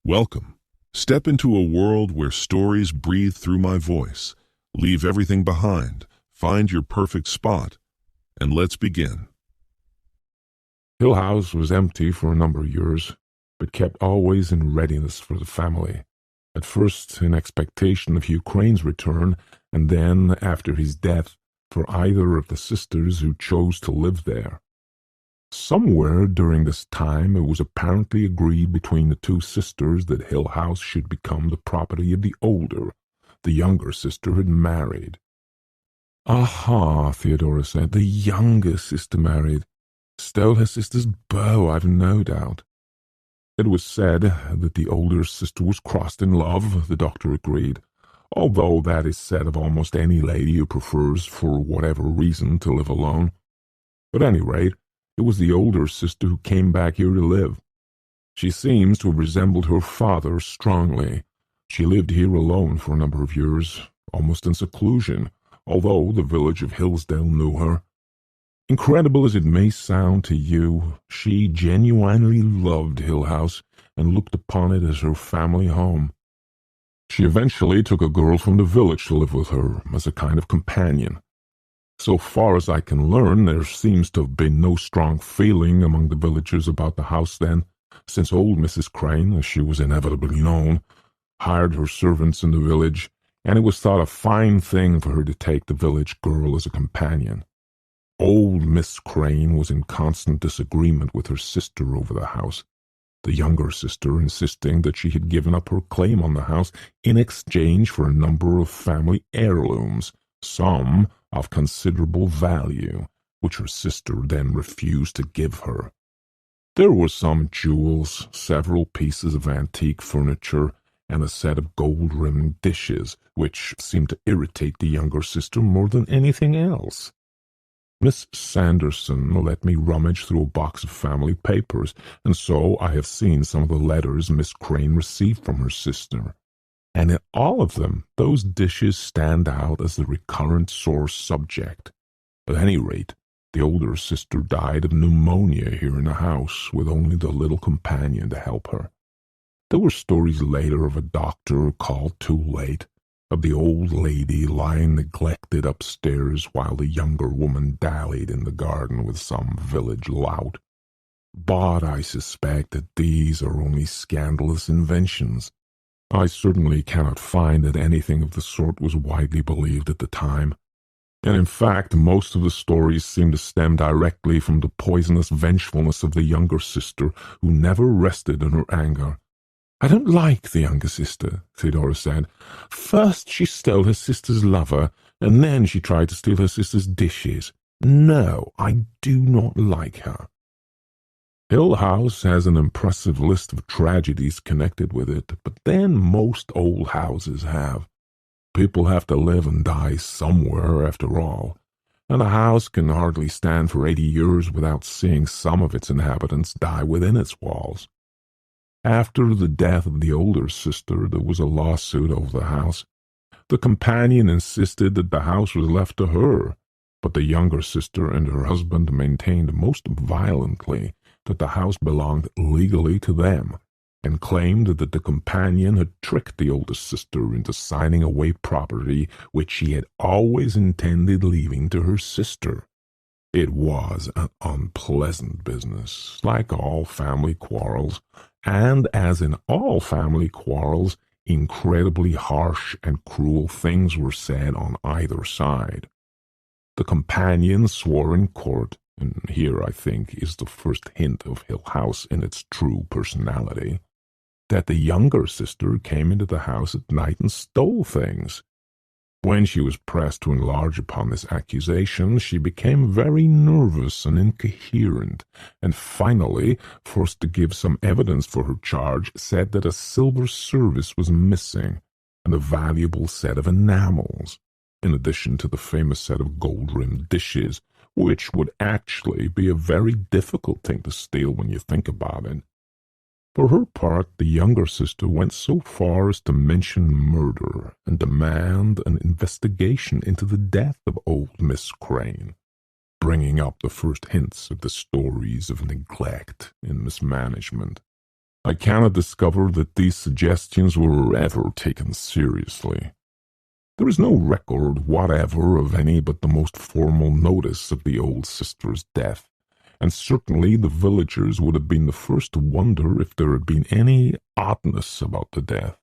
Welcome. Step into a world where stories breathe through my voice. Leave everything behind, find your perfect spot, and let's begin. Hill House was empty for a number of years, but kept always in readiness for the family. At first in expectation of Hugh Crane's return, and then, after his death, for either of the sisters who chose to live there. Somewhere during this time it was apparently agreed between the two sisters that Hill House should become the property of the older. The younger sister had married. "Aha," Theodora said, "the younger sister married. Stole her sister's beau, I've no doubt." It was said that the older sister was crossed in love, the doctor agreed, although that is said of almost any lady who prefers, for whatever reason, to live alone. At any rate, it was the older sister who came back here to live. She seems to have resembled her father strongly. She lived here alone for a number of years, almost in seclusion, although the village of Hillsdale knew her. Incredible as it may sound to you, she genuinely loved Hill House and looked upon it as her family home. She eventually took a girl from the village to live with her as a kind of companion. So far as I can learn, there seems to have been no strong feeling among the villagers about the house then, since old Mrs. Crane, as she was inevitably known, hired her servants in the village, and it was thought a fine thing for her to take the village girl as a companion. Old Miss Crane was in constant disagreement with her sister over the house, the younger sister insisting that she had given up her claim on the house in exchange for a number of family heirlooms, some of considerable value, which her sister then refused to give her. There were some jewels, several pieces of antique furniture, and a set of gold-rimmed dishes, which seemed to irritate the younger sister more than anything else. Miss Sanderson let me rummage through a box of family papers, and so I have seen some of the letters Miss Crane received from her sister. And in all of them, those dishes stand out as the recurrent sore subject. At any rate, the older sister died of pneumonia here in the house, with only the little companion to help her. There were stories later of a doctor called too late, of the old lady lying neglected upstairs while the younger woman dallied in the garden with some village lout. But I suspect that these are only scandalous inventions. I certainly cannot find that anything of the sort was widely believed at the time, and in fact most of the stories seem to stem directly from the poisonous vengefulness of the younger sister, who never rested in her anger. "I don't like the younger sister," Theodora said. "First she stole her sister's lover, and then she tried to steal her sister's dishes. No, I do not like her." Hill House has an impressive list of tragedies connected with it, but then most old houses have. People have to live and die somewhere, after all, and a house can hardly stand for 80 years without seeing some of its inhabitants die within its walls. After the death of the older sister, there was a lawsuit over the house. The companion insisted that the house was left to her, but the younger sister and her husband maintained most violently that the house belonged legally to them, and claimed that the companion had tricked the oldest sister into signing away property which she had always intended leaving to her sister. It was an unpleasant business, like all family quarrels, and as in all family quarrels, incredibly harsh and cruel things were said on either side. The companion swore in court, and here I think is the first hint of Hill House in its true personality, that the younger sister came into the house at night and stole things. When she was pressed to enlarge upon this accusation, she became very nervous and incoherent, and finally, forced to give some evidence for her charge, said that a silver service was missing, and a valuable set of enamels, in addition to the famous set of gold-rimmed dishes, which would actually be a very difficult thing to steal when you think about it. For her part, the younger sister went so far as to mention murder and demand an investigation into the death of old Miss Crane, bringing up the first hints of the stories of neglect and mismanagement. I cannot discover that these suggestions were ever taken seriously. There is no record whatever of any but the most formal notice of the old sister's death, and certainly the villagers would have been the first to wonder if there had been any oddness about the death.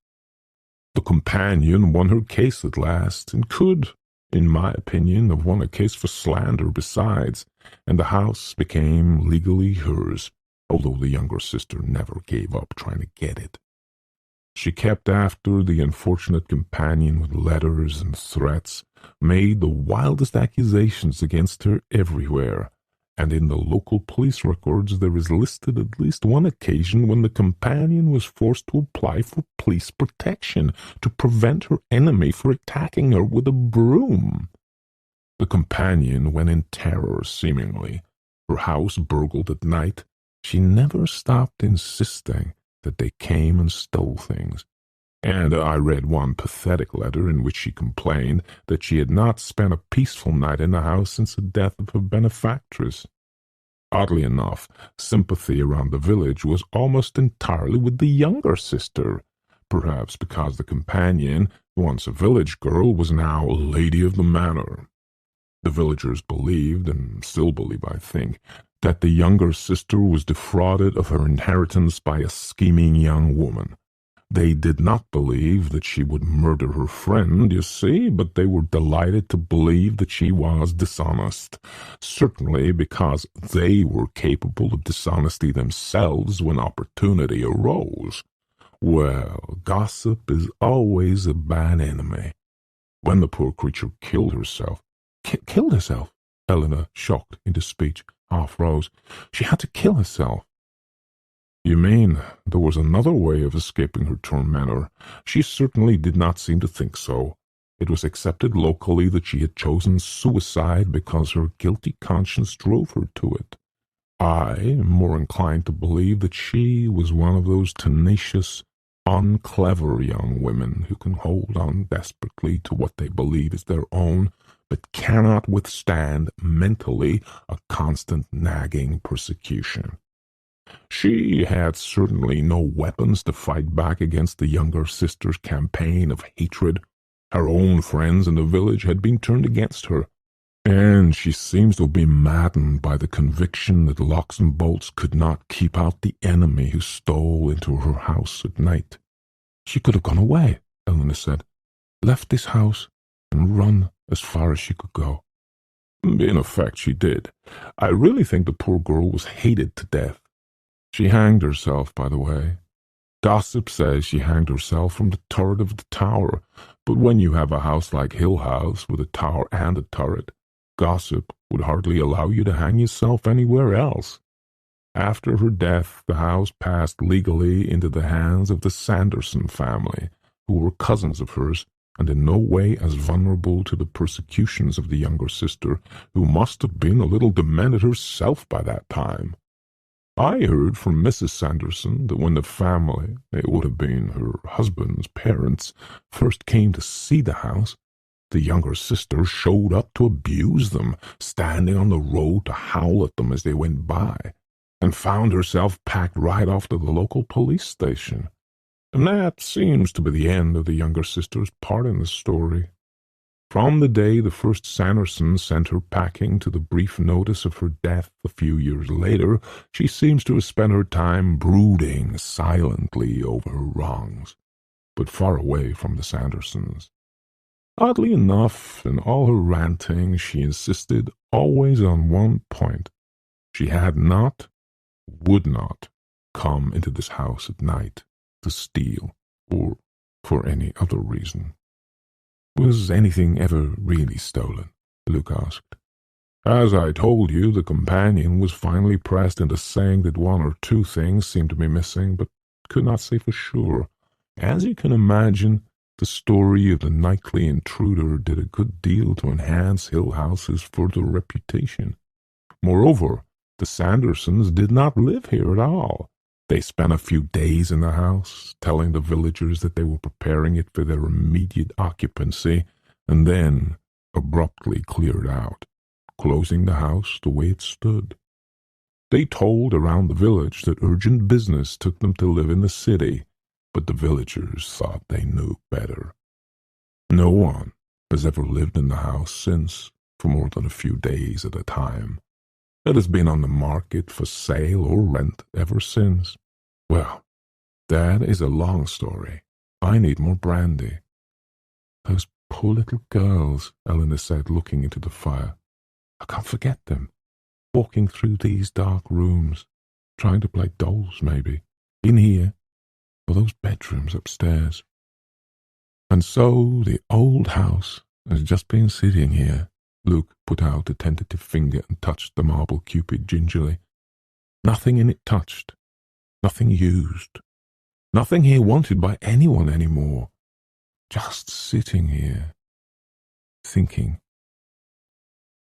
The companion won her case at last, and could, in my opinion, have won a case for slander besides, and the house became legally hers, although the younger sister never gave up trying to get it. She kept after the unfortunate companion with letters and threats, made the wildest accusations against her everywhere, and in the local police records there is listed at least one occasion when the companion was forced to apply for police protection to prevent her enemy from attacking her with a broom. The companion went in terror, seemingly. Her house burgled at night. She never stopped insisting that they came and stole things. And I read one pathetic letter in which she complained that she had not spent a peaceful night in the house since the death of her benefactress. Oddly enough, sympathy around the village was almost entirely with the younger sister, perhaps because the companion, once a village girl, was now a lady of the manor. The villagers believed, and still believe, I think, that the younger sister was defrauded of her inheritance by a scheming young woman. They did not believe that she would murder her friend, you see, but they were delighted to believe that she was dishonest, certainly because they were capable of dishonesty themselves when opportunity arose. Well, gossip is always a bad enemy. When the poor creature killed herself— Killed herself? Eleanor, shocked into speech, half rose. She had to kill herself. You mean there was another way of escaping her tormentor? She certainly did not seem to think so. It was accepted locally that she had chosen suicide because her guilty conscience drove her to it. I am more inclined to believe that she was one of those tenacious, unclever young women who can hold on desperately to what they believe is their own, but cannot withstand mentally a constant nagging persecution. She had certainly no weapons to fight back against the younger sister's campaign of hatred. Her own friends in the village had been turned against her, and she seems to have been maddened by the conviction that locks and bolts could not keep out the enemy who stole into her house at night. She could have gone away, Eleanor said, left this house and run as far as she could go. In effect, she did. I really think the poor girl was hated to death. She hanged herself, by the way. Gossip says she hanged herself from the turret of the tower, but when you have a house like Hill House with a tower and a turret, gossip would hardly allow you to hang yourself anywhere else. After her death, the house passed legally into the hands of the Sanderson family, who were cousins of hers, and in no way as vulnerable to the persecutions of the younger sister, who must have been a little demented herself by that time. I heard from Mrs. Sanderson that when the family, it would have been her husband's parents, first came to see the house, the younger sister showed up to abuse them, standing on the road to howl at them as they went by, and found herself packed right off to the local police station. And that seems to be the end of the younger sister's part in the story. From the day the first Sanderson sent her packing to the brief notice of her death a few years later, she seems to have spent her time brooding silently over her wrongs, but far away from the Sandersons. Oddly enough, in all her ranting, she insisted always on one point. She had not, would not, come into this house at night to steal, or for any other reason. Was anything ever really stolen? Luke asked. As I told you, the companion was finally pressed into saying that one or two things seemed to be missing, but could not say for sure. As you can imagine, the story of the nightly intruder did a good deal to enhance Hill House's further reputation. Moreover, the Sandersons did not live here at all. They spent a few days in the house, telling the villagers that they were preparing it for their immediate occupancy, and then abruptly cleared out, closing the house the way it stood. They told around the village that urgent business took them to live in the city, but the villagers thought they knew better. No one has ever lived in the house since, for more than a few days at a time. It has been on the market for sale or rent ever since. Well, that is a long story. I need more brandy. Those poor little girls, Eleanor said, looking into the fire. I can't forget them, walking through these dark rooms, trying to play dolls, maybe, in here, or those bedrooms upstairs. And so the old house has just been sitting here. Luke put out a tentative finger and touched the marble cupid gingerly. Nothing in it touched, nothing used, nothing here wanted by anyone anymore. Just sitting here, thinking.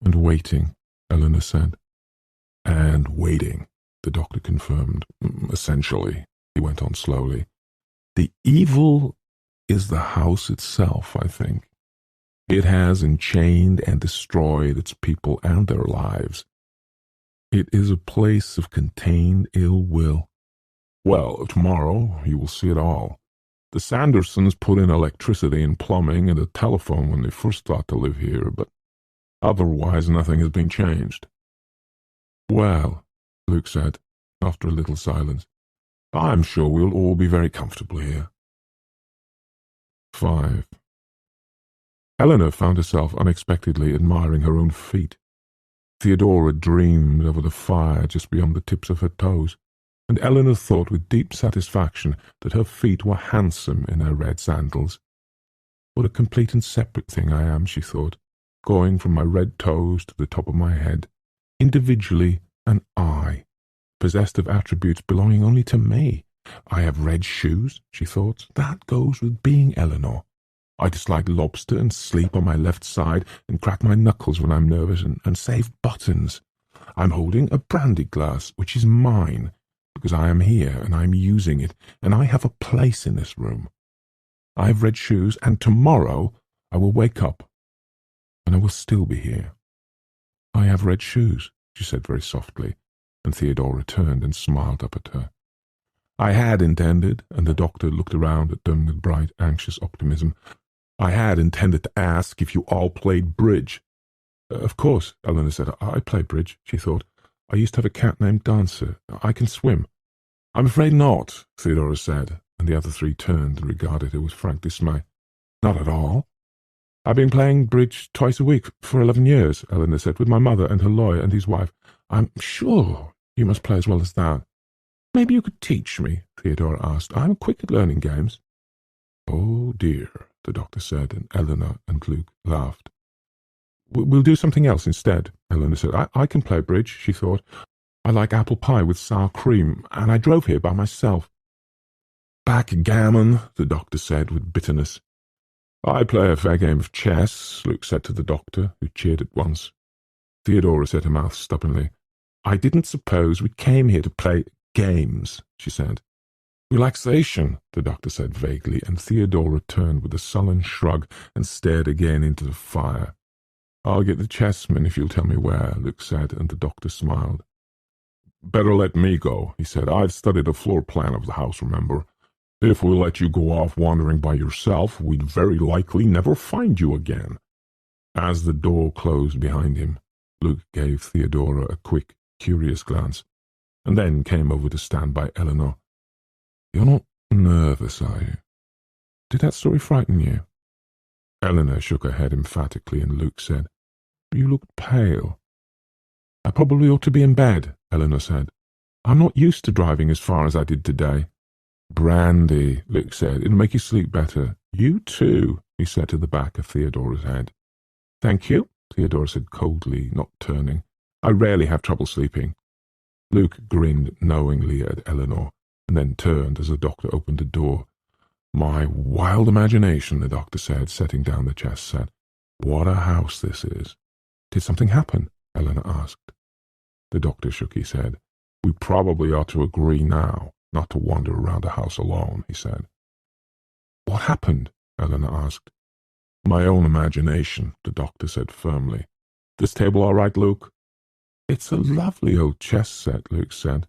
And waiting, Eleanor said. And waiting, the doctor confirmed. Essentially, he went on slowly. The evil is the house itself, I think. It has enchained and destroyed its people and their lives. It is a place of contained ill will. Well, tomorrow you will see it all. The Sandersons put in electricity and plumbing and a telephone when they first thought to live here, but otherwise nothing has been changed. Well, Luke said, after a little silence, I'm sure we'll all be very comfortable here. 5. Eleanor found herself unexpectedly admiring her own feet. Theodora dreamed over the fire just beyond the tips of her toes, and Eleanor thought with deep satisfaction that her feet were handsome in her red sandals. What a complete and separate thing I am, she thought, going from my red toes to the top of my head, individually an I, possessed of attributes belonging only to me. I have red shoes, she thought. That goes with being Eleanor. I dislike lobster and sleep on my left side and crack my knuckles when I'm nervous and save buttons. I'm holding a brandy glass, which is mine, because I am here and I'm using it, and I have a place in this room. I have red shoes, and tomorrow I will wake up, and I will still be here. I have red shoes, she said very softly, and Theodora turned and smiled up at her. I had intended, and the doctor looked around at them with bright, anxious optimism, I had intended to ask if you all played bridge. Of course, Eleanor said. I play bridge, she thought. I used to have a cat named Dancer. I can swim. I'm afraid not, Theodora said, and the other three turned and regarded her with frank dismay. Not at all. I've been playing bridge twice a week for 11 years, Eleanor said, with my mother and her lawyer and his wife. I'm sure you must play as well as that. Maybe you could teach me, Theodora asked. I'm quick at learning games. Oh, dear, the doctor said, and Eleanor and Luke laughed. We'll do something else instead, Eleanor said. I can play bridge, she thought. I like apple pie with sour cream, and I drove here by myself. Backgammon, the doctor said with bitterness. I play a fair game of chess, Luke said to the doctor, who cheered at once. Theodora set her mouth stubbornly. I didn't suppose we came here to play games, she said. Relaxation, the doctor said vaguely, and Theodora turned with a sullen shrug and stared again into the fire. I'll get the chessmen if you'll tell me where, Luke said, and the doctor smiled. Better let me go, he said. I've studied a floor plan of the house, remember. If we let you go off wandering by yourself, we'd very likely never find you again. As the door closed behind him, Luke gave Theodora a quick, curious glance, and then came over to stand by Eleanor. You're not nervous, are you? Did that story frighten you? Eleanor shook her head emphatically, and Luke said, You looked pale. I probably ought to be in bed, Eleanor said. I'm not used to driving as far as I did today. Brandy, Luke said. It'll make you sleep better. You too, he said to the back of Theodora's head. Thank you, Theodora said coldly, not turning. I rarely have trouble sleeping. Luke grinned knowingly at Eleanor, and then turned as the doctor opened the door. My wild imagination, the doctor said, setting down the chess set. What a house this is. Did something happen? Eleanor asked. The doctor shook his head. We probably ought to agree now, not to wander around the house alone, he said. What happened? Eleanor asked. My own imagination, the doctor said firmly. This table all right, Luke? It's a lovely old chess set, Luke said.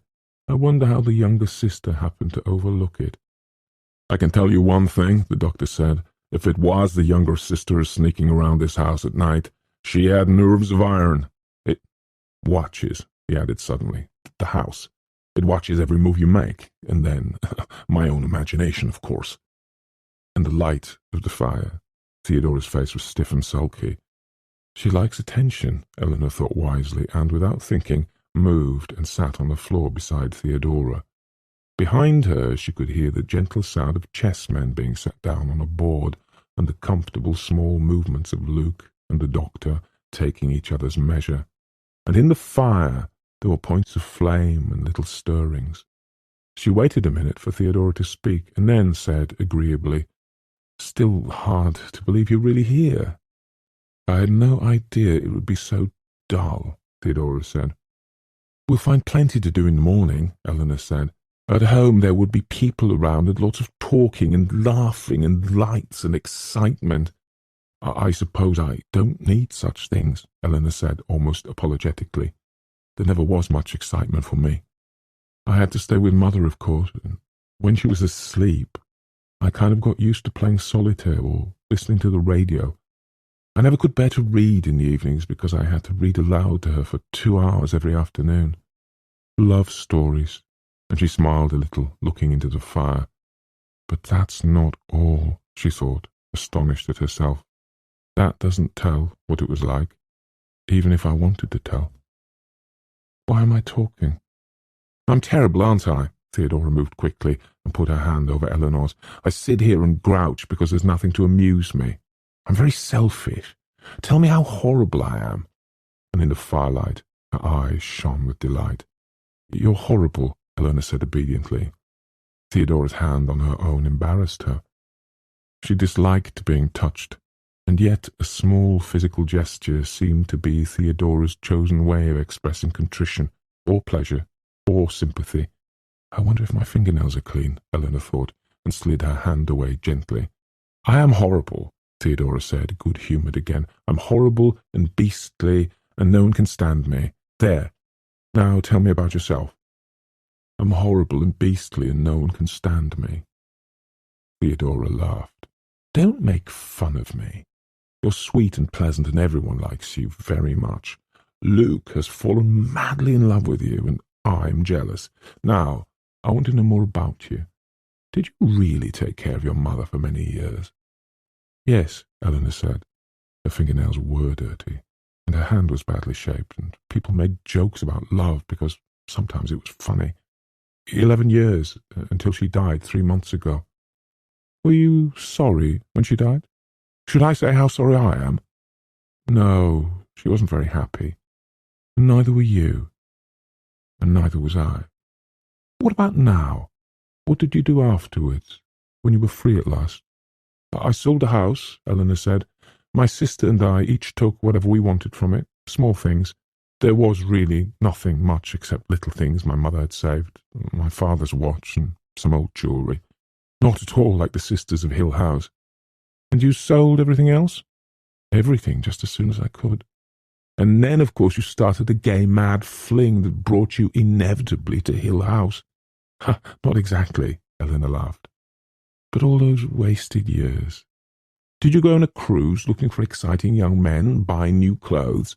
I wonder how the younger sister happened to overlook it. I can tell you one thing, the doctor said. If it was the younger sister sneaking around this house at night, she had nerves of iron. It watches, he added suddenly, the house. It watches every move you make, and then my own imagination, of course. And the light of the fire. Theodora's face was stiff and sulky. She likes attention, Eleanor thought wisely, and without thinking, moved and sat on the floor beside Theodora. Behind her she could hear the gentle sound of chessmen being set down on a board, and the comfortable small movements of Luke and the doctor taking each other's measure. And in the fire there were points of flame and little stirrings. She waited a minute for Theodora to speak, and then said agreeably, "Still hard to believe you're really here." "I had no idea it would be so dull," Theodora said. "We'll find plenty to do in the morning," Eleanor said. "At home there would be people around and lots of talking and laughing and lights and excitement." I suppose I don't need such things," Eleanor said, almost apologetically. "There never was much excitement for me. I had to stay with Mother, of course, and when she was asleep, I kind of got used to playing solitaire or listening to the radio. I never could bear to read in the evenings because I had to read aloud to her for 2 hours every afternoon. Love stories," and she smiled a little, looking into the fire. "But that's not all," she thought, astonished at herself. "That doesn't tell what it was like, even if I wanted to tell. Why am I talking? I'm terrible, aren't I?" Theodora moved quickly and put her hand over Eleanor's. "I sit here and grouch because there's nothing to amuse me. I'm very selfish. Tell me how horrible I am." And in the firelight, her eyes shone with delight. "You're horrible," Eleanor said obediently. Theodora's hand on her own embarrassed her. She disliked being touched, and yet a small physical gesture seemed to be Theodora's chosen way of expressing contrition, or pleasure, or sympathy. "I wonder if my fingernails are clean," Eleanor thought, and slid her hand away gently. "I am horrible," Theodora said, good-humoured again. "I'm horrible and beastly, and no one can stand me. There. Now tell me about yourself." "I'm horrible and beastly, and no one can stand me." Theodora laughed. "Don't make fun of me. You're sweet and pleasant, and everyone likes you very much. Luke has fallen madly in love with you, and I'm jealous. Now, I want to know more about you. Did you really take care of your mother for many years?" "Yes," Eleanor said. Her fingernails were dirty, and her hand was badly shaped, and people made jokes about love because sometimes it was funny. 11 years, until she died 3 months ago." "Were you sorry when she died? Should I say how sorry I am?" "No, she wasn't very happy. Neither were you. And neither was I. What about now? What did you do afterwards, when you were free at last?" "I sold the house," Eleanor said. "My sister and I each took whatever we wanted from it, small things. There was really nothing much except little things my mother had saved, my father's watch and some old jewellery. Not at all like the sisters of Hill House." "And you sold everything else?" "Everything, just as soon as I could. And then, of course, you started a gay mad fling that brought you inevitably to Hill House." "Ha, not exactly," Eleanor laughed. "But all those wasted years. Did you go on a cruise looking for exciting young men and buy new clothes?"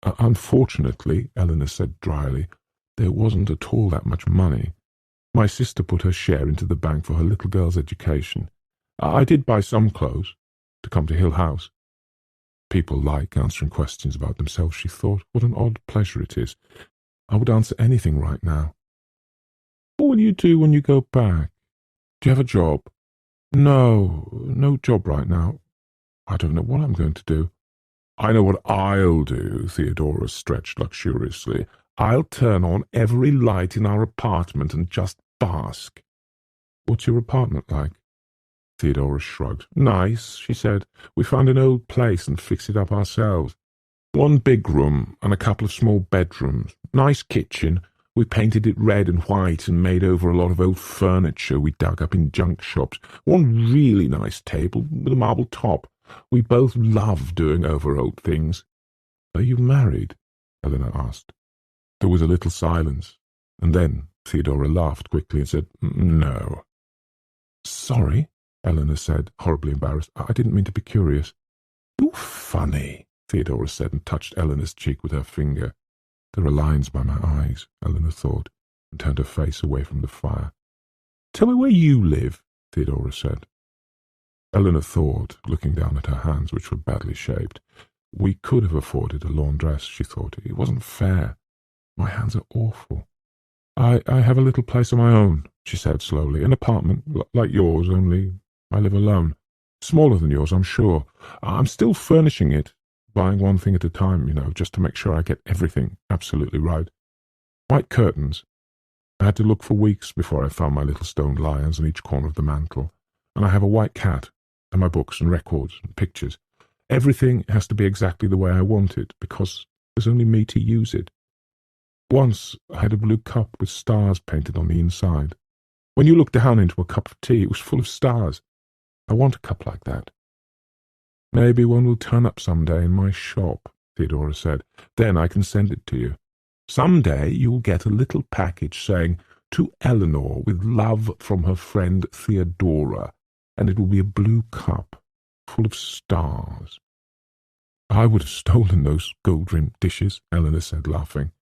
Unfortunately," Eleanor said dryly, "there wasn't at all that much money. My sister put her share into the bank for her little girl's education. I did buy some clothes to come to Hill House." People like answering questions about themselves, she thought. What an odd pleasure it is. I would answer anything right now. "What will you do when you go back? Do you have a job?" No job right now. I don't know what I'm going to do." "I know what I'll do," Theodora stretched luxuriously. "I'll turn on every light in our apartment and just bask." "What's your apartment like?" Theodora shrugged. "Nice," she said. "We found an old place and fixed it up ourselves. One big room and a couple of small bedrooms. Nice kitchen. We painted it red and white and made over a lot of old furniture we dug up in junk shops. One really nice table with a marble top. We both love doing over old things." "Are you married?" Eleanor asked. There was a little silence, and then Theodora laughed quickly and said, "No." "Sorry," Eleanor said, horribly embarrassed. "I didn't mean to be curious." "You're funny," Theodora said, and touched Eleanor's cheek with her finger. "There are lines by my eyes," Eleanor thought, and turned her face away from the fire. "Tell me where you live," Theodora said. Eleanor thought, looking down at her hands, which were badly shaped. "We could have afforded a laundress," she thought. "It wasn't fair. My hands are awful." I have a little place of my own," she said slowly. "An apartment, like yours, only I live alone. Smaller than yours, I'm sure. I'm still furnishing it, buying one thing at a time, just to make sure I get everything absolutely right. White curtains. I had to look for weeks before I found my little stone lions in each corner of the mantel. And I have a white cat, and my books and records and pictures. Everything has to be exactly the way I want it, because there's only me to use it. Once I had a blue cup with stars painted on the inside. When you look down into a cup of tea, it was full of stars. I want a cup like that." "Maybe one will turn up some day in my shop," Theodora said. "Then I can send it to you. Some day you'll get a little package saying, 'To Eleanor, with love from her friend Theodora,' and it will be a blue cup full of stars." "I would have stolen those gold-rimmed dishes," Eleanor said, laughing.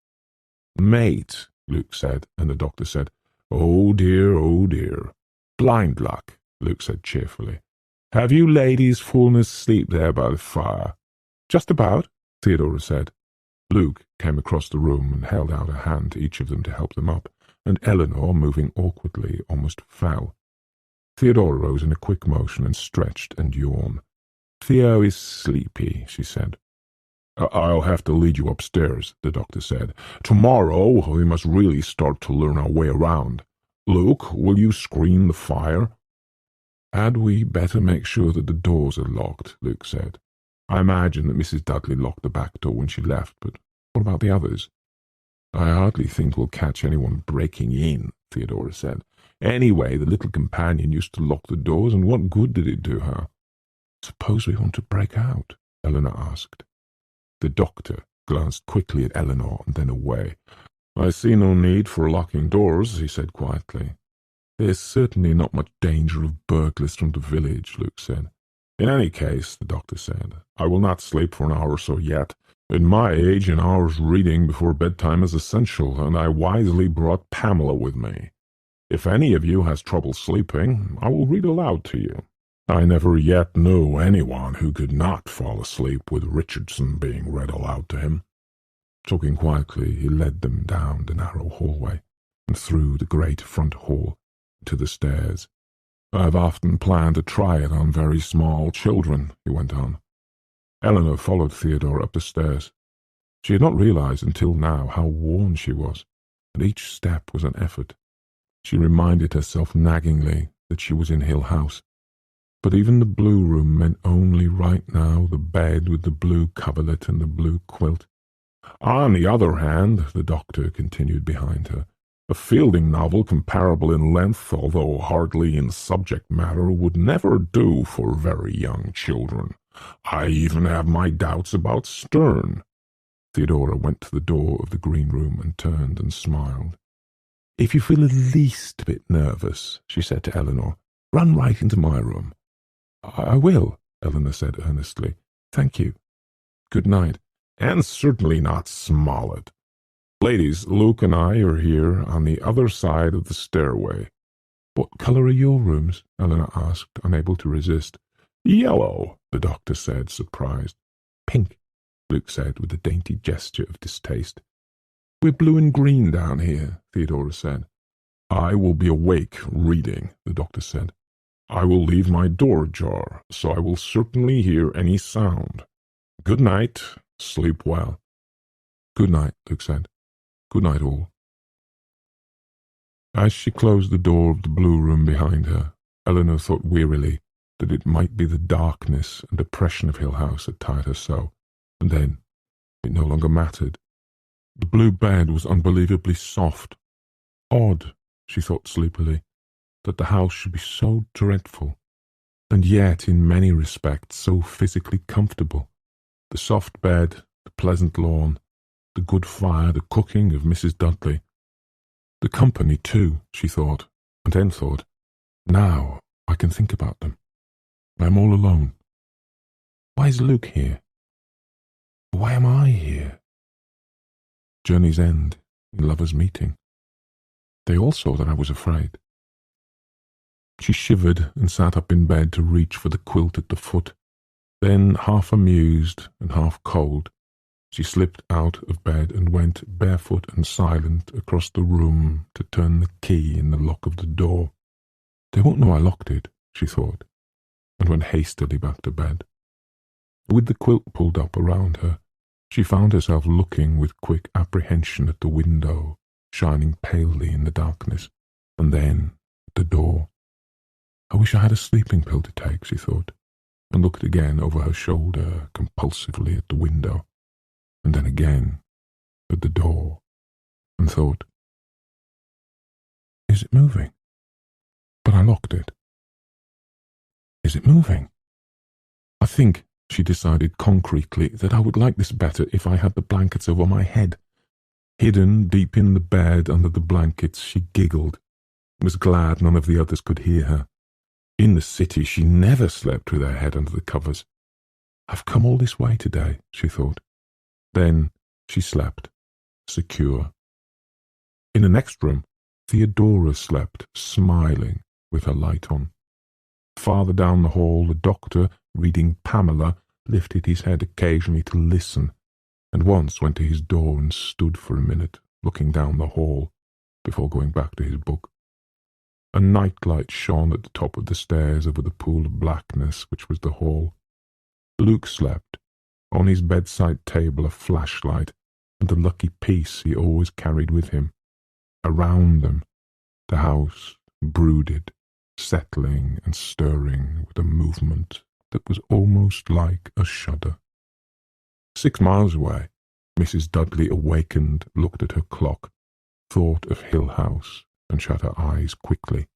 "Mate," Luke said, and the doctor said, "Oh dear, oh dear." "Blind luck," Luke said cheerfully. "Have you ladies fallen asleep there by the fire?" "Just about," Theodora said. Luke came across the room and held out a hand to each of them to help them up, and Eleanor, moving awkwardly, almost fell. Theodora rose in a quick motion and stretched and yawned. "Theo is sleepy," she said. "I'll have to lead you upstairs," the doctor said. "Tomorrow we must really start to learn our way around. Luke, will you screen the fire?" "Had we better make sure that the doors are locked?" Luke said. "I imagine that Mrs. Dudley locked the back door when she left, but what about the others?" "I hardly think we'll catch anyone breaking in," Theodora said. "Anyway, the little companion used to lock the doors, and what good did it do her?" "Suppose we want to break out?" Eleanor asked. The doctor glanced quickly at Eleanor and then away. "I see no need for locking doors," he said quietly. "There's certainly not much danger of burglars from the village," Luke said. "In any case," the doctor said, "I will not sleep for an hour or so yet. At my age, an hour's reading before bedtime is essential, and I wisely brought Pamela with me. If any of you has trouble sleeping, I will read aloud to you. I never yet knew anyone who could not fall asleep with Richardson being read aloud to him." Talking quietly, he led them down the narrow hallway and through the great front hall to the stairs. "I've often planned to try it on very small children," he went on. Eleanor followed Theodora up the stairs. She had not realized until now how worn she was, and each step was an effort. She reminded herself naggingly that she was in Hill House. But even the blue room meant only right now the bed with the blue coverlet and the blue quilt. "On the other hand," the doctor continued behind her, "a Fielding novel comparable in length, although hardly in subject matter, would never do for very young children. I even have my doubts about Sterne." Theodora went to the door of the green room and turned and smiled. "If you feel the least bit nervous," she said to Eleanor, "run right into my room." "I will," Eleanor said earnestly. "Thank you. Good night." "And certainly not Smollett. Ladies, Luke and I are here on the other side of the stairway." "What colour are your rooms?" Eleanor asked, unable to resist. "Yellow," the doctor said, surprised. "Pink," Luke said with a dainty gesture of distaste. "We're blue and green down here," Theodora said. "I will be awake reading," the doctor said. "I will leave my door ajar, so I will certainly hear any sound. Good night. Sleep well." "Good night," Luke said. "Good night, all." As she closed the door of the blue room behind her, Eleanor thought wearily that it might be the darkness and oppression of Hill House that tired her so, and then it no longer mattered. The blue bed was unbelievably soft. Odd, she thought sleepily, that the house should be so dreadful, and yet in many respects so physically comfortable. The soft bed, the pleasant lawn, the good fire, the cooking of Mrs. Dudley. The company, too, she thought, and then thought, now I can think about them. I am all alone. Why is Luke here? Why am I here? Journey's end, in lovers' meeting. They all saw that I was afraid. She shivered and sat up in bed to reach for the quilt at the foot. Then, half amused and half cold, she slipped out of bed and went barefoot and silent across the room to turn the key in the lock of the door. They won't know I locked it, she thought, and went hastily back to bed. With the quilt pulled up around her, she found herself looking with quick apprehension at the window, shining palely in the darkness, and then at the door. I wish I had a sleeping pill to take, she thought, and looked again over her shoulder compulsively at the window, and then again at the door, and thought, is it moving? But I locked it. Is it moving? I think, she decided concretely, that I would like this better if I had the blankets over my head. Hidden deep in the bed under the blankets, she giggled, was glad none of the others could hear her. In the city she never slept with her head under the covers. I've come all this way today, she thought. Then she slept, secure. In the next room, Theodora slept, smiling, with her light on. Farther down the hall, the doctor, reading Pamela, lifted his head occasionally to listen, and once went to his door and stood for a minute, looking down the hall, before going back to his book. A nightlight shone at the top of the stairs over the pool of blackness which was the hall. Luke slept, on his bedside table a flashlight, and the lucky piece he always carried with him. Around them, the house brooded, settling and stirring with a movement that was almost like a shudder. 6 miles away, Mrs. Dudley awakened, looked at her clock, thought of Hill House, and shut her eyes quickly.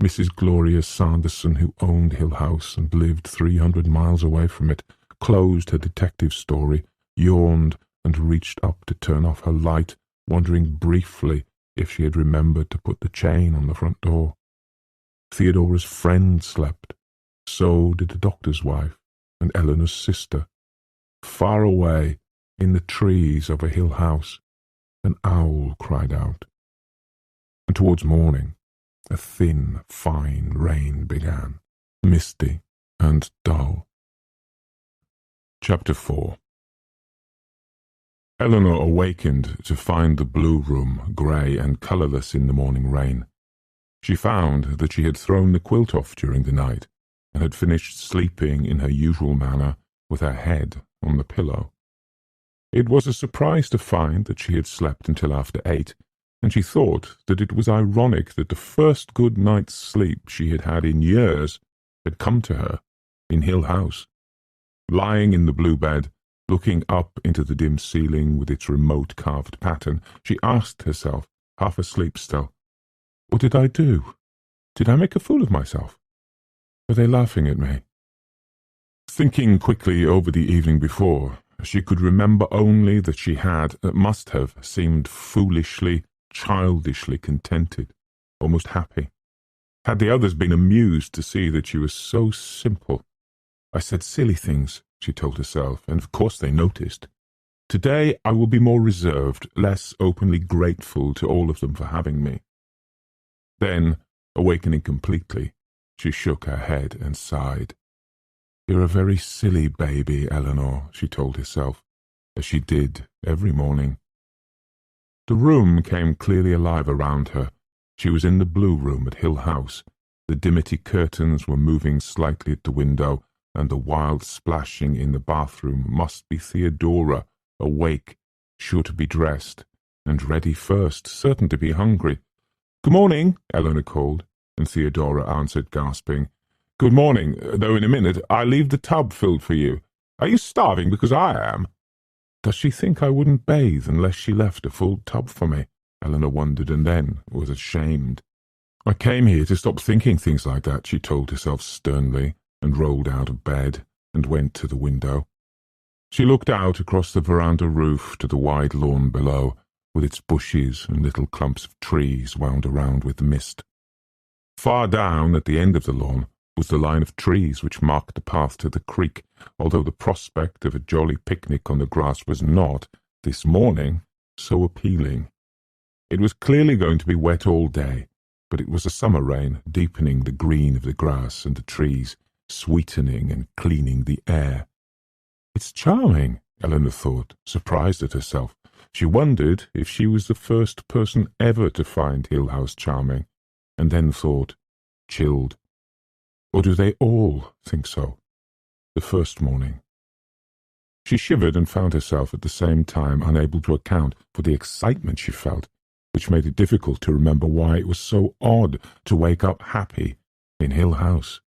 Mrs. Gloria Sanderson, who owned Hill House and lived 300 miles away from it, closed her detective story, yawned, and reached up to turn off her light, wondering briefly if she had remembered to put the chain on the front door. Theodora's friend slept. So did the doctor's wife and Eleanor's sister. Far away, in the trees over Hill House, an owl cried out. And towards morning, a thin, fine rain began, misty and dull. Chapter 4. Eleanor awakened to find the blue room grey and colourless in the morning rain. She found that she had thrown the quilt off during the night, and had finished sleeping in her usual manner with her head on the pillow. It was a surprise to find that she had slept until after 8, and she thought that it was ironic that the first good night's sleep she had had in years had come to her in Hill House. Lying in the blue bed, looking up into the dim ceiling with its remote carved pattern, she asked herself, half asleep still, what did I do? Did I make a fool of myself? Were they laughing at me? Thinking quickly over the evening before, she could remember only that she must have seemed foolishly, childishly contented, almost happy. Had the others been amused to see that she was so simple? I said silly things, she told herself, and of course they noticed. Today I will be more reserved, less openly grateful to all of them for having me. Then, awakening completely, she shook her head and sighed. You're a very silly baby, Eleanor, she told herself, as she did every morning. The room came clearly alive around her. She was in the blue room at Hill House. The dimity curtains were moving slightly at the window, and the wild splashing in the bathroom must be Theodora, awake, sure to be dressed, and ready first, certain to be hungry. Good morning, Eleanor called, and Theodora answered, gasping. Good morning, though in a minute I'll leave the tub filled for you. Are you starving because I am? Does she think I wouldn't bathe unless she left a full tub for me? Eleanor wondered, and then was ashamed. I came here to stop thinking things like that, she told herself sternly, and rolled out of bed and went to the window. She looked out across the veranda roof to the wide lawn below, with its bushes and little clumps of trees wound around with mist. Far down at the end of the lawn was the line of trees which marked the path to the creek, although the prospect of a jolly picnic on the grass was not, this morning, so appealing. It was clearly going to be wet all day, but it was a summer rain, deepening the green of the grass and the trees, sweetening and cleaning the air. "It's charming," Eleanor thought, surprised at herself. She wondered if she was the first person ever to find Hill House charming, and then thought, chilled. Or do they all think so? The first morning. She shivered and found herself at the same time unable to account for the excitement she felt, which made it difficult to remember why it was so odd to wake up happy in Hill House.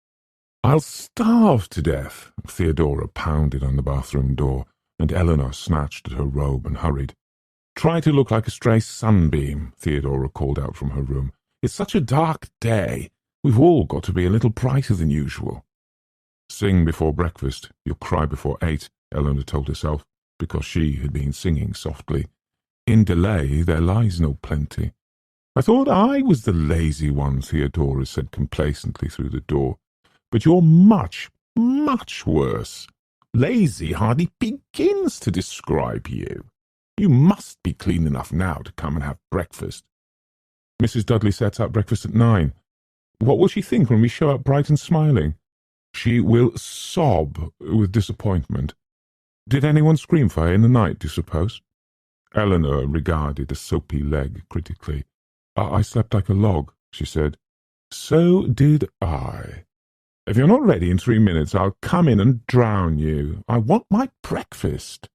"I'll starve to death," Theodora pounded on the bathroom door, and Eleanor snatched at her robe and hurried. "Try to look like a stray sunbeam," Theodora called out from her room. "It's such a dark day. We've all got to be a little brighter than usual." "Sing before breakfast. You'll cry before 8, Eleanor told herself, because she had been singing softly. "In delay there lies no plenty." "I thought I was the lazy one," Theodora said complacently through the door. "But you're much, much worse. Lazy hardly begins to describe you. You must be clean enough now to come and have breakfast." "Mrs. Dudley sets out breakfast at 9. What will she think when we show up bright and smiling?" "She will sob with disappointment." "Did anyone scream for her in the night, do you suppose?" Eleanor regarded a soapy leg critically. I slept like a log," she said. "So did I. If you're not ready in 3 minutes, I'll come in and drown you. I want my breakfast."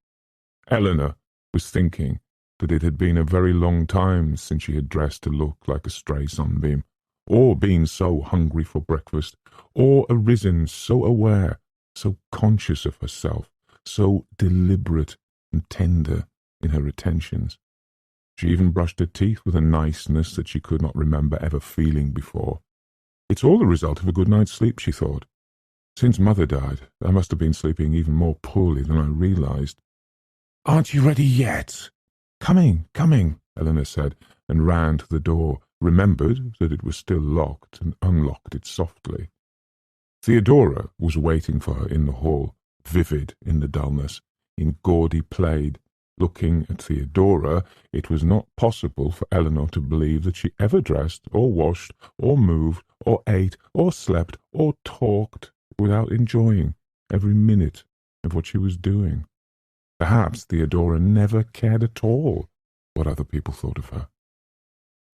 Eleanor was thinking that it had been a very long time since she had dressed to look like a stray sunbeam, or been so hungry for breakfast, or arisen so aware, so conscious of herself, so deliberate and tender in her attentions. She even brushed her teeth with a niceness that she could not remember ever feeling before. "It's all the result of a good night's sleep," she thought. "Since Mother died, I must have been sleeping even more poorly than I realized." "Aren't you ready yet?" Coming, Eleanor said, and ran to the door, remembered that it was still locked, and unlocked it softly. Theodora was waiting for her in the hall, vivid in the dullness, in gaudy plaid. Looking at Theodora, it was not possible for Eleanor to believe that she ever dressed, or washed, or moved, or ate, or slept, or talked without enjoying every minute of what she was doing. Perhaps Theodora never cared at all what other people thought of her.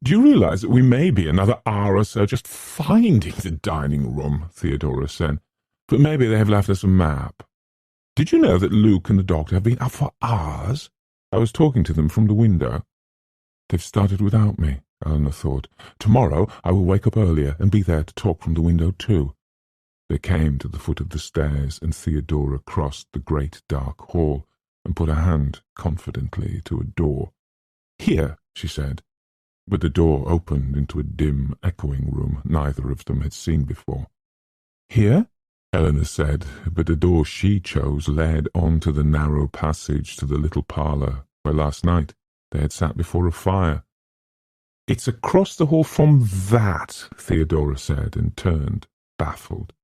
"Do you realize that we may be another hour or so just finding the dining room?" Theodora said. "But maybe they have left us a map. Did you know that Luke and the doctor have been up for hours? I was talking to them from the window." "They've started without me," Eleanor thought. "Tomorrow I will wake up earlier and be there to talk from the window too." They came to the foot of the stairs, and Theodora crossed the great dark hall and put her hand confidently to a door. "Here," she said. But the door opened into a dim, echoing room neither of them had seen before. "Here?" Eleanor said, but the door she chose led on to the narrow passage to the little parlour where last night they had sat before a fire. "It's across the hall from that," Theodora said, and turned, baffled.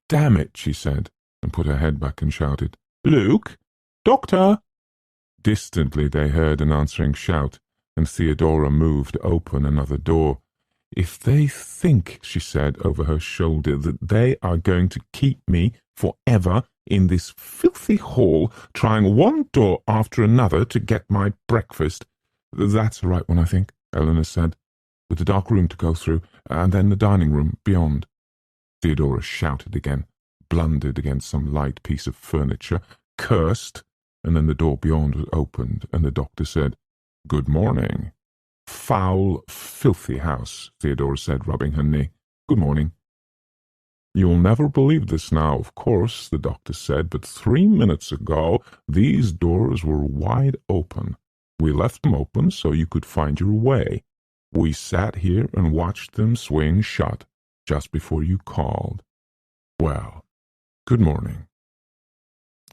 "Damn it," she said, and put her head back and shouted, "Luke! Doctor!" Distantly they heard an answering shout, and Theodora moved to open another door. "If they think," she said over her shoulder, "that they are going to keep me forever in this filthy hall, trying one door after another to get my breakfast—" "That's the right one, I think," Eleanor said, "with the dark room to go through, and then the dining room beyond." Theodora shouted again, blundered against some light piece of furniture, cursed, and then the door beyond was opened, and the doctor said, "Good morning." "Foul, filthy house," Theodora said, rubbing her knee. "Good morning." "You'll never believe this now, of course," the doctor said, "but 3 minutes ago these doors were wide open. We left them open so you could find your way. We sat here and watched them swing shut just before you called. Well, good morning."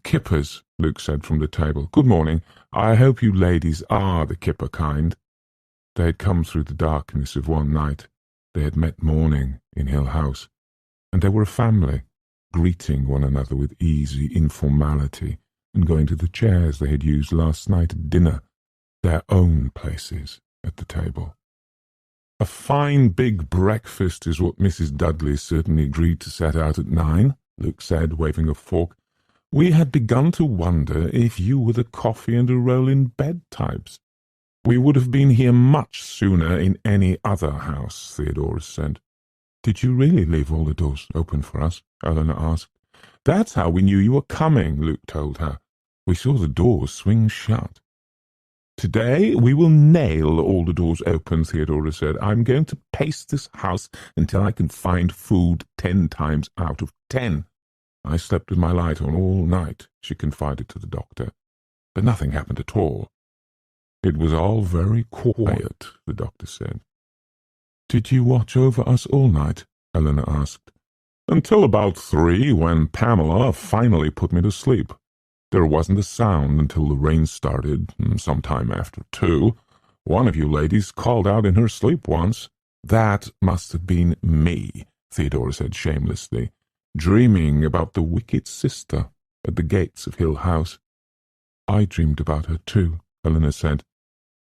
Kippers, Luke said from the table. Good morning. I hope you ladies are the Kipper kind. They had come through the darkness of one night. They had met morning in Hill House, and they were a family, greeting one another with easy informality and going to the chairs they had used last night at dinner, their own places at the table. A fine big breakfast is what Mrs. Dudley certainly agreed to set out at 9, Luke said, waving a fork. We had begun to wonder if you were the coffee and a roll in bed types. We would have been here much sooner in any other house, Theodora said. Did you really leave all the doors open for us? Eleanor asked. That's how we knew you were coming, Luke told her. We saw the doors swing shut. Today we will nail all the doors open, Theodora said. I'm going to pace this house until I can find food 10 times out of 10. I slept with my light on all night, she confided to the doctor, but nothing happened at all. It was all very quiet, the doctor said. Did you watch over us all night? Eleanor asked. Until about 3, when Pamela finally put me to sleep. There wasn't a sound until the rain started, sometime after 2. One of you ladies called out in her sleep once. That must have been me, Theodora said shamelessly, dreaming about the wicked sister at the gates of Hill House. I dreamed about her too, Eleanor said.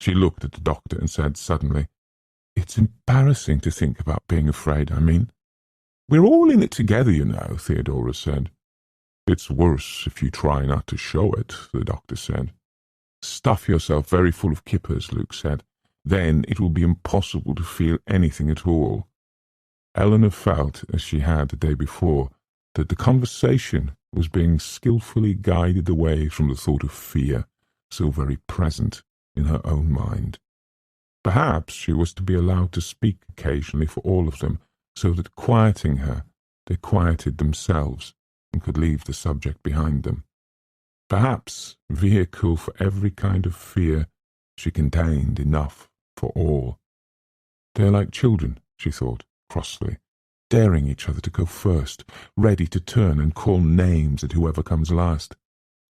She looked at the doctor and said suddenly, It's embarrassing to think about being afraid, I mean. We're all in it together, you know, Theodora said. It's worse if you try not to show it, the doctor said. Stuff yourself very full of kippers, Luke said. Then it will be impossible to feel anything at all. Eleanor felt, as she had the day before, that the conversation was being skilfully guided away from the thought of fear, so very present in her own mind. Perhaps she was to be allowed to speak occasionally for all of them, so that quieting her, they quieted themselves and could leave the subject behind them. Perhaps, vehicle for every kind of fear, she contained enough for all. They're like children, she thought, crossly, daring each other to go first, ready to turn and call names at whoever comes last.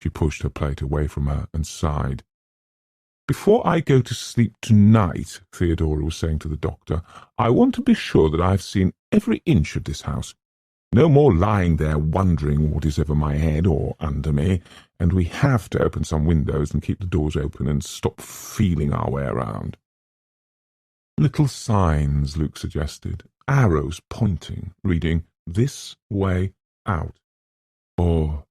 She pushed her plate away from her and sighed. Before I go to sleep tonight, Theodora was saying to the doctor, I want to be sure that I've seen every inch of this house. No more lying there wondering what is over my head or under me, and we have to open some windows and keep the doors open and stop feeling our way around. Little signs, Luke suggested, arrows pointing, reading, this way out. Or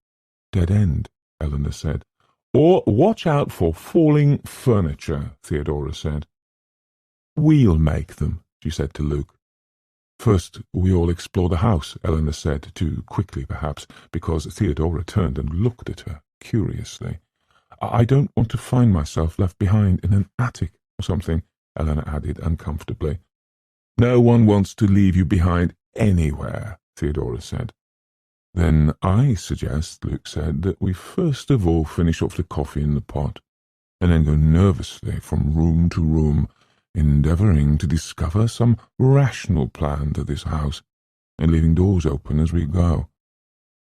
dead end, Eleanor said. Or watch out for falling furniture, Theodora said. We'll make them, she said to Luke. First, we all explore the house, Eleanor said, too quickly perhaps, because Theodora turned and looked at her curiously. I don't want to find myself left behind in an attic or something, Eleanor added uncomfortably. No one wants to leave you behind anywhere, Theodora said. Then I suggest, Luke said, that we first of all finish off the coffee in the pot, and then go nervously from room to room, endeavouring to discover some rational plan to this house, and leaving doors open as we go.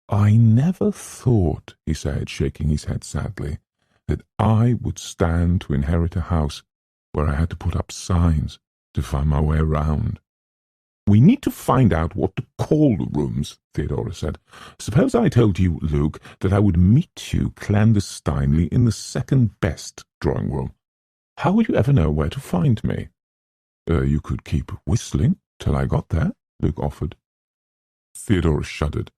I never thought, he said, shaking his head sadly, that I would stand to inherit a house where I had to put up signs to find my way around. We need to find out what to call the rooms, Theodora said. Suppose I told you, Luke, that I would meet you clandestinely in the second-best drawing-room. How would you ever know where to find me? You could keep whistling till I got there, Luke offered. Theodora shuddered.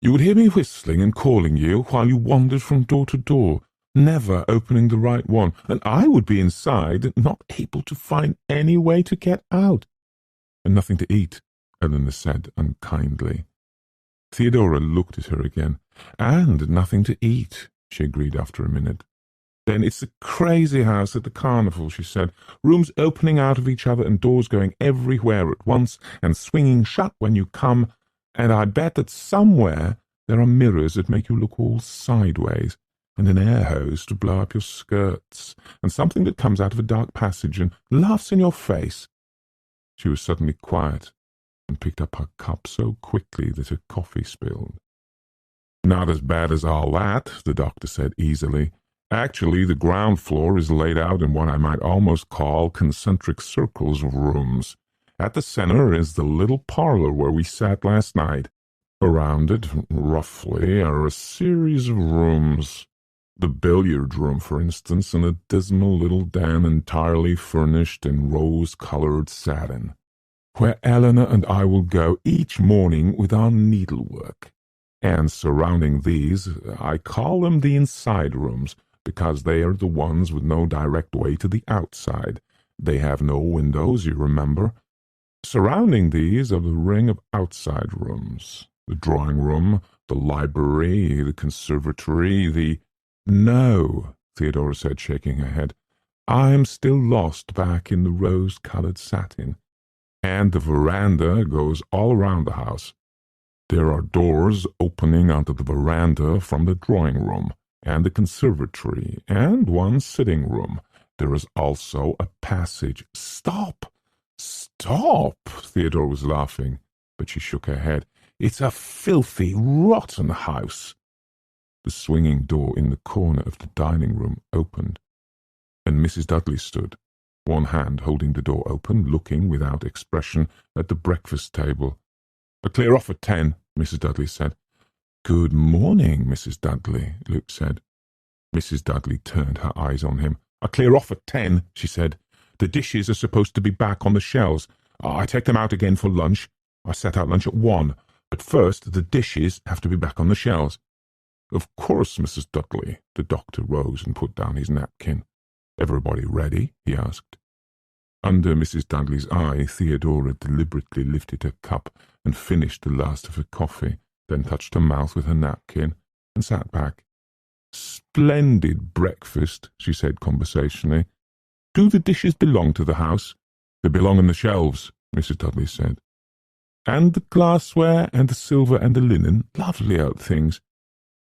You would hear me whistling and calling you while you wandered from door to door, never opening the right one, and I would be inside, not able to find any way to get out. And nothing to eat, Eleanor said unkindly. Theodora looked at her again. And nothing to eat, she agreed after a minute. Then it's a crazy house at the carnival, she said. Rooms opening out of each other and doors going everywhere at once and swinging shut when you come. And I bet that somewhere there are mirrors that make you look all sideways, and an air hose to blow up your skirts, and something that comes out of a dark passage and laughs in your face. She was suddenly quiet and picked up her cup so quickly that her coffee spilled. Not as bad as all that, the doctor said easily. Actually, the ground floor is laid out in what I might almost call concentric circles of rooms. At the center is the little parlor where we sat last night. Around it, roughly, are a series of rooms. The billiard room, for instance, and a dismal little den entirely furnished in rose-colored satin, where Eleanor and I will go each morning with our needlework. And surrounding these, I call them the inside rooms, because they are the ones with no direct way to the outside. They have no windows, you remember. Surrounding these are the ring of outside rooms. The drawing room, the library, the conservatory, the— No, Theodora said, shaking her head. I am still lost back in the rose-colored satin. And the veranda goes all around the house. There are doors opening onto the veranda from the drawing room and the conservatory, and one sitting room. There is also a passage. Stop! Stop! Theodora was laughing, but she shook her head. It's a filthy, rotten house. The swinging door in the corner of the dining room opened, and Mrs. Dudley stood, one hand holding the door open, looking without expression at the breakfast table. "I'll clear off at 10, Mrs. Dudley said. "Good morning, Mrs. Dudley," Luke said. Mrs. Dudley turned her eyes on him. "I'll clear off at 10, she said. "The dishes are supposed to be back on the shelves. I take them out again for lunch. I set out lunch at 1, but first the dishes have to be back on the shelves." "Of course, Mrs. Dudley." The doctor rose and put down his napkin. "Everybody ready?" he asked. Under Mrs. Dudley's eye, Theodora deliberately lifted her cup and finished the last of her coffee, then touched her mouth with her napkin and sat back. "Splendid breakfast," she said conversationally. "Do the dishes belong to the house?" "They belong on the shelves," Mrs. Dudley said. "And the glassware and the silver and the linen, lovely old things."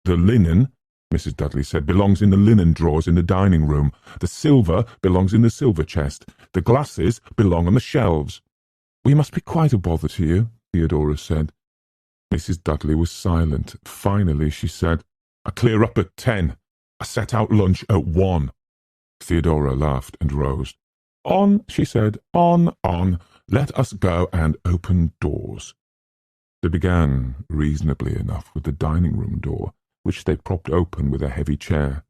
"The linen," Mrs. Dudley said, "belongs in the linen drawers in the dining room. The silver belongs in the silver chest. The glasses belong on the shelves." "We must be quite a bother to you," Theodora said. Mrs. Dudley was silent. Finally she said, "I clear up at 10. I set out lunch at 1. Theodora laughed and rose. "On," she said, "on. Let us go and open doors." They began, reasonably enough, with the dining-room door, which they propped open with a heavy chair.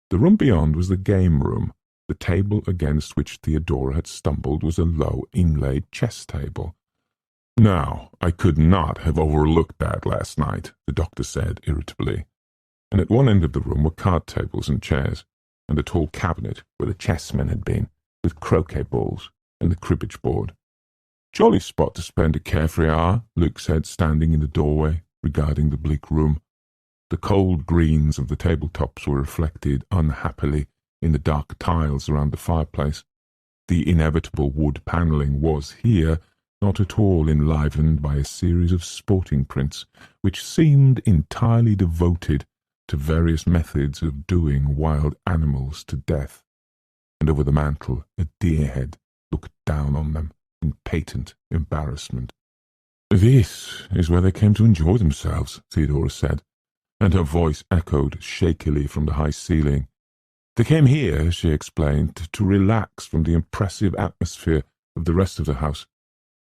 The room beyond was the game-room. The table against which Theodora had stumbled was a low, inlaid chess table. "Now, I could not have overlooked that last night," the doctor said irritably. And at one end of the room were card tables and chairs, and a tall cabinet where the chessmen had been, with croquet balls and the cribbage board. "Jolly spot to spend a carefree hour," Luke said, standing in the doorway, regarding the bleak room. The cold greens of the tabletops were reflected unhappily in the dark tiles around the fireplace. The inevitable wood panelling was here not at all enlivened by a series of sporting prints, which seemed entirely devoted to various methods of doing wild animals to death. And over the mantel a deer-head looked down on them in patent embarrassment. "This is where they came to enjoy themselves," Theodora said, and her voice echoed shakily from the high ceiling. "They came here," she explained, "to relax from the impressive atmosphere of the rest of the house."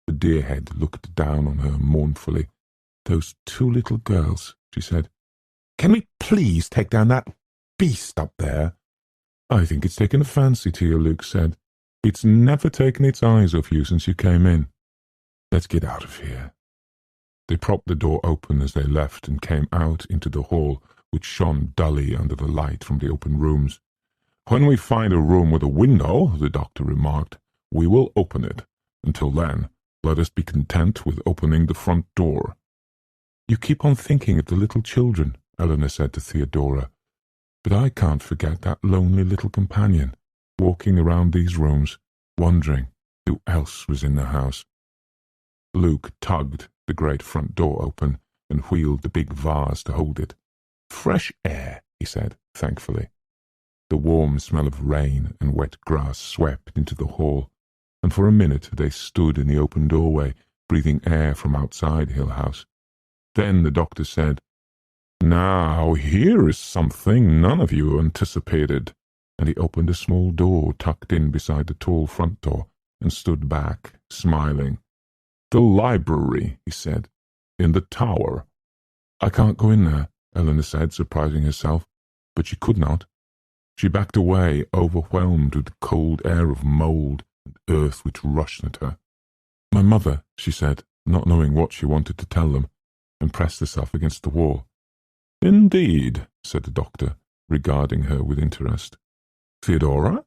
The deer-head looked down on her mournfully. "Those two little girls," she said. "Can we please take down that beast up there?" "I think it's taken a fancy to you," Luke said. "It's never taken its eyes off you since you came in. Let's get out of here." They propped the door open as they left and came out into the hall, which shone dully under the light from the open rooms. "When we find a room with a window," the doctor remarked, "we will open it. Until then, let us be content with opening the front door." "You keep on thinking of the little children," Eleanor said to Theodora, "but I can't forget that lonely little companion, walking around these rooms, wondering who else was in the house." Luke tugged the great front door open and wheeled the big vase to hold it. "Fresh air," he said, thankfully. The warm smell of rain and wet grass swept into the hall, and for a minute they stood in the open doorway, breathing air from outside Hill House. Then the doctor said, Now, here is something none of you anticipated. And he opened a small door tucked in beside the tall front door and stood back, smiling. The library, he said, in the tower. I can't go in there, Eleanor said, surprising herself, but she could not. She backed away, overwhelmed with the cold air of mould and earth which rushed at her. My mother, she said, not knowing what she wanted to tell them, and pressed herself against the wall. Indeed, said the doctor, regarding her with interest. Theodora?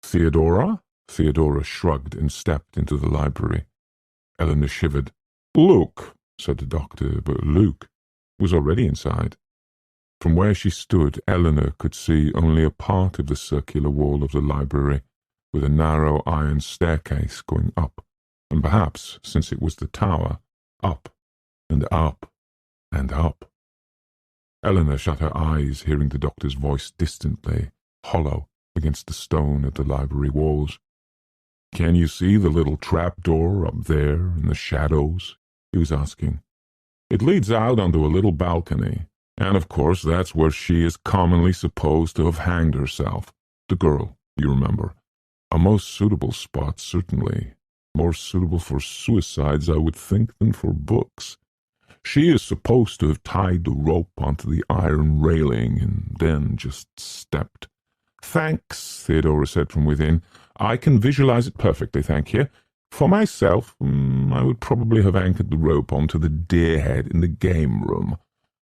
Theodora? Theodora shrugged and stepped into the library. Eleanor shivered. Luke, said the doctor, but Luke was already inside. From where she stood, Eleanor could see only a part of the circular wall of the library, with a narrow iron staircase going up, and perhaps, since it was the tower, up and up and up. Eleanor shut her eyes, hearing the doctor's voice distantly, hollow, against the stone of the library walls. Can you see the little trapdoor up there in the shadows? He was asking. It leads out onto a little balcony, and of course that's where she is commonly supposed to have hanged herself. The girl, you remember. A most suitable spot, certainly. More suitable for suicides, I would think, than for books. She is supposed to have tied the rope onto the iron railing and then just stepped. Thanks, Theodora said from within. I can visualize it perfectly, thank you. For myself, I would probably have anchored the rope onto the deer head in the game room,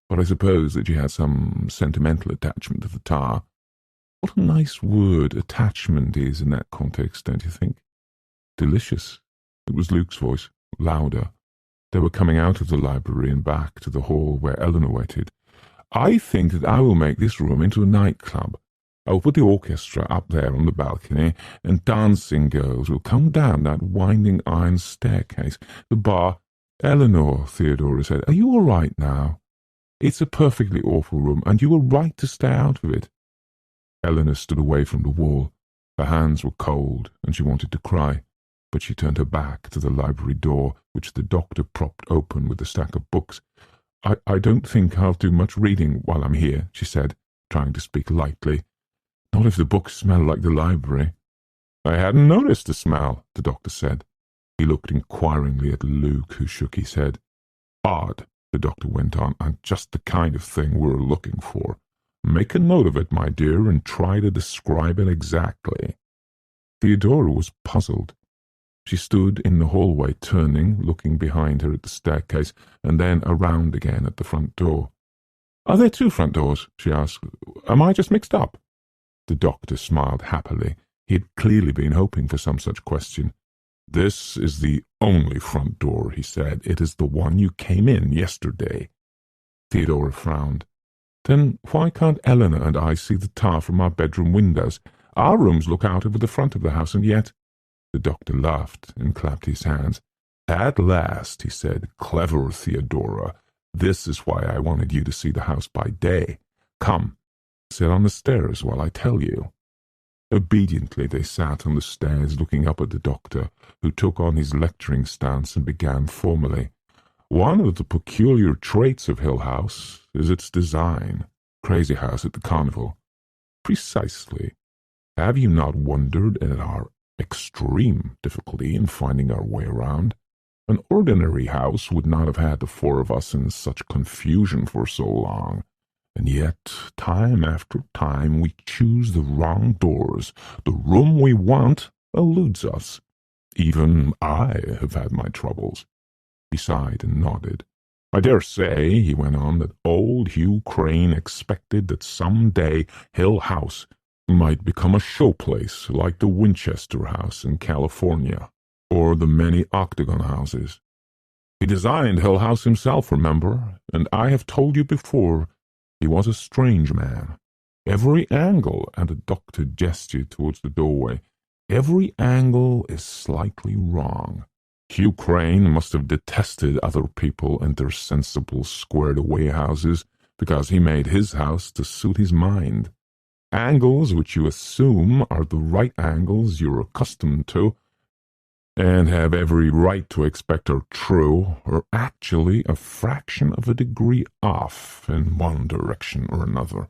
but I suppose that you had some sentimental attachment to the tower. What a nice word attachment is in that context, don't you think? Delicious. It was Luke's voice, louder. They were coming out of the library and back to the hall where Eleanor waited. I think that I will make this room into a nightclub. I'll put the orchestra up there on the balcony, and dancing girls will come down that winding iron staircase. The bar— Eleanor, Theodora said, are you all right now? It's a perfectly awful room, and you were right to stay out of it. Eleanor stood away from the wall. Her hands were cold, and she wanted to cry, but she turned her back to the library door, which the doctor propped open with a stack of books. I don't think I'll do much reading while I'm here, she said, trying to speak lightly. Not if the books smell like the library. I hadn't noticed the smell, the doctor said. He looked inquiringly at Luke, who shook his head. Odd, the doctor went on, and just the kind of thing we're looking for. Make a note of it, my dear, and try to describe it exactly. Theodora was puzzled. She stood in the hallway, turning, looking behind her at the staircase, and then around again at the front door. Are there two front doors? She asked. Am I just mixed up? The doctor smiled happily. He had clearly been hoping for some such question. This is the only front door, he said. It is the one you came in yesterday. Theodora frowned. Then why can't Eleanor and I see the tower from our bedroom windows? Our rooms look out over the front of the house, and yet— The doctor laughed and clapped his hands. At last, he said, clever Theodora. This is why I wanted you to see the house by day. Come. Sit on the stairs while I tell you. Obediently they sat on the stairs looking up at the doctor, who took on his lecturing stance and began formally. One of the peculiar traits of Hill House is its design. Crazy house at the carnival. Precisely. Have you not wondered at our extreme difficulty in finding our way around? An ordinary house would not have had the four of us in such confusion for so long. And yet, time after time, we choose the wrong doors. The room we want eludes us. Even I have had my troubles. He sighed and nodded. I dare say, he went on, that old Hugh Crane expected that some day Hill House might become a showplace like the Winchester House in California, or the many octagon houses. He designed Hill House himself, remember, and I have told you before, he was a strange man. Every angle— and the doctor gestured towards the doorway— every angle is slightly wrong. Hugh Crane must have detested other people and their sensible, squared-away houses, because he made his house to suit his mind. Angles which you assume are the right angles you're accustomed to, and have every right to expect are true, are actually a fraction of a degree off in one direction or another.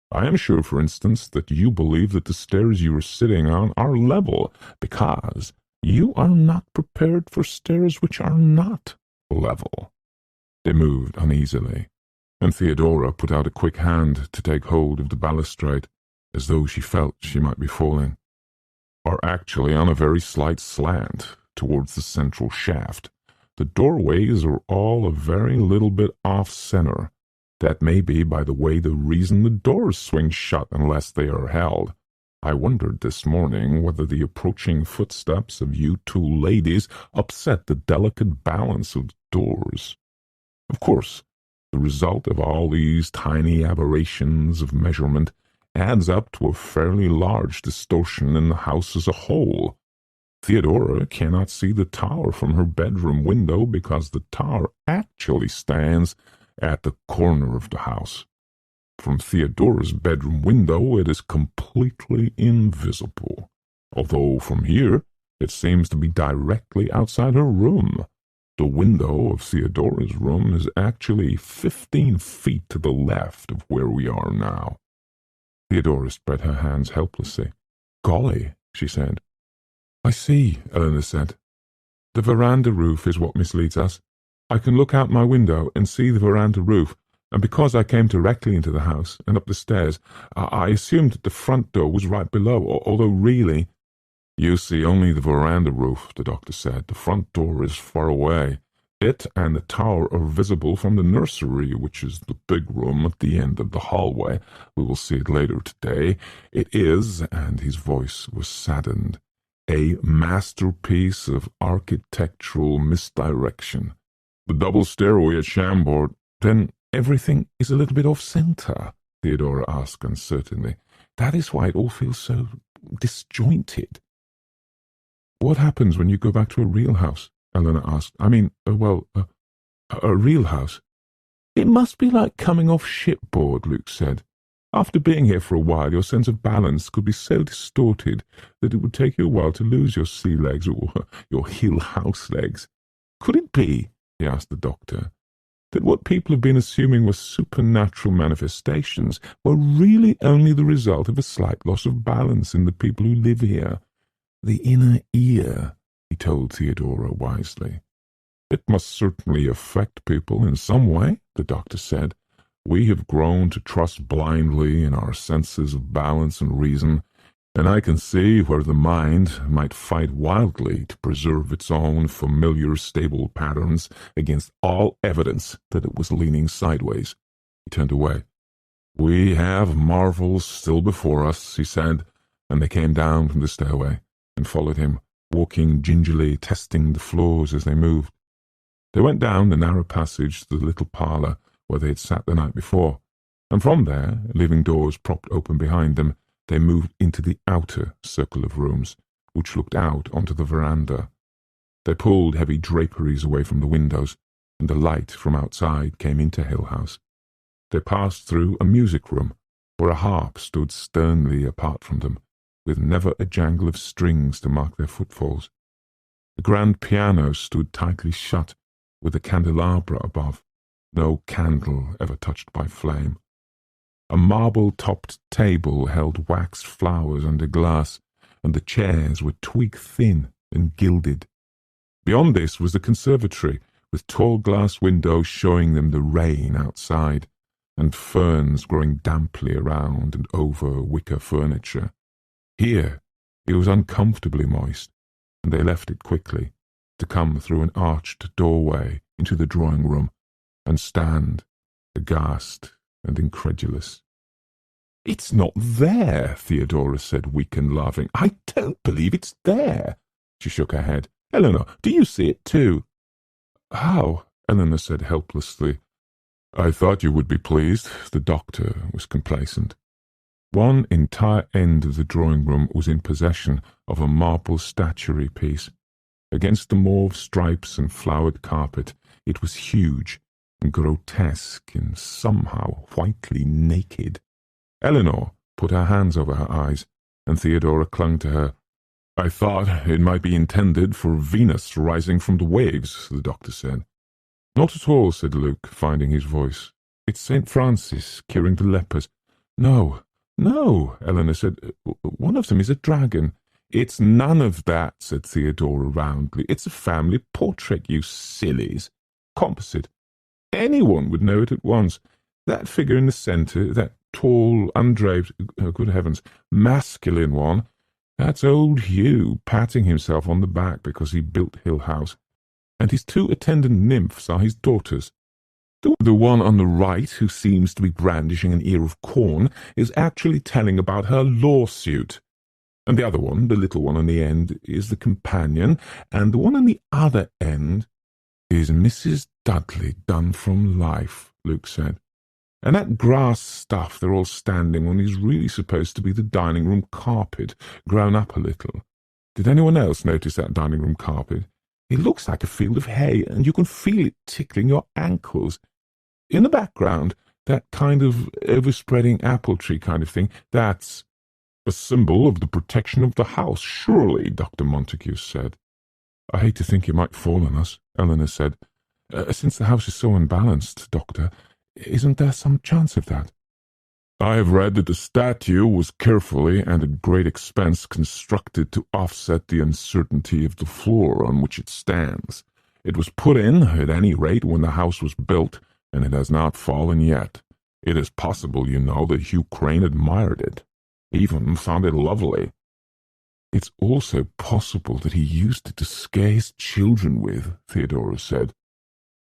I am sure, for instance, that you believe that the stairs you are sitting on are level, because you are not prepared for stairs which are not level. They moved uneasily, and Theodora put out a quick hand to take hold of the balustrade, as though she felt she might be falling. Are actually on a very slight slant towards the central shaft. The doorways are all a very little bit off-center. That may be, by the way, the reason the doors swing shut unless they are held. I wondered this morning whether the approaching footsteps of you two ladies upset the delicate balance of the doors. Of course, the result of all these tiny aberrations of measurement adds up to a fairly large distortion in the house as a whole. Theodora cannot see the tower from her bedroom window because the tower actually stands at the corner of the house. From Theodora's bedroom window it is completely invisible, although from here it seems to be directly outside her room. The window of Theodora's room is actually 15 feet to the left of where we are now. Theodora spread her hands helplessly. "Golly," she said. "I see," Eleanor said. "The veranda roof is what misleads us. I can look out my window and see the veranda roof, and because I came directly into the house and up the stairs, I assumed that the front door was right below, although really—" "You see only the veranda roof," the doctor said. "The front door is far away. It and the tower are visible from the nursery, which is the big room at the end of the hallway. We will see it later today. It is," and his voice was saddened, "a masterpiece of architectural misdirection. The double stairway at Chambord—" "Then everything is a little bit off-centre?" Theodora asked uncertainly. "That is why it all feels so disjointed." "What happens when you go back to a real house?" Eleanor asked. "I mean, a real house." "It must be like coming off shipboard," Luke said. "After being here for a while, your sense of balance could be so distorted that it would take you a while to lose your sea legs or your hill house legs. Could it be," he asked the doctor, "that what people have been assuming were supernatural manifestations were really only the result of a slight loss of balance in the people who live here? The inner ear," he told Theodora wisely. "It must certainly affect people in some way," the doctor said. "We have grown to trust blindly in our senses of balance and reason, and I can see where the mind might fight wildly to preserve its own familiar stable patterns against all evidence that it was leaning sideways." He turned away. "We have marvels still before us," he said, and they came down from the stairway and followed him, walking gingerly, testing the floors as they moved. They went down the narrow passage to the little parlour where they had sat the night before, and from there, leaving doors propped open behind them, they moved into the outer circle of rooms, which looked out onto the veranda. They pulled heavy draperies away from the windows, and the light from outside came into Hill House. They passed through a music room, where a harp stood sternly apart from them, with never a jangle of strings to mark their footfalls. The grand piano stood tightly shut, with a candelabra above, no candle ever touched by flame. A marble-topped table held waxed flowers under glass, and the chairs were twig-thin and gilded. Beyond this was the conservatory, with tall glass windows showing them the rain outside, and ferns growing damply around and over wicker furniture. Here it was uncomfortably moist, and they left it quickly, to come through an arched doorway into the drawing-room, and stand, aghast and incredulous. "It's not there," Theodora said, weak and laughing. "I don't believe it's there." She shook her head. "Eleanor, do you see it too?" "How?" Eleanor said helplessly. "I thought you would be pleased." The doctor was complacent. One entire end of the drawing-room was in possession of a marble statuary piece. Against the mauve stripes and flowered carpet, it was huge and grotesque and somehow whitely naked. Eleanor put her hands over her eyes, and Theodora clung to her. I thought it might be intended for Venus rising from the waves, the doctor said. Not at all, said Luke, finding his voice. It's St. Francis curing the lepers. No, no, Eleanor said. One of them is a dragon. It's none of that, said Theodora roundly. It's a family portrait, you sillies. Composite. Anyone would know it at once. That figure in the centre, that tall, undraped, good heavens, masculine one, that's old Hugh patting himself on the back because he built Hill House, and his two attendant nymphs are his daughters. The one on the right, who seems to be brandishing an ear of corn, is actually telling about her lawsuit. And the other one, the little one on the end, is the companion, and the one on the other end is Mrs. Dudley done from life, Luke said. And that grass stuff they're all standing on is really supposed to be the dining room carpet, grown up a little. Did anyone else notice that dining room carpet? It looks like a field of hay, and you can feel it tickling your ankles. In the background, that kind of overspreading apple tree kind of thing, that's a symbol of the protection of the house, surely, Dr. Montague said. I hate to think it might fall on us, Eleanor said. Since the house is so unbalanced, Doctor, isn't there some chance of that? I have read that the statue was carefully and at great expense constructed to offset the uncertainty of the floor on which it stands. It was put in, at any rate, when the house was built, and it has not fallen yet. It is possible, you know, that Hugh Crane admired it, even found it lovely. It's also possible that he used it to scare his children with, Theodora said.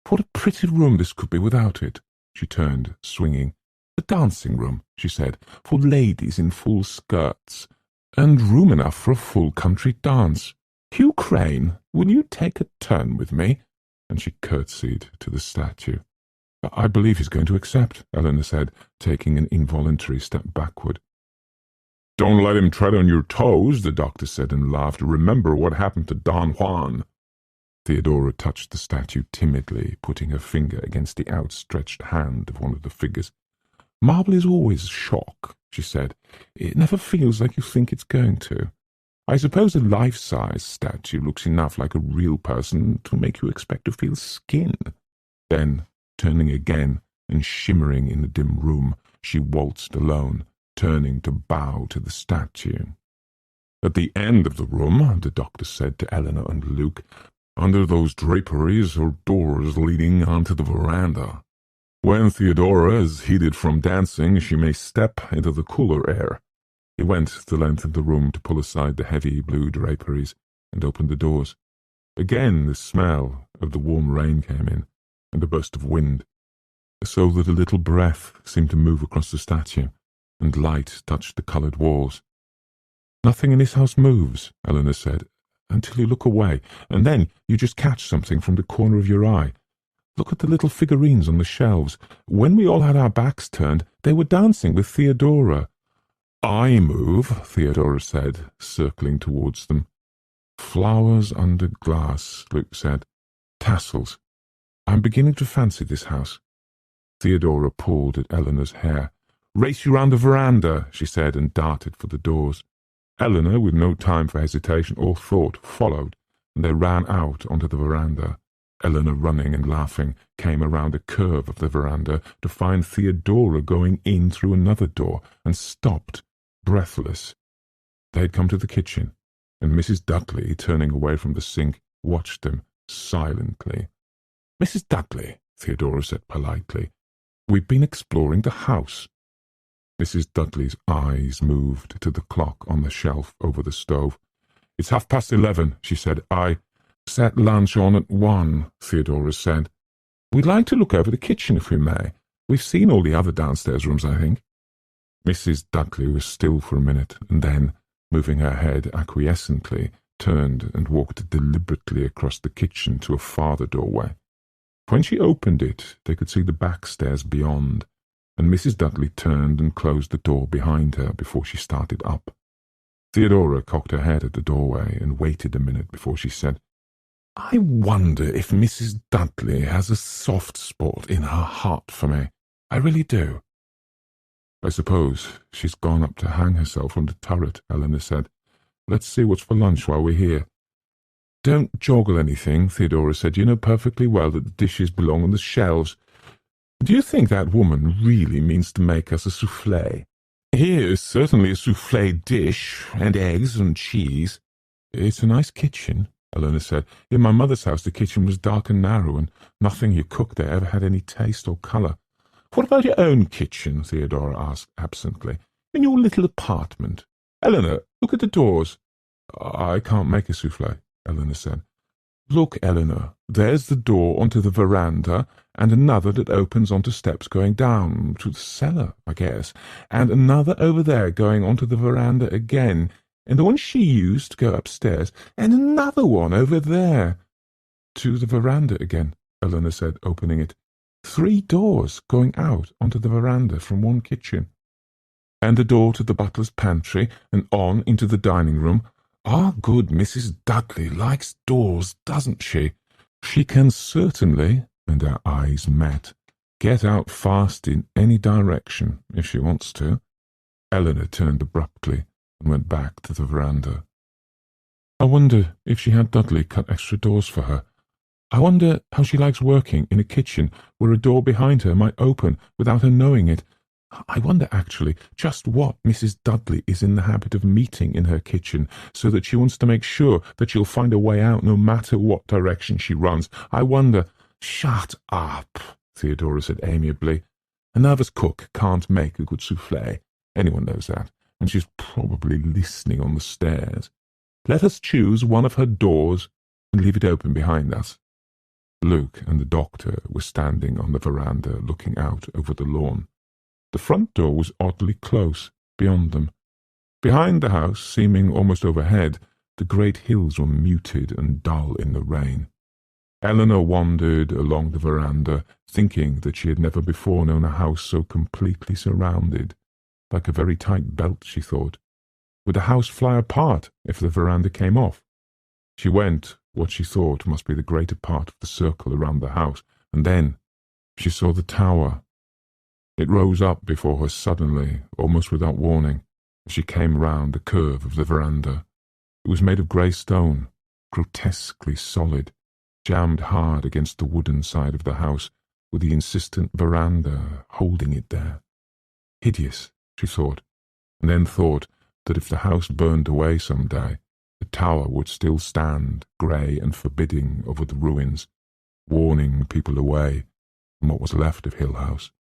What a pretty room this could be without it. She turned, swinging. The dancing room, she said, for ladies in full skirts, and room enough for a full country dance. Hugh Crane, will you take a turn with me? And she curtsied to the statue. I believe he's going to accept, Eleanor said, taking an involuntary step backward. Don't let him tread on your toes, the doctor said and laughed. Remember what happened to Don Juan. Theodora touched the statue timidly, putting her finger against the outstretched hand of one of the figures. Marble is always a shock, she said. It never feels like you think it's going to. I suppose a life-size statue looks enough like a real person to make you expect to feel skin. Then, turning again and shimmering in the dim room, she waltzed alone, turning to bow to the statue. At the end of the room, the doctor said to Eleanor and Luke, under those draperies are doors leading onto the veranda. When Theodora is heated from dancing, she may step into the cooler air. He went the length of the room to pull aside the heavy blue draperies and opened the doors. Again the smell of the warm rain came in, and a burst of wind, so that a little breath seemed to move across the statue, and light touched the coloured walls. Nothing in this house moves, Eleanor said, until you look away, and then you just catch something from the corner of your eye. Look at the little figurines on the shelves. When we all had our backs turned, they were dancing with Theodora. I move, Theodora said, circling towards them. Flowers under glass, Luke said. Tassels. I'm beginning to fancy this house. Theodora pulled at Eleanor's hair. Race you round the veranda, she said, and darted for the doors. Eleanor, with no time for hesitation or thought, followed, and they ran out onto the veranda. Eleanor, running and laughing, came around a curve of the veranda to find Theodora going in through another door, and stopped, breathless. They had come to the kitchen, and Mrs. Dudley, turning away from the sink, watched them silently. Mrs. Dudley, Theodora said politely, we've been exploring the house. Mrs. Dudley's eyes moved to the clock on the shelf over the stove. It's 11:30, she said. I set lunch on at 1, Theodora said. We'd like to look over the kitchen if we may. We've seen all the other downstairs rooms, I think. Mrs. Dudley was still for a minute, and then, moving her head acquiescently, turned and walked deliberately across the kitchen to a farther doorway. When she opened it, they could see the back stairs beyond, and Mrs. Dudley turned and closed the door behind her before she started up. Theodora cocked her head at the doorway and waited a minute before she said, I wonder if Mrs. Dudley has a soft spot in her heart for me. I really do. I suppose she's gone up to hang herself on the turret, Eleanor said. Let's see what's for lunch while we're here." "Don't joggle anything," Theodora said. "You know perfectly well that the dishes belong on the shelves. Do you think that woman really means to make us a souffle? Here is certainly a souffle dish, and eggs and cheese." "It's a nice kitchen," Eleanor said. "In my mother's house the kitchen was dark and narrow, and nothing you cooked there ever had any taste or colour." "What about your own kitchen?" Theodora asked absently. "In your little apartment? Eleanor, look at the doors." "I can't make a souffle," Eleanor said. "Look, Eleanor, there's the door onto the veranda, and another that opens onto steps going down to the cellar, I guess, and another over there going onto the veranda again, and the one she used to go upstairs, and another one over there." "To the veranda again," Eleanor said, opening it. "3 doors going out onto the veranda from one kitchen." "And a door to the butler's pantry, and on into the dining room. Our good Mrs. Dudley likes doors, doesn't she? She can certainly," and our eyes met, "get out fast in any direction if she wants to." Eleanor turned abruptly and went back to the veranda. "I wonder if she had Dudley cut extra doors for her. I wonder how she likes working in a kitchen where a door behind her might open without her knowing it. I wonder, actually, just what Mrs. Dudley is in the habit of meeting in her kitchen, so that she wants to make sure that she'll find a way out no matter what direction she runs. I wonder—" "Shut up," Theodora said amiably. "A nervous cook can't make a good souffle. Anyone knows that, and she's probably listening on the stairs. Let us choose one of her doors and leave it open behind us." Luke and the doctor were standing on the veranda looking out over the lawn. The front door was oddly close, beyond them. Behind the house, seeming almost overhead, the great hills were muted and dull in the rain. Eleanor wandered along the veranda, thinking that she had never before known a house so completely surrounded. Like a very tight belt, she thought. Would the house fly apart if the veranda came off? She went what she thought must be the greater part of the circle around the house, and then she saw the tower. It rose up before her suddenly, almost without warning, as she came round the curve of the veranda. It was made of grey stone, grotesquely solid, jammed hard against the wooden side of the house, with the insistent veranda holding it there. Hideous, she thought, and then thought that if the house burned away some day, the tower would still stand, grey and forbidding over the ruins, warning people away from what was left of Hill House,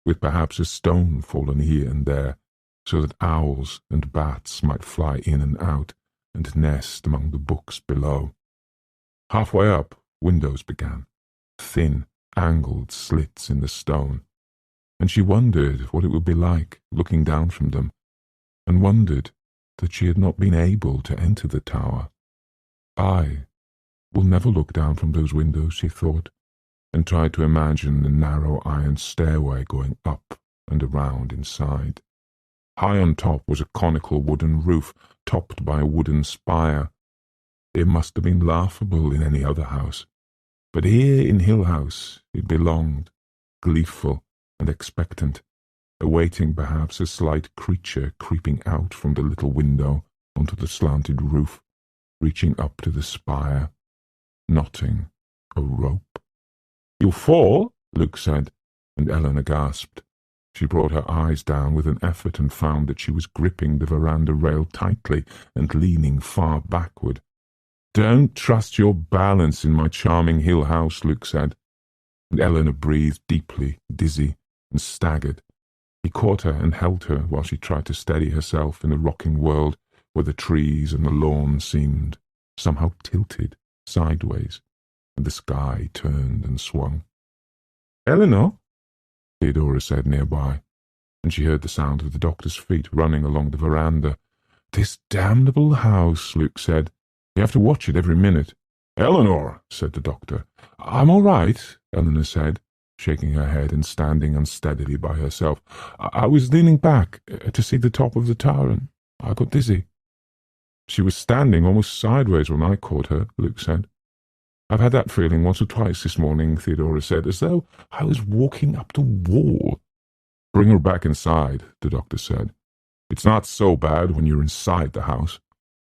with perhaps a stone fallen here and there, so that owls and bats might fly in and out and nest among the books below. Halfway up, windows began, thin, angled slits in the stone, and she wondered what it would be like looking down from them, and wondered that she had not been able to enter the tower. "I will never look down from those windows," she thought, and tried to imagine the narrow iron stairway going up and around inside. High on top was a conical wooden roof, topped by a wooden spire. It must have been laughable in any other house, but here in Hill House it belonged, gleeful and expectant, awaiting perhaps a slight creature creeping out from the little window onto the slanted roof, reaching up to the spire, knotting a rope. "You'll fall," Luke said, and Eleanor gasped. She brought her eyes down with an effort and found that she was gripping the veranda rail tightly and leaning far backward. "Don't trust your balance in my charming Hill House," Luke said, and Eleanor breathed deeply, dizzy, and staggered. He caught her and held her while she tried to steady herself in the rocking world where the trees and the lawn seemed somehow tilted sideways, and the sky turned and swung. "Eleanor," Theodora said nearby, and she heard the sound of the doctor's feet running along the veranda. "This damnable house," Luke said. "You have to watch it every minute." "Eleanor," said the doctor. "I'm all right," Eleanor said, shaking her head and standing unsteadily by herself. I was leaning back to see the top of the tower, and I got dizzy." "She was standing almost sideways when I caught her," Luke said. "I've had that feeling once or twice this morning," Theodora said, "as though I was walking up the wall." "Bring her back inside," the doctor said. "It's not so bad when you're inside the house."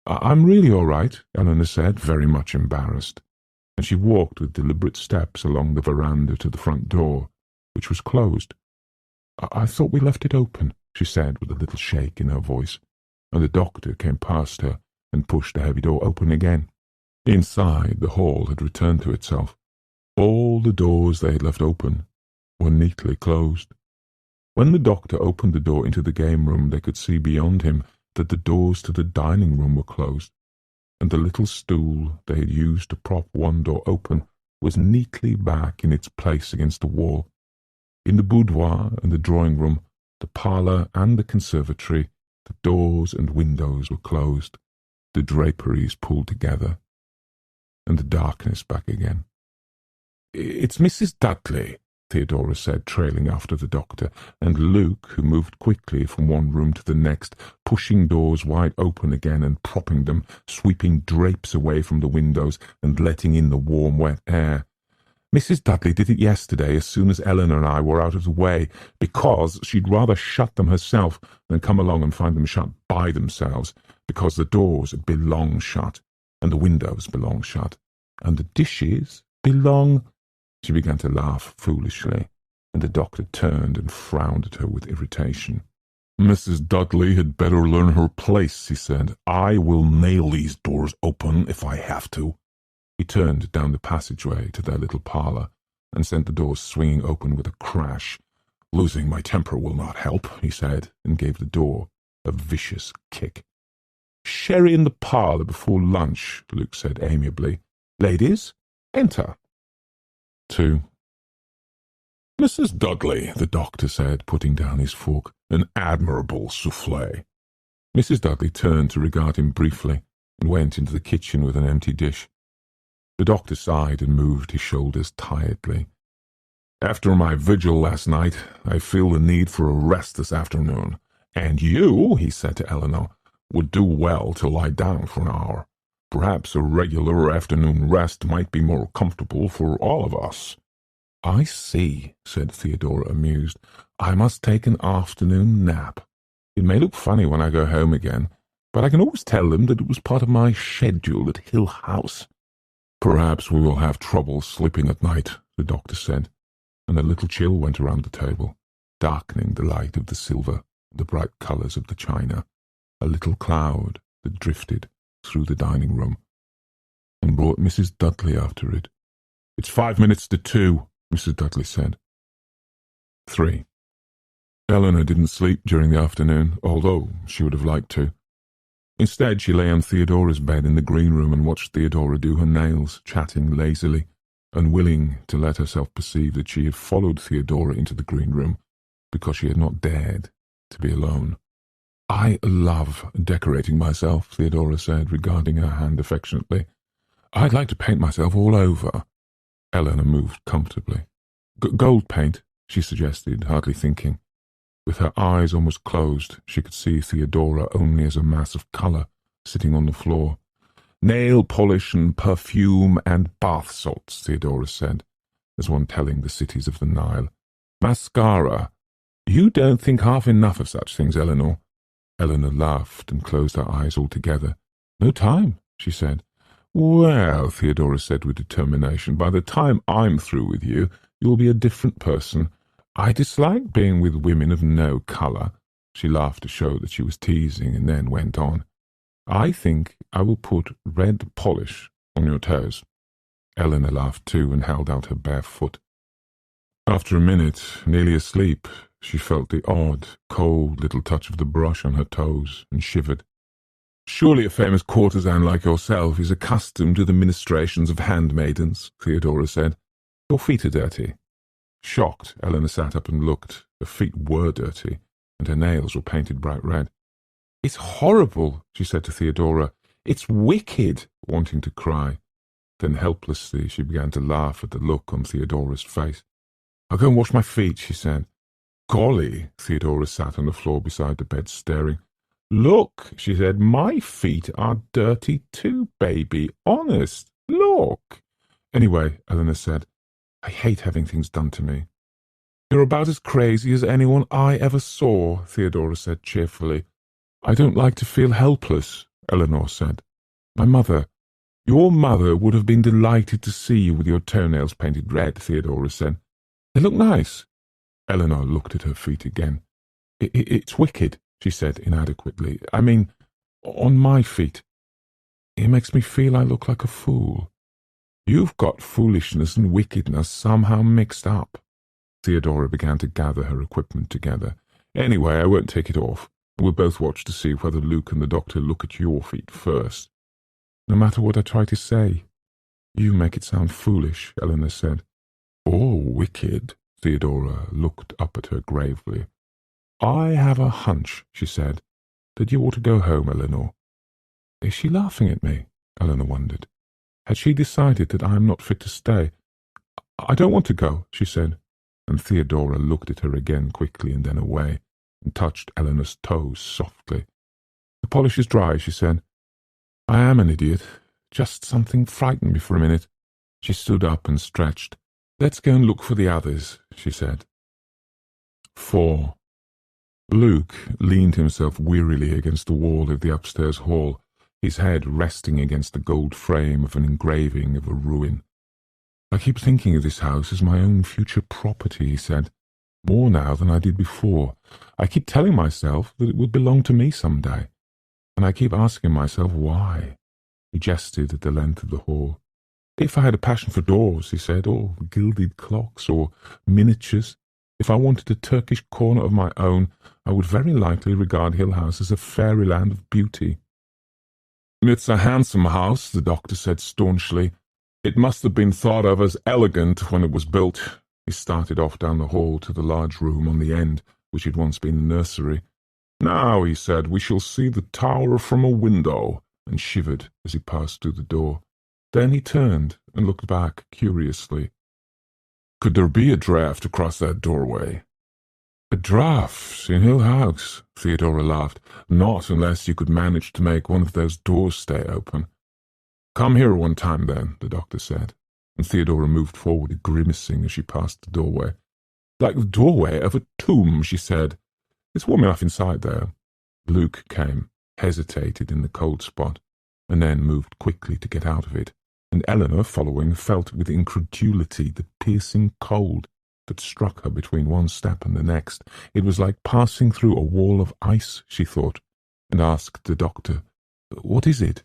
I'm really all right, Eleanor said, very much embarrassed, and she walked with deliberate steps along the veranda to the front door, which was closed. I thought we left it open, she said with a little shake in her voice, and the doctor came past her and pushed the heavy door open again. Inside, the hall had returned to itself. All the doors they had left open were neatly closed. When the doctor opened the door into the game room, they could see beyond him that the doors to the dining room were closed, and the little stool they had used to prop one door open was neatly back in its place against the wall. In the boudoir and the drawing room, the parlour and the conservatory, the doors and windows were closed, the draperies pulled together, and the darkness back again. "It's Mrs. Dudley," Theodora said, trailing after the doctor, and Luke, who moved quickly from one room to the next, pushing doors wide open again and propping them, sweeping drapes away from the windows and letting in the warm, wet air. "Mrs. Dudley did it yesterday as soon as Eleanor and I were out of the way, because she'd rather shut them herself than come along and find them shut by themselves, because the doors belong shut, and the windows belong shut, and the dishes belong—" She began to laugh foolishly, and the doctor turned and frowned at her with irritation. "Mrs. Dudley had better learn her place," he said. "I will nail these doors open if I have to." He turned down the passageway to their little parlour and sent the doors swinging open with a crash. "Losing my temper will not help," he said, and gave the door a vicious kick. "Sherry in the parlour before lunch," Luke said amiably. "Ladies, enter." 2. "Mrs. Dudley," the doctor said, putting down his fork, "an admirable souffle." Mrs. Dudley turned to regard him briefly and went into the kitchen with an empty dish. The doctor sighed and moved his shoulders tiredly. "After my vigil last night, I feel the need for a rest this afternoon, and you," he said to Eleanor, "would do well to lie down for an hour. Perhaps a regular afternoon rest might be more comfortable for all of us." "I see," said Theodora, amused. "I must take an afternoon nap. It may look funny when I go home again, but I can always tell them that it was part of my schedule at Hill House." "Perhaps we will have trouble sleeping at night," the doctor said, and a little chill went around the table, darkening the light of the silver and the bright colours of the china, a little cloud that drifted through the dining room, and brought Mrs. Dudley after it. "It's 5 minutes to 2, Mrs. Dudley said. 3. Eleanor didn't sleep during the afternoon, although she would have liked to. Instead, she lay on Theodora's bed in the green room and watched Theodora do her nails, chatting lazily, unwilling to let herself perceive that she had followed Theodora into the green room because she had not dared to be alone. "I love decorating myself," Theodora said, regarding her hand affectionately. "I'd like to paint myself all over." Eleanor moved comfortably. "Gold paint," she suggested, hardly thinking. With her eyes almost closed, she could see Theodora only as a mass of colour sitting on the floor. "Nail polish and perfume and bath salts," Theodora said, as one telling the cities of the Nile. "Mascara. You don't think half enough of such things, Eleanor." Eleanor laughed and closed her eyes altogether. "No time," she said. "Well," Theodora said with determination, "by the time I'm through with you, you'll be a different person. I dislike being with women of no colour." She laughed to show that she was teasing, and then went on. "I think I will put red polish on your toes." Eleanor laughed too and held out her bare foot. After a minute, nearly asleep, she felt the odd, cold little touch of the brush on her toes and shivered. "Surely a famous courtesan like yourself is accustomed to the ministrations of handmaidens," Theodora said. "Your feet are dirty." Shocked, Eleanor sat up and looked. Her feet were dirty, and her nails were painted bright red. "It's horrible," she said to Theodora. "It's wicked," wanting to cry. Then helplessly she began to laugh at the look on Theodora's face. "I'll go and wash my feet," she said. "Golly," Theodora sat on the floor beside the bed staring. "Look," she said, "my feet are dirty too, baby. Honest, look." "Anyway," Eleanor said, "I hate having things done to me." "You're about as crazy as anyone I ever saw," Theodora said cheerfully. "I don't like to feel helpless. Eleanor said. Your mother would have been delighted to see you with your toenails painted red, Theodora said. They look nice. Eleanor looked at her feet again. It's wicked, she said inadequately. I mean, on my feet. It makes me feel I look like a fool. You've got foolishness and wickedness somehow mixed up. Theodora began to gather her equipment together. Anyway, I won't take it off. We'll both watch to see whether Luke and the doctor look at your feet first. No matter what I try to say, you make it sound foolish, Eleanor said. Or wicked. Theodora looked up at her gravely. I have a hunch, she said, that you ought to go home, Eleanor. Is she laughing at me? Eleanor wondered. Had she decided that I am not fit to stay? I don't want to go, she said, and Theodora looked at her again quickly and then away, and touched Eleanor's toes softly. The polish is dry, she said. I am an idiot. Just something frightened me for a minute. She stood up and stretched. Let's go and look for the others, she said. 4. Luke leaned himself wearily against the wall of the upstairs hall, his head resting against the gold frame of an engraving of a ruin. I keep thinking of this house as my own future property, he said, more now than I did before. I keep telling myself that it will belong to me some day, and I keep asking myself why. He gestured at the length of the hall. If I had a passion for doors, he said, or gilded clocks, or miniatures, if I wanted a Turkish corner of my own, I would very likely regard Hill House as a fairyland of beauty. It's a handsome house, the doctor said staunchly. It must have been thought of as elegant when it was built. He started off down the hall to the large room on the end, which had once been a nursery. Now, he said, we shall see the tower from a window, and shivered as he passed through the door. Then he turned and looked back curiously. Could there be a draught across that doorway? A draught in Hill House, Theodora laughed. Not unless you could manage to make one of those doors stay open. Come here one time, then, the doctor said, and Theodora moved forward, grimacing as she passed the doorway. Like the doorway of a tomb, she said. It's warm enough inside there. Luke came, hesitated in the cold spot, and then moved quickly to get out of it, and Eleanor, following, felt with incredulity the piercing cold that struck her between one step and the next. It was like passing through a wall of ice, she thought, and asked the doctor, What is it?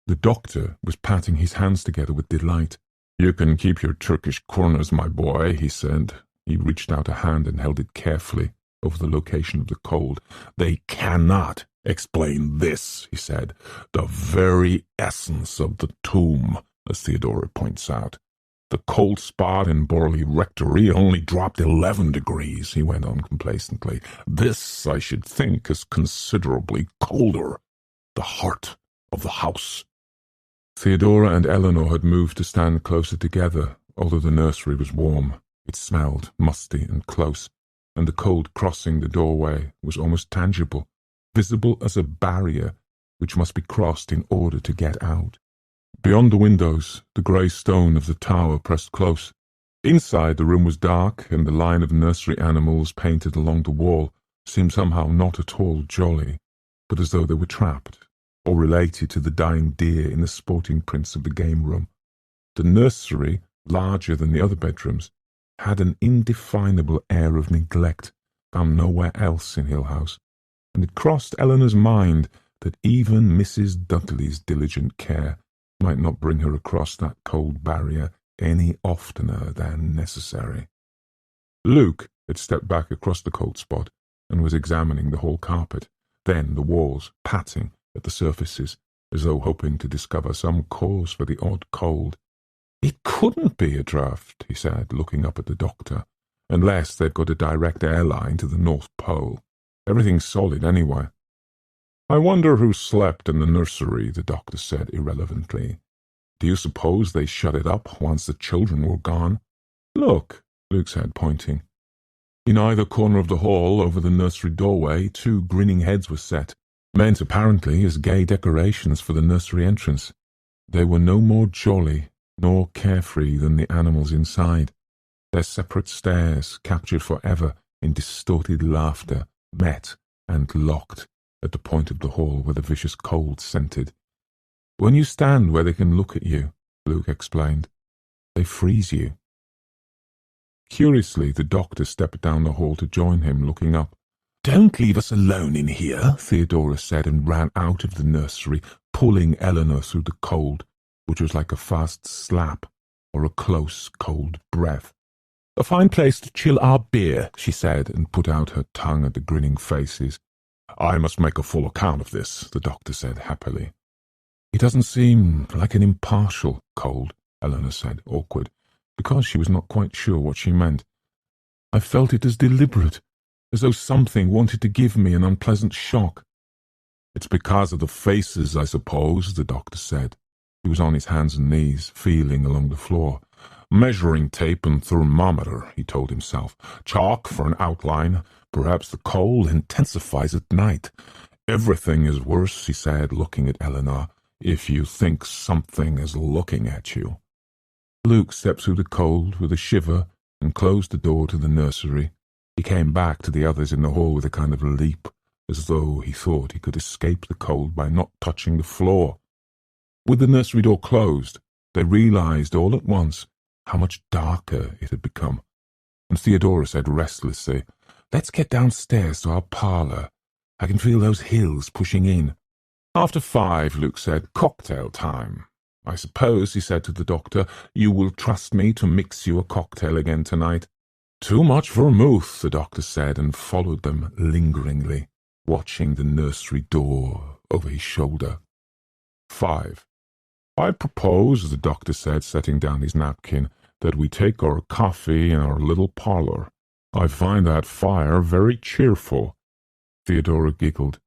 The doctor was patting his hands together with delight. You can keep your Turkish corners, my boy, he said. He reached out a hand and held it carefully over the location of the cold. They cannot explain this, he said. The very essence of the tomb, as Theodora points out. The cold spot in Borley Rectory only dropped 11 degrees, he went on complacently. This, I should think, is considerably colder. The heart of the house. Theodora and Eleanor had moved to stand closer together, although the nursery was warm. It smelled musty and close, and the cold crossing the doorway was almost tangible, visible as a barrier which must be crossed in order to get out. Beyond the windows, the grey stone of the tower pressed close. Inside, the room was dark, and the line of nursery animals painted along the wall seemed somehow not at all jolly, but as though they were trapped, or related to the dying deer in the sporting prints of the game room. The nursery, larger than the other bedrooms, had an indefinable air of neglect found nowhere else in Hill House, and it crossed Eleanor's mind that even Mrs. Dudley's diligent care might not bring her across that cold barrier any oftener than necessary. Luke had stepped back across the cold spot and was examining the hall carpet, then the walls, patting at the surfaces, as though hoping to discover some cause for the odd cold. It couldn't be a draught, he said, looking up at the doctor, unless they've got a direct airline to the North Pole. Everything's solid anyway. I wonder who slept in the nursery, the doctor said irrelevantly. Do you suppose they shut it up once the children were gone? Look, Luke said, pointing. In either corner of the hall, over the nursery doorway, 2 grinning heads were set, meant apparently as gay decorations for the nursery entrance. They were no more jolly nor carefree than the animals inside. Their separate stares, captured forever in distorted laughter, met and locked at the point of the hall where the vicious cold scented. "When you stand where they can look at you," Luke explained, "they freeze you." Curiously, the doctor stepped down the hall to join him, looking up. "Don't leave us alone in here," Theodora said, and ran out of the nursery, pulling Eleanor through the cold, which was like a fast slap or a close, cold breath. "A fine place to chill our beer," she said, and put out her tongue at the grinning faces. "I must make a full account of this," the doctor said happily. "He doesn't seem like an impartial cold," Eleanor said, awkward, because she was not quite sure what she meant. "I felt it as deliberate, as though something wanted to give me an unpleasant shock." "It's because of the faces, I suppose," the doctor said. He was on his hands and knees, feeling along the floor. "Measuring tape and thermometer," he told himself. "Chalk for an outline. Perhaps the cold intensifies at night. Everything is worse," he said, looking at Eleanor, "if you think something is looking at you." Luke stepped through the cold with a shiver and closed the door to the nursery. He came back to the others in the hall with a kind of leap, as though he thought he could escape the cold by not touching the floor. With the nursery door closed, they realized all at once how much darker it had become, and Theodora said restlessly, "Let's get downstairs to our parlour. I can feel those hills pushing in." "After 5, Luke said, "cocktail time. I suppose," he said to the doctor, "you will trust me to mix you a cocktail again tonight." "Too much vermouth," the doctor said, and followed them lingeringly, watching the nursery door over his shoulder. 5. "I propose," the doctor said, setting down his napkin, "that we take our coffee in our little parlour. I find that fire very cheerful." Theodora giggled.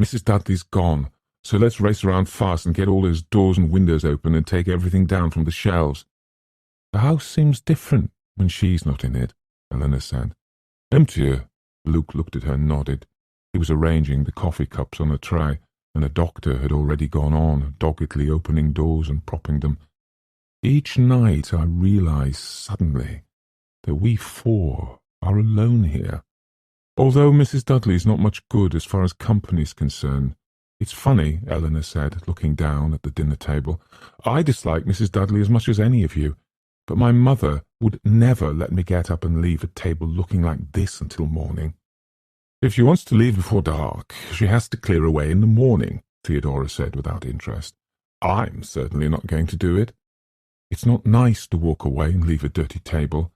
"Mrs. Dudley's gone, so let's race around fast and get all those doors and windows open and take everything down from the shelves." "The house seems different when she's not in it," Eleanor said. "Emptier." Luke looked at her and nodded. He was arranging the coffee cups on a tray, and the doctor had already gone on, doggedly opening doors and propping them. "Each night I realize suddenly that we 4 are alone here. Although Mrs. Dudley's not much good as far as company's concerned. It's funny," Eleanor said, looking down at the dinner table. "I dislike Mrs. Dudley as much as any of you, but my mother would never let me get up and leave a table looking like this until morning." "If she wants to leave before dark, she has to clear away in the morning," Theodora said without interest. "I'm certainly not going to do it. It's not nice to walk away and leave a dirty table.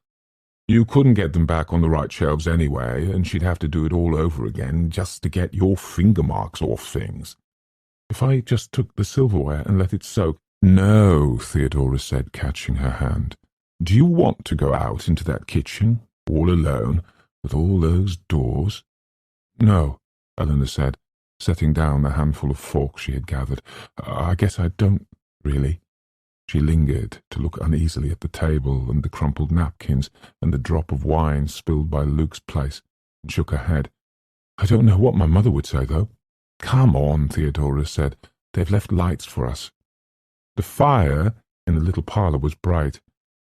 You couldn't get them back on the right shelves anyway, and she'd have to do it all over again just to get your finger marks off things. If I just took the silverware and let it soak—" "No," Theodora said, catching her hand. "Do you want to go out into that kitchen, all alone, with all those doors?" "No," Eleanor said, setting down the handful of forks she had gathered. "I guess I don't, really." She lingered to look uneasily at the table and the crumpled napkins and the drop of wine spilled by Luke's place, and shook her head. "I don't know what my mother would say, though." "Come on," Theodora said. "They've left lights for us." The fire in the little parlour was bright,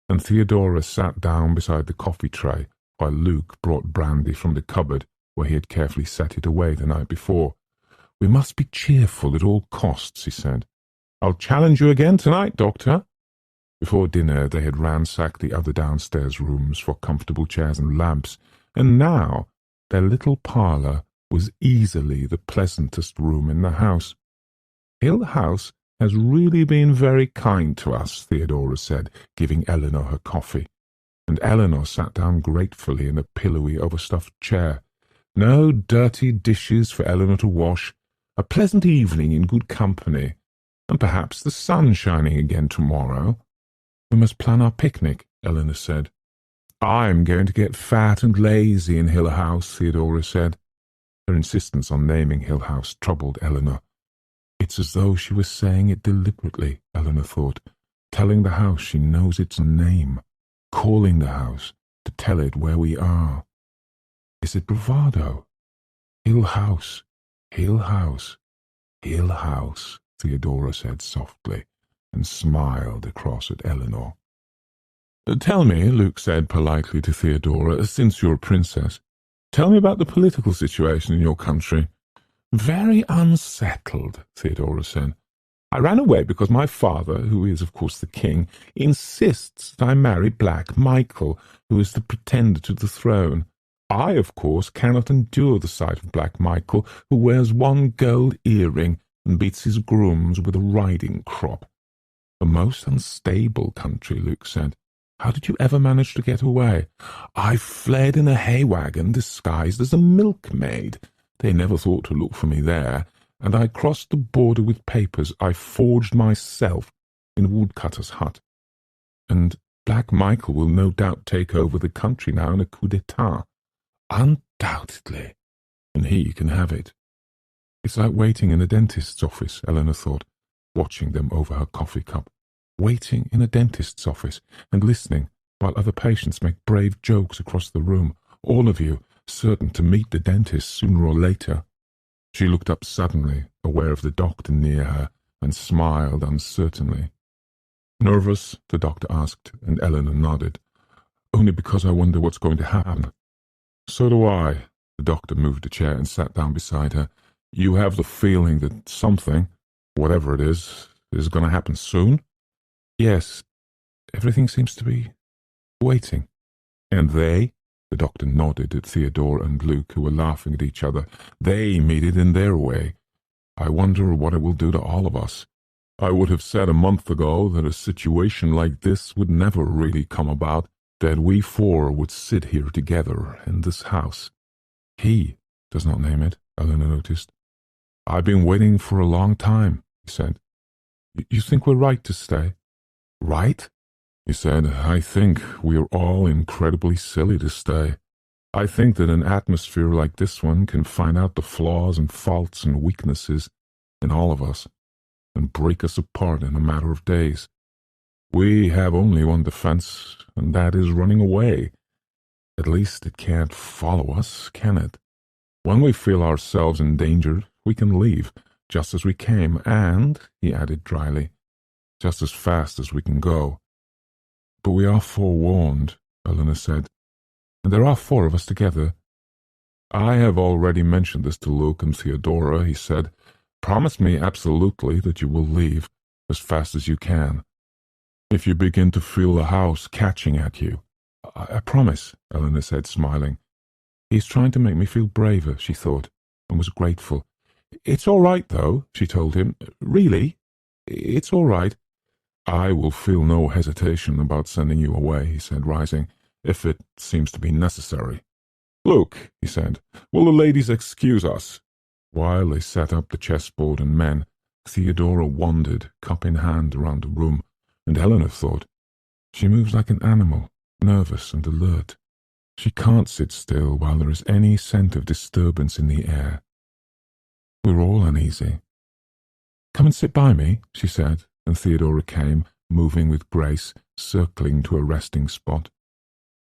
and Theodora sat down beside the coffee tray while Luke brought brandy from the cupboard where he had carefully set it away the night before. "We must be cheerful at all costs," he said. "I'll challenge you again tonight, Doctor." Before dinner they had ransacked the other downstairs rooms for comfortable chairs and lamps, and now their little parlour was easily the pleasantest room in the house. "Hill House has really been very kind to us," Theodora said, giving Eleanor her coffee, and Eleanor sat down gratefully in a pillowy, overstuffed chair. No dirty dishes for Eleanor to wash, a pleasant evening in good company, and perhaps the sun shining again tomorrow. "We must plan our picnic," Eleanor said. "I'm going to get fat and lazy in Hill House," Theodora said. Her insistence on naming Hill House troubled Eleanor. It's as though she was saying it deliberately, Eleanor thought, telling the house she knows its name, calling the house to tell it where we are. Is it bravado? "Hill House, Hill House, Hill House," Theodora said softly, and smiled across at Eleanor. "Tell me," Luke said politely to Theodora, "since you're a princess, tell me about the political situation in your country. Very unsettled, Theodora said. I ran away because my father, who is of course the king, insists that I marry Black Michael, who is the pretender to the throne. I, of course, cannot endure the sight of Black Michael, who wears one gold earring and beats his grooms with a riding crop. A most unstable country, Luke said. How did you ever manage to get away? I fled in a hay wagon disguised as a milkmaid. They never thought to look for me there, and I crossed the border with papers I forged myself in a woodcutter's hut. And Black Michael will no doubt take over the country now in a coup d'etat. Undoubtedly. And he can have it. It's like waiting in a dentist's office, Eleanor thought, watching them over her coffee cup. Waiting in a dentist's office and listening while other patients make brave jokes across the room, all of you certain to meet the dentist sooner or later. She looked up suddenly, aware of the doctor near her, and smiled uncertainly. Nervous? The doctor asked, and Eleanor nodded. Only because I wonder what's going to happen. So do I. The doctor moved a chair and sat down beside her. You have the feeling that something, whatever it is going to happen soon? Yes. Everything seems to be waiting. And they? The doctor nodded at Theodore and Luke, who were laughing at each other. They meet it in their way. I wonder what it will do to all of us. I would have said a month ago that a situation like this would never really come about, that we four would sit here together in this house. He does not name it, Eleanor noticed. I've been waiting for a long time, he said. You think we're right to stay? Right? He said, I think we are all incredibly silly to stay. I think that an atmosphere like this one can find out the flaws and faults and weaknesses in all of us and break us apart in a matter of days. We have only one defense, and that is running away. At least it can't follow us, can it? When we feel ourselves endangered, we can leave, just as we came, and, he added dryly, just as fast as we can go. But we are forewarned, Eleanor said, and there are four of us together. I have already mentioned this to Luke and Theodora, he said. Promise me absolutely that you will leave as fast as you can. If you begin to feel the house catching at you. I promise, Eleanor said, smiling. He's trying to make me feel braver, she thought, and was grateful. It's all right, though, she told him. Really? It's all right. I will feel no hesitation about sending you away, he said, rising, if it seems to be necessary. Luke, he said, will the ladies excuse us? While they set up the chessboard and men, Theodora wandered, cup in hand, around the room, and Eleanor thought, she moves like an animal, nervous and alert. She can't sit still while there is any scent of disturbance in the air. We're all uneasy. Come and sit by me, she said, and Theodora came, moving with grace, circling to a resting spot.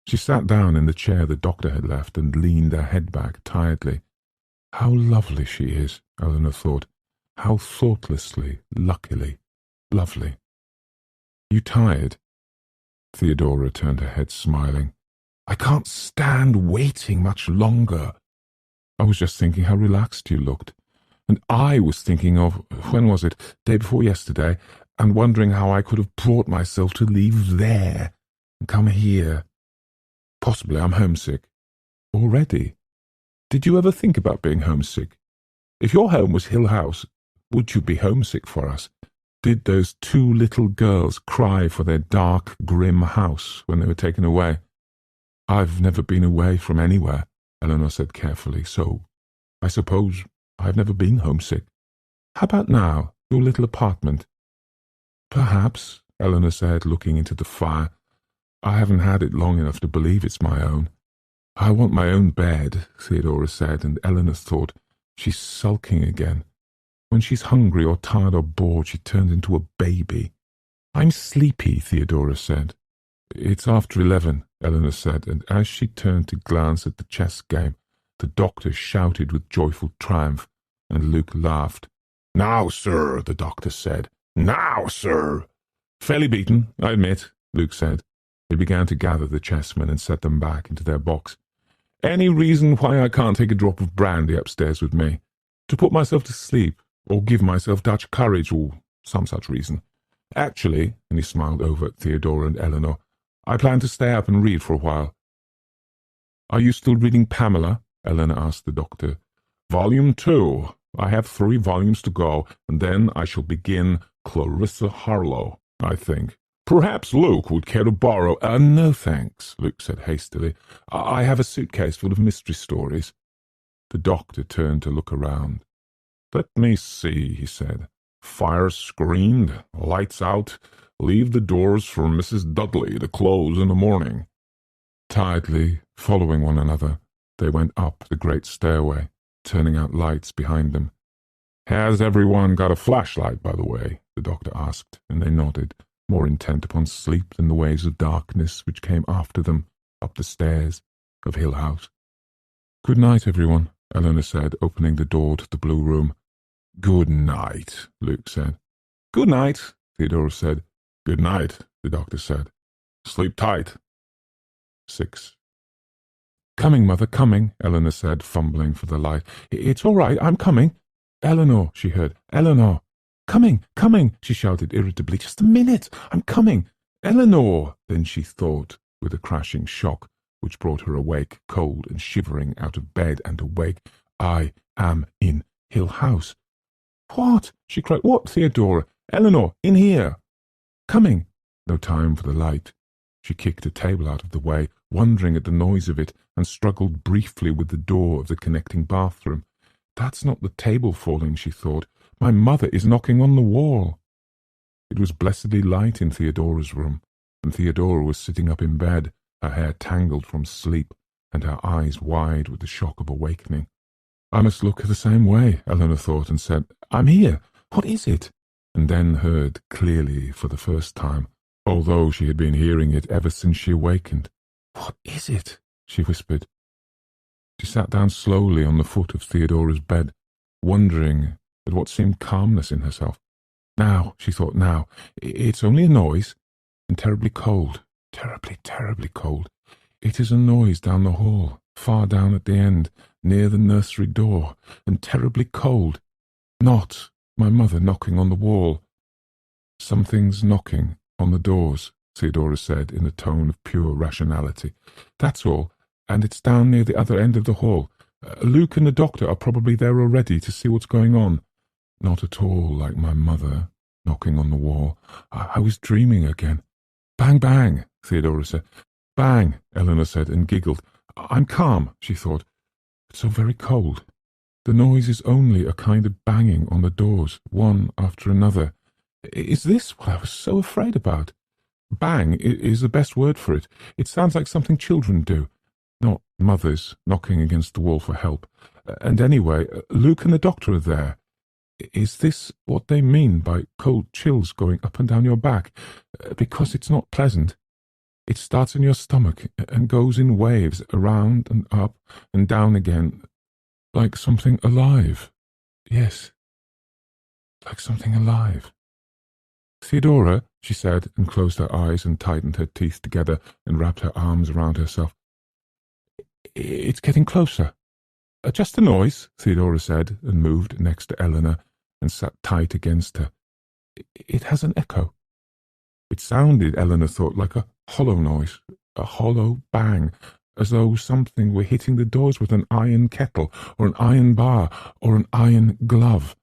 She sat down in the chair the doctor had left and leaned her head back tiredly. How lovely she is, Eleanor thought. How thoughtlessly, luckily, lovely. You tired? Theodora turned her head, smiling. I can't stand waiting much longer. I was just thinking how relaxed you looked. And I was thinking of, when was it, day before yesterday, and wondering how I could have brought myself to leave there and come here. Possibly I'm homesick. Already? Did you ever think about being homesick? If your home was Hill House, would you be homesick for us? Did those two little girls cry for their dark, grim house when they were taken away? I've never been away from anywhere, Eleanor said carefully, so I suppose I've never been homesick. How about now, your little apartment? Perhaps, Eleanor said, looking into the fire. I haven't had it long enough to believe it's my own. I want my own bed, Theodora said, and Eleanor thought, she's sulking again. When she's hungry or tired or bored, she turns into a baby. I'm sleepy, Theodora said. It's after 11, Eleanor said, and as she turned to glance at the chess game, the doctor shouted with joyful triumph, and Luke laughed. Now, sir, the doctor said. Now, sir. Fairly beaten, I admit, Luke said. He began to gather the chessmen and set them back into their box. Any reason why I can't take a drop of brandy upstairs with me? To put myself to sleep, or give myself Dutch courage, or some such reason. Actually," and he smiled over at Theodora and Eleanor, "I plan to stay up and read for a while." "Are you still reading Pamela?" Eleanor asked the doctor. "Volume 2. I have 3 volumes to go, and then I shall begin Clarissa Harlowe, I think. Perhaps Luke would care to borrow—" "No, thanks," Luke said hastily. "I have a suitcase full of mystery stories." The doctor turned to look around. "Let me see," he said. "Fire screened, lights out, leave the doors for Mrs. Dudley to close in the morning." Tiredly, following one another, they went up the great stairway, turning out lights behind them. "Has everyone got a flashlight, by the way?" the doctor asked, and they nodded, more intent upon sleep than the waves of darkness which came after them up the stairs of Hill House. "Good night, everyone," Eleanor said, opening the door to the blue room. "Good night," Luke said. "Good night," Theodora said. "Good night," the doctor said. "Sleep tight." 6. "Coming, Mother, coming," Eleanor said, fumbling for the light. "It's all right, I'm coming." "Eleanor," she heard. "Eleanor." "Coming, coming," she shouted irritably. "Just a minute, I'm coming." "Eleanor!" Then she thought, with a crashing shock, which brought her awake, cold and shivering, out of bed and awake. "I am in Hill House." "What?" she cried. "What, Theodora?" "Eleanor, in here." "Coming." No time for the light. She kicked a table out of the way, wondering at the noise of it, and struggled briefly with the door of the connecting bathroom. "That's not the table falling," she thought. "My mother is knocking on the wall." It was blessedly light in Theodora's room, and Theodora was sitting up in bed, her hair tangled from sleep, and her eyes wide with the shock of awakening. "I must look the same way," Eleanor thought, and said, "I'm here. What is it?" And then heard clearly for the first time, although she had been hearing it ever since she awakened. "What is it?" she whispered. She sat down slowly on the foot of Theodora's bed, wondering at what seemed calmness in herself. "Now," she thought, "now. It's only a noise, and terribly cold, terribly, terribly cold. It is a noise down the hall, far down at the end, near the nursery door, and terribly cold. Not my mother knocking on the wall." "Something's knocking on the doors," Theodora said in a tone of pure rationality. "That's all, and it's down near the other end of the hall. Luke and the doctor are probably there already to see what's going on. Not at all like my mother knocking on the wall. I was dreaming again." "Bang, bang," Theodora said. "Bang," Eleanor said, and giggled. "I'm calm," she thought. "It's so very cold. The noise is only a kind of banging on the doors, one after another. Is this what I was so afraid about? Bang is the best word for it. It sounds like something children do, not mothers knocking against the wall for help. And anyway, Luke and the doctor are there. Is this what they mean by cold chills going up and down your back? Because it's not pleasant. It starts in your stomach and goes in waves around and up and down again, like something alive. Yes, like something alive." "Theodora," she said, and closed her eyes and tightened her teeth together and wrapped her arms around herself. "It's getting closer." "Just a noise," Theodora said, and moved next to Eleanor and sat tight against her. "It has an echo." It sounded, Eleanor thought, like a hollow noise, a hollow bang, as though something were hitting the doors with an iron kettle, or an iron bar, or an iron glove.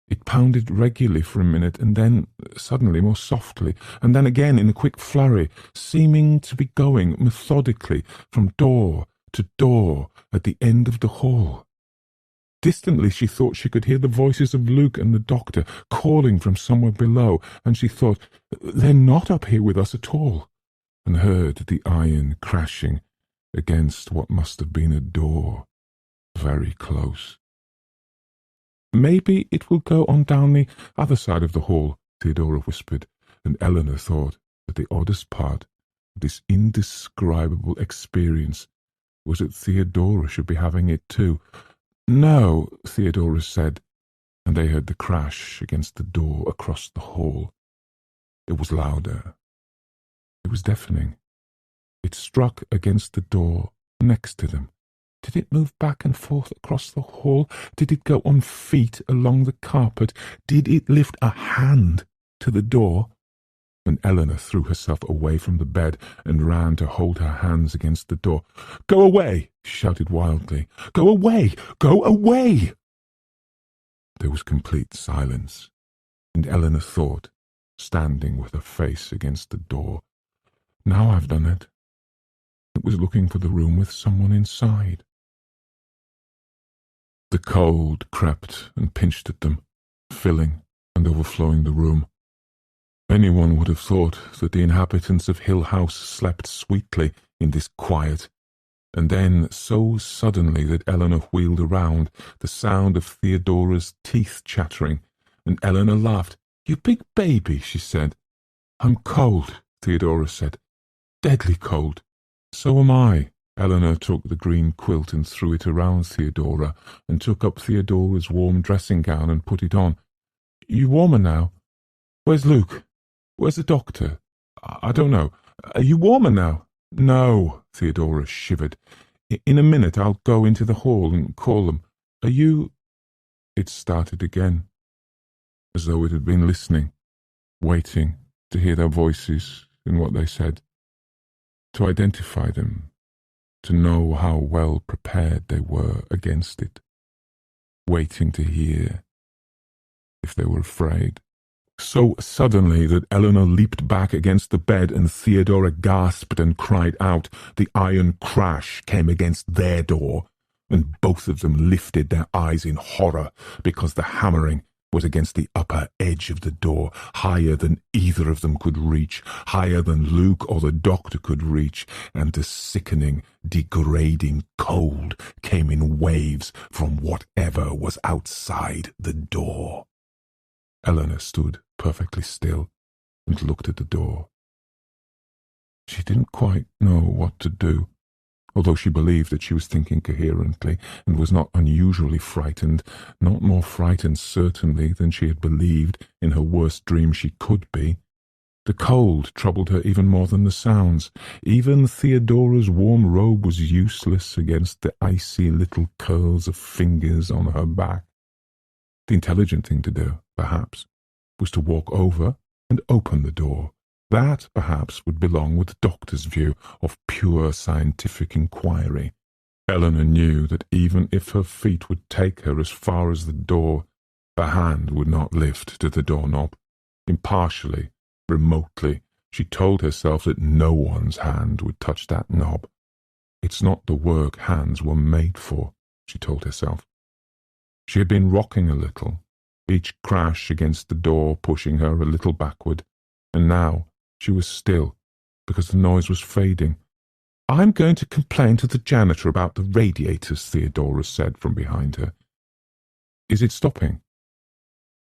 It pounded regularly for a minute, and then suddenly more softly, and then again in a quick flurry, seeming to be going methodically from door to door at the end of the hall. Distantly she thought she could hear the voices of Luke and the doctor calling from somewhere below, and she thought, "They're not up here with us at all," and heard the iron crashing against what must have been a door very close. "Maybe it will go on down the other side of the hall," Theodora whispered, and Eleanor thought that the oddest part of this indescribable experience was that Theodora should be having it too. "No," Theodora said, and they heard the crash against the door across the hall. It was louder. It was deafening. It struck against the door next to them, Did it move back and forth across the hall? Did it go on feet along the carpet? Did it lift a hand to the door? And Eleanor threw herself away from the bed and ran to hold her hands against the door. "Go away!" she shouted wildly. "Go away! Go away!" There was complete silence, and Eleanor thought, standing with her face against the door, "Now I've done it. It was looking for the room with someone inside." The cold crept and pinched at them, filling and overflowing the room. Anyone would have thought that the inhabitants of Hill House slept sweetly in this quiet, and then so suddenly that Eleanor wheeled around, the sound of Theodora's teeth chattering, and Eleanor laughed. "You big baby," she said. "I'm cold," Theodora said. "Deadly cold." "So am I." Eleanor took the green quilt and threw it around Theodora, and took up Theodora's warm dressing gown and put it on. "You warmer now? Where's Luke? Where's the doctor? I don't know. Are you warmer now?" "No," Theodora shivered. "In a minute I'll go into the hall and call them. Are you—" It started again, as though it had been listening, waiting to hear their voices and what they said, to identify them, to know how well prepared they were against it, waiting to hear if they were afraid. So suddenly that Eleanor leaped back against the bed and Theodora gasped and cried out. The iron crash came against their door, and both of them lifted their eyes in horror because the hammering was against the upper edge of the door, higher than either of them could reach, higher than Luke or the doctor could reach, and the sickening, degrading cold came in waves from whatever was outside the door. Eleanor stood perfectly still and looked at the door. She didn't quite know what to do, although she believed that she was thinking coherently and was not unusually frightened, not more frightened certainly than she had believed in her worst dream she could be. The cold troubled her even more than the sounds. Even Theodora's warm robe was useless against the icy little curls of fingers on her back. The intelligent thing to do, perhaps, was to walk over and open the door. That, perhaps, would belong with the doctor's view of pure scientific inquiry. Eleanor knew that even if her feet would take her as far as the door, her hand would not lift to the doorknob. Impartially, remotely, she told herself that no one's hand would touch that knob. It's not the work hands were made for, she told herself. She had been rocking a little, each crash against the door pushing her a little backward, and now she was still, because the noise was fading. "I'm going to complain to the janitor about the radiators," Theodora said from behind her. "Is it stopping?"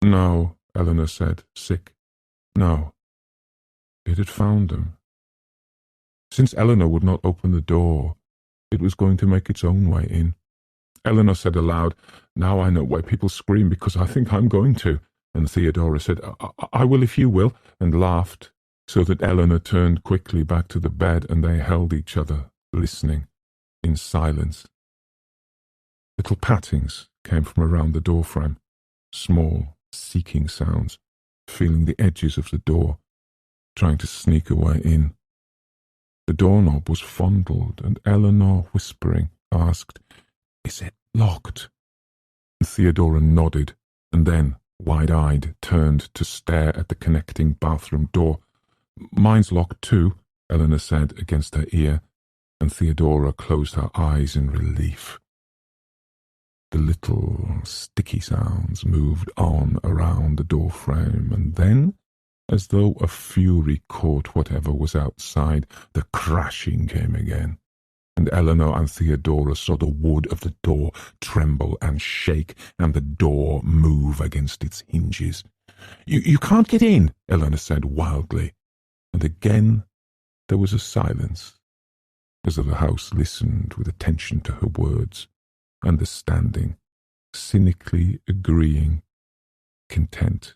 "No," Eleanor said, sick. "No." It had found them. Since Eleanor would not open the door, it was going to make its own way in. Eleanor said aloud, "Now I know why people scream, because I think I'm going to." And Theodora said, I will if you will," and laughed, so that Eleanor turned quickly back to the bed and they held each other, listening, in silence. Little pattings came from around the doorframe, small, seeking sounds, feeling the edges of the door, trying to sneak a way in. The doorknob was fondled, and Eleanor, whispering, asked, "Is it locked?" Theodora nodded, and then, wide-eyed, turned to stare at the connecting bathroom door. "Mine's locked too," Eleanor said against her ear, and Theodora closed her eyes in relief. The little sticky sounds moved on around the doorframe, and then, as though a fury caught whatever was outside, the crashing came again, and Eleanor and Theodora saw the wood of the door tremble and shake, and the door move against its hinges. You can't get in," Eleanor said wildly, and again there was a silence, as though the house listened with attention to her words, understanding, cynically agreeing, content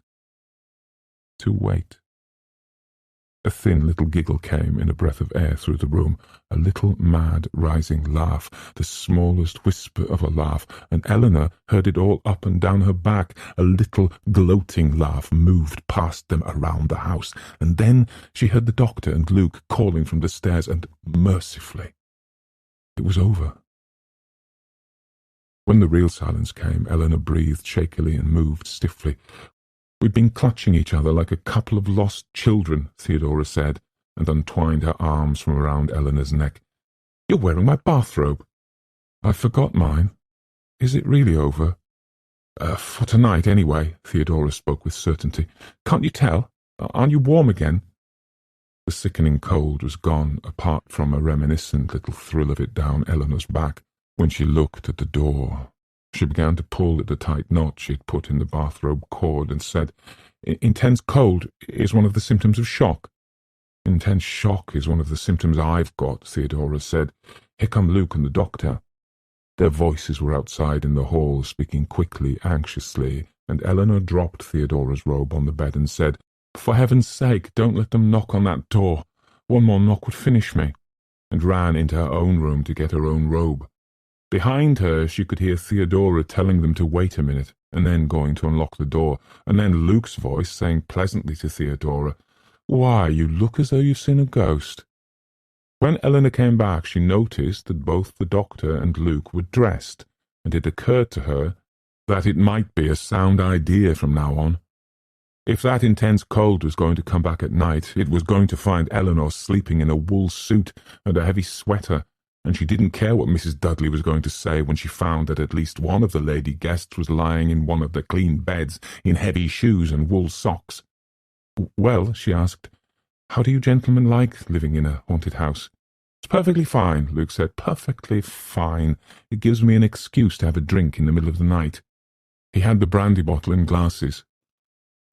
to wait. A thin little giggle came in a breath of air through the room, a little mad rising laugh, the smallest whisper of a laugh, and Eleanor heard it all up and down her back. A little gloating laugh moved past them around the house, and then she heard the doctor and Luke calling from the stairs, and mercifully it was over. When the real silence came, Eleanor breathed shakily and moved stiffly. "We've been clutching each other like a couple of lost children," Theodora said, and untwined her arms from around Eleanor's neck. "You're wearing my bathrobe." "I forgot mine. Is it really over?" For tonight, anyway," Theodora spoke with certainty. "Can't you tell? Aren't you warm again?" The sickening cold was gone, apart from a reminiscent little thrill of it down Eleanor's back when she looked at the door. She began to pull at the tight knot she had put in the bathrobe cord and said, "Intense cold is one of the symptoms of shock." "Intense shock is one of the symptoms I've got," Theodora said. "Here come Luke and the doctor." Their voices were outside in the hall, speaking quickly, anxiously, and Eleanor dropped Theodora's robe on the bed and said, "For heaven's sake, don't let them knock on that door. One more knock would finish me," and ran into her own room to get her own robe. Behind her she could hear Theodora telling them to wait a minute, and then going to unlock the door, and then Luke's voice saying pleasantly to Theodora, "Why, you look as though you've seen a ghost." When Eleanor came back, she noticed that both the doctor and Luke were dressed, and it occurred to her that it might be a sound idea from now on. If that intense cold was going to come back at night, it was going to find Eleanor sleeping in a wool suit and a heavy sweater, and she didn't care what Mrs. Dudley was going to say when she found that at least one of the lady guests was lying in one of the clean beds in heavy shoes and wool socks. "Well," she asked, "how do you gentlemen like living in a haunted house?" "It's perfectly fine," Luke said. "Perfectly fine. It gives me an excuse to have a drink in the middle of the night." He had the brandy bottle and glasses,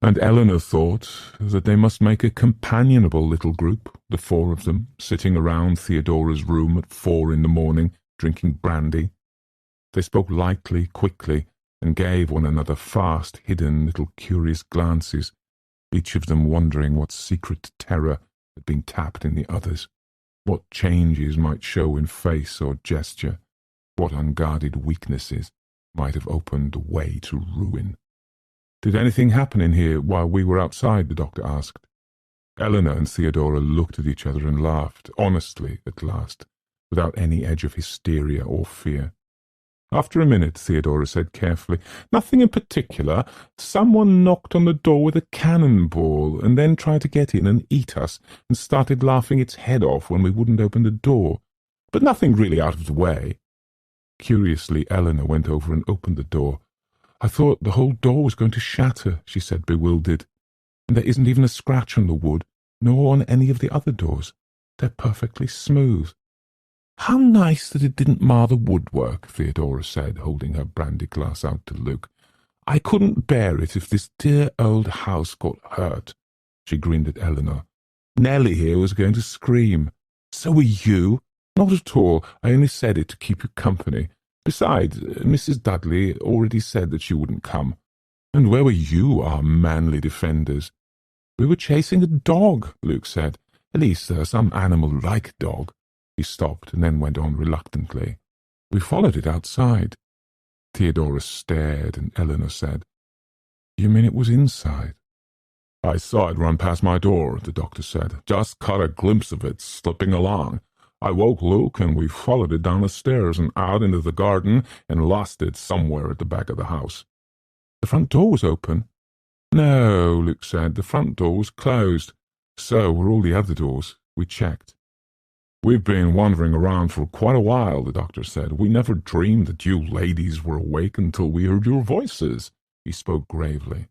and Eleanor thought that they must make a companionable little group, the four of them, sitting around Theodora's room at 4 in the morning, drinking brandy. They spoke lightly, quickly, and gave one another fast, hidden, little curious glances, each of them wondering what secret terror had been tapped in the others, what changes might show in face or gesture, what unguarded weaknesses might have opened the way to ruin. "Did anything happen in here while we were outside?" the doctor asked. Eleanor and Theodora looked at each other and laughed, honestly at last, without any edge of hysteria or fear. After a minute, Theodora said carefully, "Nothing in particular. Someone knocked on the door with a cannonball and then tried to get in and eat us and started laughing its head off when we wouldn't open the door. But nothing really out of the way." Curiously, Eleanor went over and opened the door. "I thought the whole door was going to shatter," she said, bewildered. "And there isn't even a scratch on the wood, nor on any of the other doors. They're perfectly smooth." "How nice that it didn't mar the woodwork," Theodora said, holding her brandy glass out to Luke. "I couldn't bear it if this dear old house got hurt." She grinned at Eleanor. "Nellie here was going to scream." "So were you?" "Not at all. I only said it to keep you company. Besides, Mrs. Dudley already said that she wouldn't come." "And where were you, our manly defenders?" "We were chasing a dog," Luke said. "At least some animal-like dog." He stopped and then went on reluctantly. "We followed it outside." Theodora stared, and Eleanor said, "You mean it was inside?" "I saw it run past my door," the doctor said. "Just caught a glimpse of it slipping along. I woke Luke, and we followed it down the stairs and out into the garden and lost it somewhere at the back of the house." "The front door was open?" "No," Luke said. "The front door was closed. So were all the other doors. We checked." "We've been wandering around for quite a while," the doctor said. "We never dreamed that you ladies were awake until we heard your voices." He spoke gravely.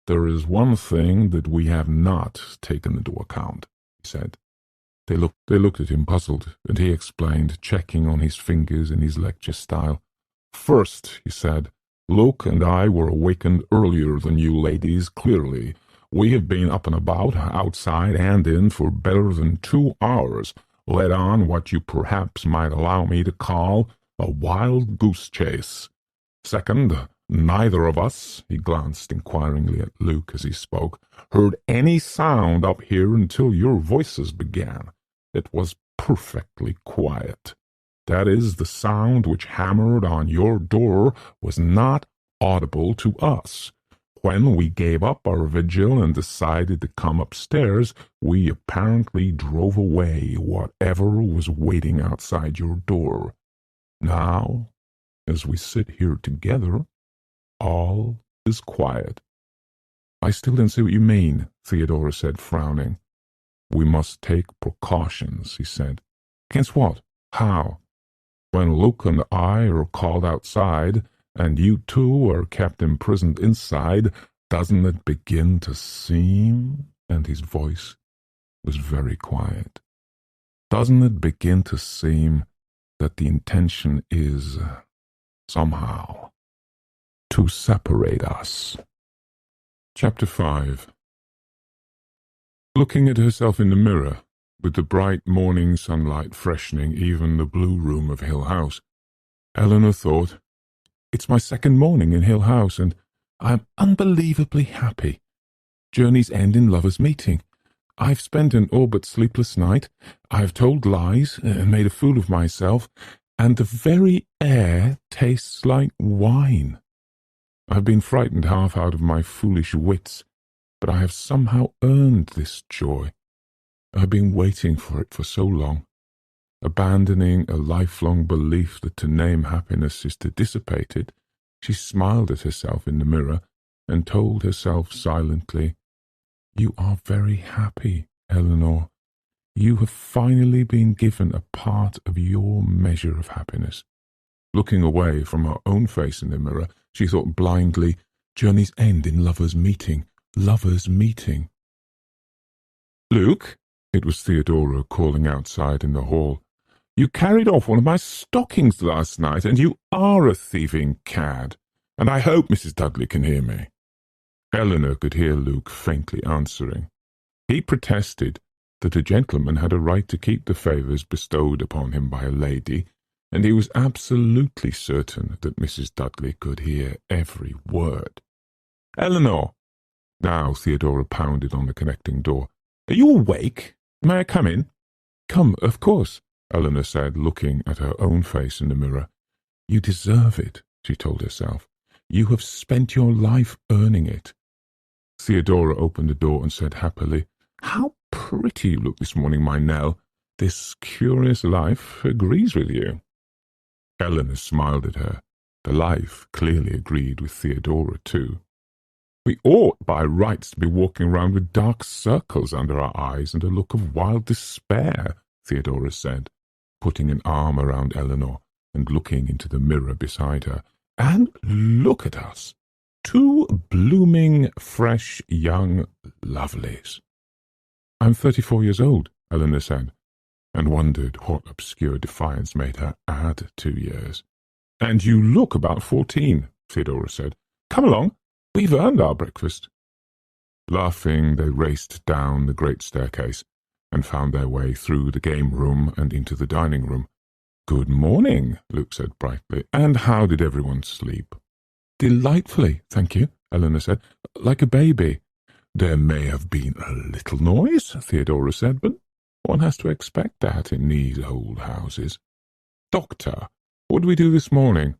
"There is one thing that we have not taken into account," he said. They looked at him puzzled, and he explained, checking on his fingers in his lecture style. "First," he said, "Luke and I were awakened earlier than you ladies, clearly. We have been up and about, outside and in, for better than 2 hours, led on what you perhaps might allow me to call a wild goose chase. Second, Neither of us," he glanced inquiringly at Luke as he spoke, "heard any sound up here until your voices began. It was perfectly quiet. That is, the sound which hammered on your door was not audible to us. When we gave up our vigil and decided to come upstairs, we apparently drove away whatever was waiting outside your door. Now, as we sit here together, all is quiet." "I still don't see what you mean," Theodora said, frowning. "We must take precautions," he said. "Against what? How?" "When Luke and I are called outside, and you two are kept imprisoned inside, doesn't it begin to seem," and his voice was very quiet, "doesn't it begin to seem that the intention is, somehow, to separate us?" Chapter 5. Looking at herself in the mirror, with the bright morning sunlight freshening even the blue room of Hill House, Eleanor thought, "It's my second morning in Hill House, and I'm unbelievably happy. Journeys end in lovers' meeting. I've spent an all but sleepless night. I've told lies and made a fool of myself, and the very air tastes like wine. I've been frightened half out of my foolish wits, but I have somehow earned this joy. I've been waiting for it for so long. Abandoning a lifelong belief that to name happiness is to dissipate it, she smiled at herself in the mirror and told herself silently, "You are very happy, Eleanor. You have finally been given a part of your measure of happiness." Looking away from her own face in the mirror, she thought blindly, "Journeys end in lovers' meeting, lovers' meeting." "Luke," it was Theodora calling outside in the hall, "you carried off one of my stockings last night, and you are a thieving cad, and I hope Mrs. Dudley can hear me." Eleanor could hear Luke faintly answering. He protested that a gentleman had a right to keep the favours bestowed upon him by a lady, and he was absolutely certain that Mrs. Dudley could hear every word. "Eleanor!" Now Theodora pounded on the connecting door. "Are you awake? May I come in?" "Come, of course," Eleanor said, looking at her own face in the mirror. "You deserve it," she told herself. "You have spent your life earning it." Theodora opened the door and said happily, "How pretty you look this morning, my Nell. This curious life agrees with you." Eleanor smiled at her. The life clearly agreed with Theodora too. "We ought by rights to be walking around with dark circles under our eyes and a look of wild despair," Theodora said, putting an arm around Eleanor and looking into the mirror beside her. "And look at us, two blooming, fresh, young lovelies." "I'm 34 years old," Eleanor said, and wondered what obscure defiance made her add 2 years. "And you look about 14, Theodora said. "Come along, we've earned our breakfast." Laughing, they raced down the great staircase and found their way through the game room and into the dining room. "Good morning," Luke said brightly. "And how did everyone sleep?" "Delightfully, thank you," Eleanor said. "Like a baby." "There may have been a little noise," Theodora said, "but one has to expect that in these old houses. Doctor, what did we do this morning?"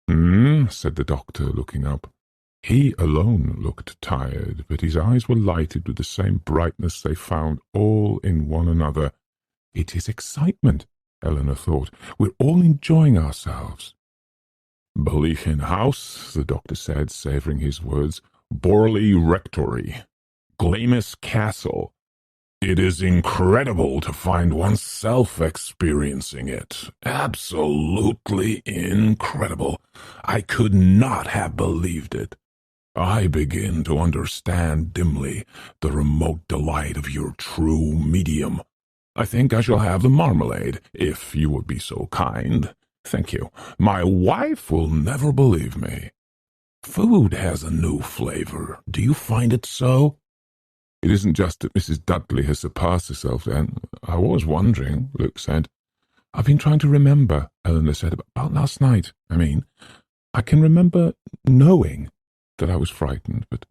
Said the doctor, looking up. He alone looked tired, but his eyes were lighted with the same brightness they found all in one another. "It is excitement," Eleanor thought. "We're all enjoying ourselves." "Belechin House," the doctor said, savouring his words. "Borley Rectory. Glamis Castle. It is incredible to find oneself experiencing it. Absolutely incredible. I could not have believed it. I begin to understand dimly the remote delight of your true medium. I think I shall have the marmalade, if you would be so kind. Thank you. My wife will never believe me. Food has a new flavor. Do you find it so?" "It isn't just that Mrs. Dudley has surpassed herself, then. I was wondering," Luke said. "I've been trying to remember," Eleanor said, "about last night, I mean. I can remember knowing that I was frightened, but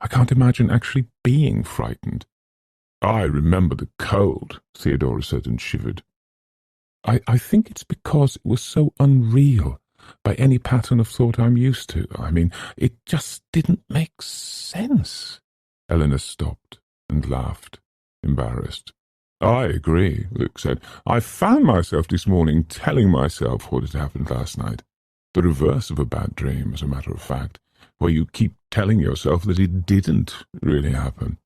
I can't imagine actually being frightened. I remember the cold, Theodora said and shivered. I think it's because it was so unreal by any pattern of thought I'm used to. I mean, it just didn't make sense. Eleanor stopped and laughed, embarrassed. I agree, Luke said. I found myself this morning telling myself what had happened last night. The reverse of a bad dream, as a matter of fact, where you keep telling yourself that it didn't really happen.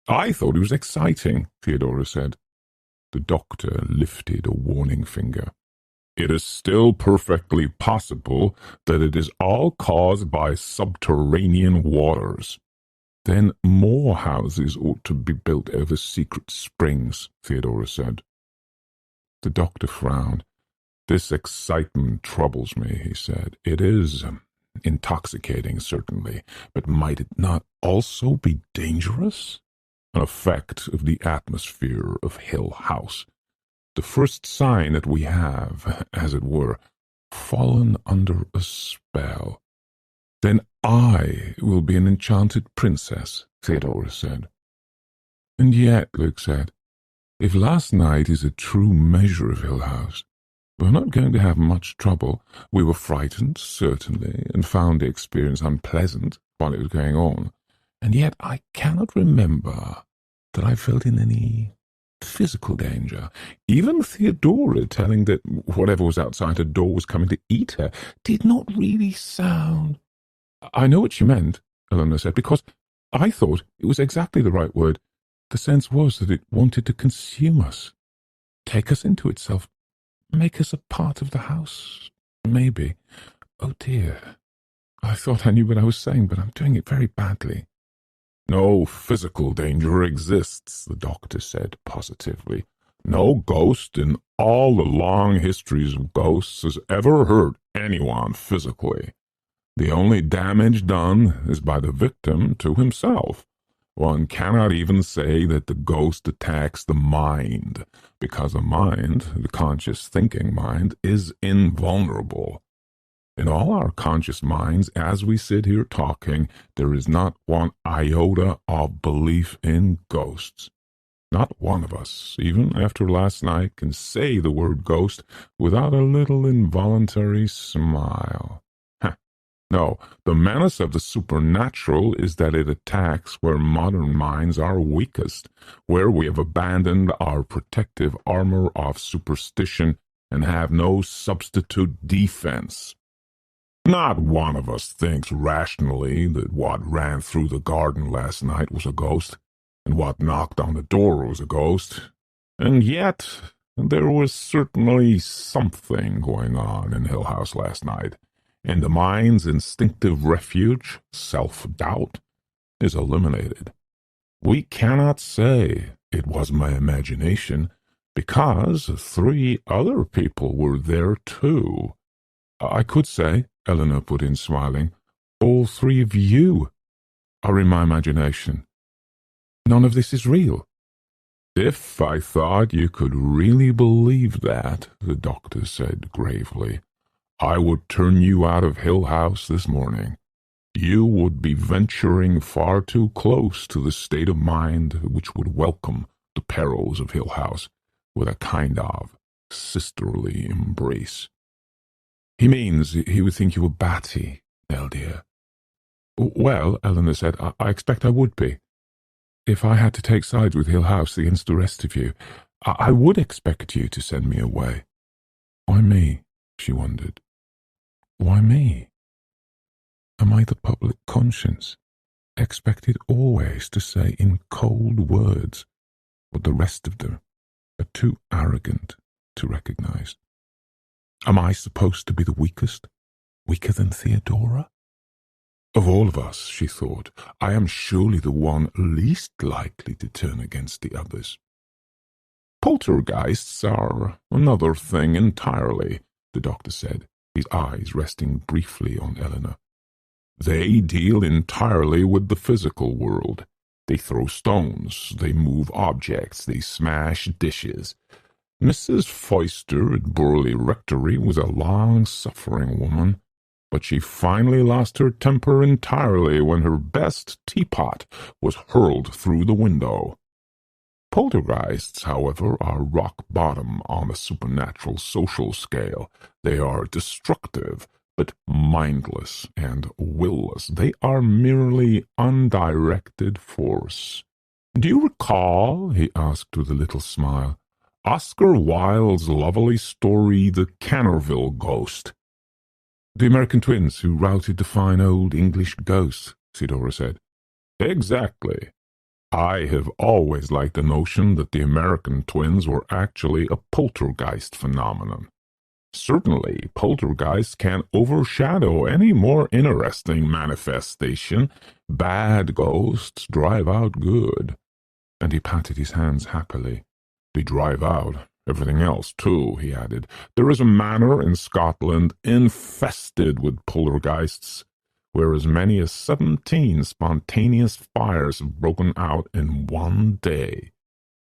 I thought it was exciting, Theodora said. The doctor lifted a warning finger. It is still perfectly possible that it is all caused by subterranean waters. Then more houses ought to be built over secret springs, Theodora said. The doctor frowned. This excitement troubles me, he said. It is intoxicating, certainly, but might it not also be dangerous? An effect of the atmosphere of Hill House. The first sign that we have, as it were, fallen under a spell. Then I will be an enchanted princess, Theodora said. And yet, Luke said, if last night is a true measure of Hill House, we're not going to have much trouble. We were frightened, certainly, and found the experience unpleasant while it was going on. And yet I cannot remember that I felt in any physical danger. Even Theodora telling that whatever was outside her door was coming to eat her did not really sound... I know what she meant, Eleanor said, because I thought it was exactly the right word. The sense was that it wanted to consume us, take us into itself, make us a part of the house, maybe. Oh dear, I thought I knew what I was saying, but I'm doing it very badly. No physical danger exists, the doctor said positively. No ghost in all the long histories of ghosts has ever hurt anyone physically. The only damage done is by the victim to himself. One cannot even say that the ghost attacks the mind, because the mind, the conscious thinking mind, is invulnerable. In all our conscious minds, as we sit here talking, there is not one iota of belief in ghosts. Not one of us, even after last night, can say the word ghost without a little involuntary smile. No, the menace of the supernatural is that it attacks where modern minds are weakest, where we have abandoned our protective armor of superstition and have no substitute defense. Not one of us thinks rationally that what ran through the garden last night was a ghost, and what knocked on the door was a ghost. And yet, there was certainly something going on in Hill House last night. And the mind's instinctive refuge, self-doubt, is eliminated. We cannot say it was my imagination, because 3 other people were there too. I could say, Eleanor put in smiling, all 3 of you are in my imagination. None of this is real. If I thought you could really believe that, the doctor said gravely, I would turn you out of Hill House this morning. You would be venturing far too close to the state of mind which would welcome the perils of Hill House with a kind of sisterly embrace. He means he would think you were batty, Nell dear. Well, Eleanor said, I expect I would be. If I had to take sides with Hill House against the rest of you, I would expect you to send me away. Why me? She wondered. Why me? Am I the public conscience, expected always to say in cold words what the rest of them are too arrogant to recognize? Am I supposed to be the weakest, weaker than Theodora? Of all of us, she thought, I am surely the one least likely to turn against the others. Poltergeists are another thing entirely, the doctor said, his eyes resting briefly on Eleanor. They deal entirely with the physical world. They throw stones, they move objects, they smash dishes. Mrs. Foyster at Burley Rectory was a long-suffering woman. but she finally lost her temper entirely when her best teapot was hurled through the window. Poltergeists, however, are rock bottom on the supernatural social scale. They are destructive, but mindless and willless. They are merely undirected force. "Do you recall," he asked with a little smile, "Oscar Wilde's lovely story, The Canterville Ghost?" "The American twins who routed the fine old English ghosts," Theodora said. "Exactly. I have always liked the notion that the American twins were actually a poltergeist phenomenon. Certainly, poltergeists can overshadow any more interesting manifestation. Bad ghosts drive out good." And he patted his hands happily. "They drive out everything else, too," he added. "There is a manor in Scotland infested with poltergeists, where as many as 17 spontaneous fires have broken out in one day.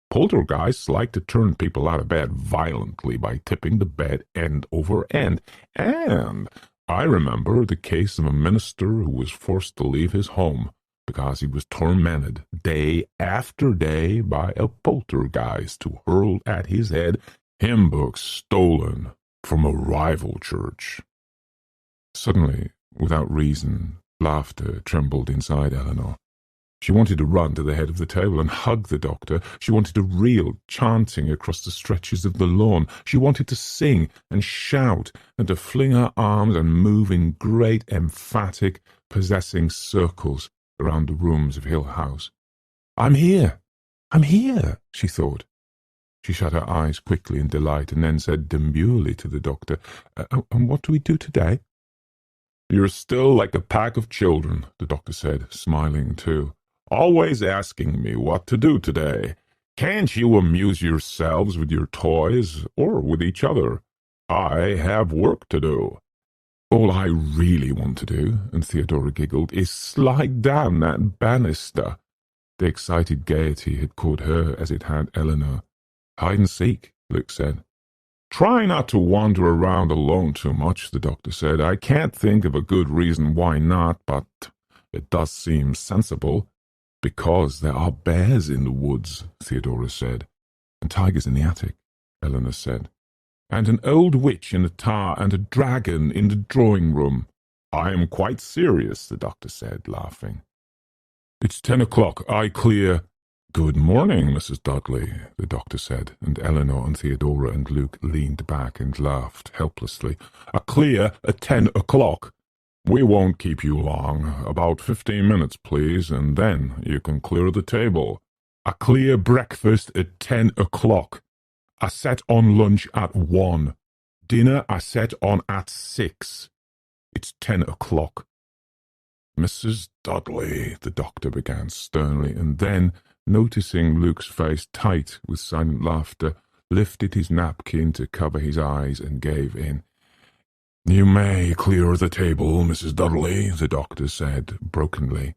Poltergeists like to turn people out of bed violently by tipping the bed end over end. And I remember the case of a minister who was forced to leave his home because he was tormented day after day by a poltergeist who hurled at his head hymn books stolen from a rival church." Suddenly, without reason, laughter trembled inside Eleanor. She wanted to run to the head of the table and hug the doctor. She wanted to reel, chanting across the stretches of the lawn. She wanted to sing and shout and to fling her arms and move in great, emphatic, possessing circles around the rooms of Hill House. "I'm here! I'm here!" she thought. She shut her eyes quickly in delight and then said demurely to the doctor, "And what do we do today?" "You're still like a pack of children," the doctor said, smiling too. "Always asking me what to do today. Can't you amuse yourselves with your toys, or with each other? I have work to do." "All I really want to do," and Theodora giggled, "is slide down that banister." The excited gaiety had caught her as it had Eleanor. "Hide and seek," Luke said. "Try not to wander around alone too much," the doctor said. "I can't think of a good reason why not, but it does seem sensible." "Because there are bears in the woods," Theodora said. "And tigers in the attic," Eleanor said. "And an old witch in the tower and a dragon in the drawing-room." "I am quite serious," the doctor said, laughing. "It's 10 o'clock. I clear—" "Good morning, Mrs. Dudley," the doctor said, and Eleanor and Theodora and Luke leaned back and laughed helplessly. "A clear at 10 o'clock. We won't keep you long. About 15 minutes, please, and then you can clear the table. A clear breakfast at 10 o'clock. I set on lunch at 1. Dinner I set on at 6. It's 10 o'clock. "Mrs. Dudley," the doctor began sternly, and then, noticing Luke's face tight with silent laughter, lifted his napkin to cover his eyes and gave in. "You may clear the table, Mrs. Dudley," the doctor said brokenly.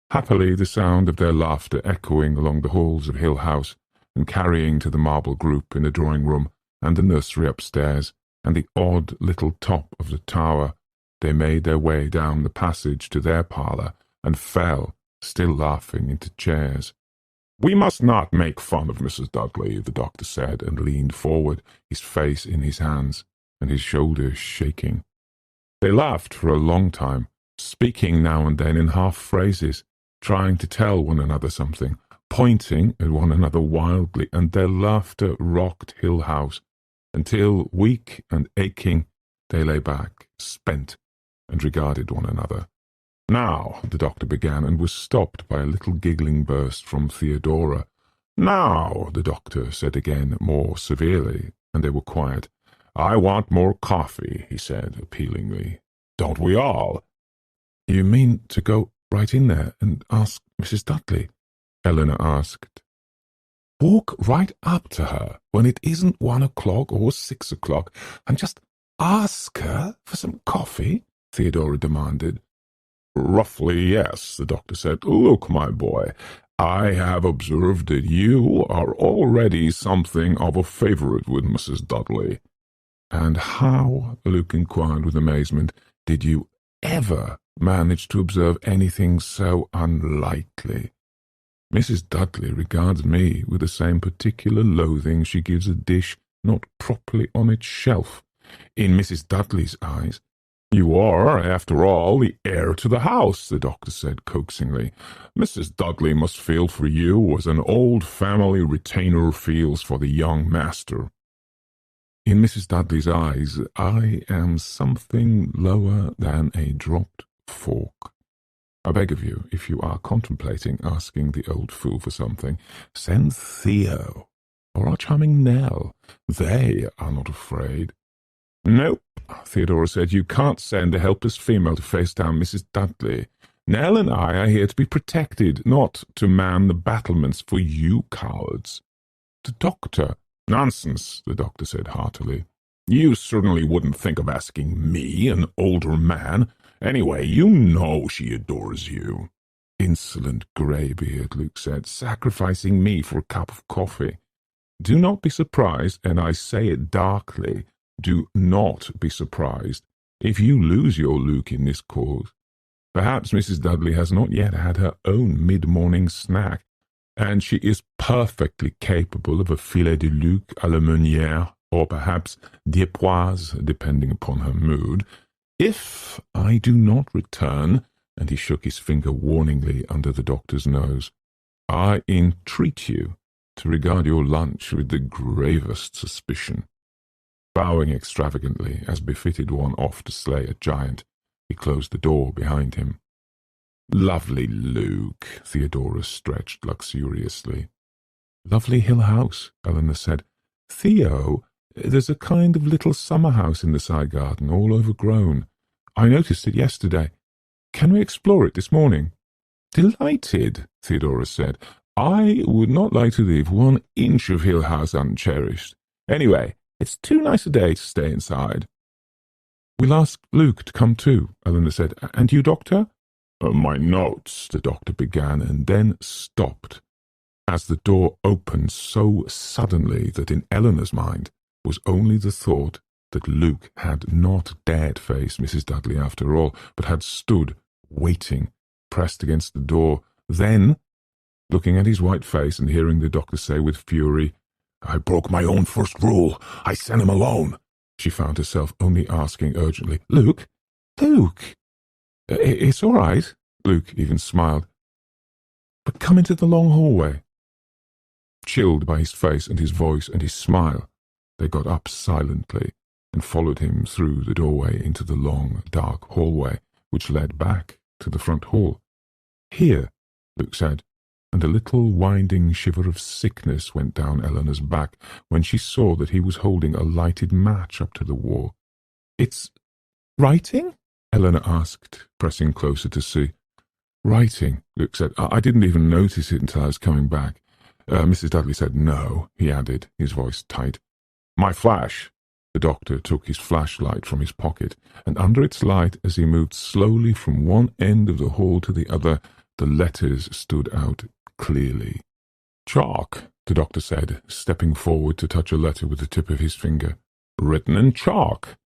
Happily, the sound of their laughter echoing along the halls of Hill House and carrying to the marble group in the drawing-room and the nursery upstairs and the odd little top of the tower, they made their way down the passage to their parlour and fell, still laughing, into chairs. "We must not make fun of Mrs. Dudley," the doctor said, and leaned forward, his face in his hands and his shoulders shaking. They laughed for a long time, speaking now and then in half-phrases, trying to tell one another something, pointing at one another wildly, and their laughter rocked Hill House, until, weak and aching, they lay back, spent, and regarded one another. "Now," the doctor began, and was stopped by a little giggling burst from Theodora. "Now," the doctor said again, more severely, and they were quiet. "I want more coffee," he said appealingly. "Don't we all?" "You mean to go right in there and ask Mrs. Dudley?" Eleanor asked. "Walk right up to her when it isn't 1 o'clock or 6 o'clock and just ask her for some coffee?" Theodora demanded. "Roughly, yes," the doctor said. "Look, my boy, I have observed that you are already something of a favourite with Mrs. Dudley." "And how," Luke inquired with amazement, Did you ever manage to observe anything so unlikely? Mrs. Dudley regards me with the same particular loathing she gives a dish not properly on its shelf. In Mrs. Dudley's eyes, "You are, after all, the heir to the house," the doctor said coaxingly. "Mrs. Dudley must feel for you as an old family retainer feels for the young master." In Mrs. Dudley's eyes, I am something lower than a dropped fork. I beg of you, if you are contemplating asking the old fool for something, send Theo or our charming Nell. They are not afraid. "Nope," Theodora said. "You can't send a helpless female to face down Mrs. Dudley. Nell and I are here to be protected, not to man the battlements for you cowards." "The doctor—" "Nonsense," the doctor said heartily. "You certainly wouldn't think of asking me, an older man. Anyway, you know she adores you." "Insolent greybeard," Luke said, "sacrificing me for a cup of coffee. Do not be surprised, and I say it darkly, do not be surprised if you lose your Luke in this cause. Perhaps Mrs. Dudley has not yet had her own mid-morning snack, and she is perfectly capable of a filet de Luc à la Meunière, or perhaps d'Epoise, depending upon her mood. If I do not return," and he shook his finger warningly under the doctor's nose, "I entreat you to regard your lunch with the gravest suspicion." Bowing extravagantly, as befitted one off to slay a giant, he closed the door behind him. "Lovely Luke," Theodora stretched luxuriously. "Lovely Hill House," Eleanor said. "Theo, there's a kind of little summer house in the side garden, all overgrown. I noticed it yesterday. Can we explore it this morning?" "Delighted," Theodora said. "I would not like to leave 1 inch of Hill House uncherished. Anyway, it's too nice a day to stay inside." "We'll ask Luke to come too," Eleanor said. "And you, Doctor?" "My notes," the doctor began, and then stopped, as the door opened so suddenly that in Eleanor's mind was only the thought that Luke had not dared face Mrs. Dudley after all, but had stood, waiting, pressed against the door. Then, looking at his white face and hearing the doctor say with fury, "I broke my own first rule. I sent him alone," she found herself only asking urgently, "Luke? Luke? It's all right." Luke even smiled. "But come into the long hallway." Chilled by his face and his voice and his smile, they got up silently and followed him through the doorway into the long, dark hallway which led back to the front hall. "Here," Luke said, and a little winding shiver of sickness went down Eleanor's back when she saw that he was holding a lighted match up to the wall. "It's writing?" Eleanor asked, pressing closer to see. "Writing," Luke said. "I didn't even notice it until I was coming back. Mrs. Dudley said no," he added, his voice tight. "My flash." The doctor took his flashlight from his pocket, and under its light, as he moved slowly from one end of the hall to the other, the letters stood out clearly. "Chalk," the doctor said, stepping forward to touch a letter with the tip of his finger. "Written in chalk."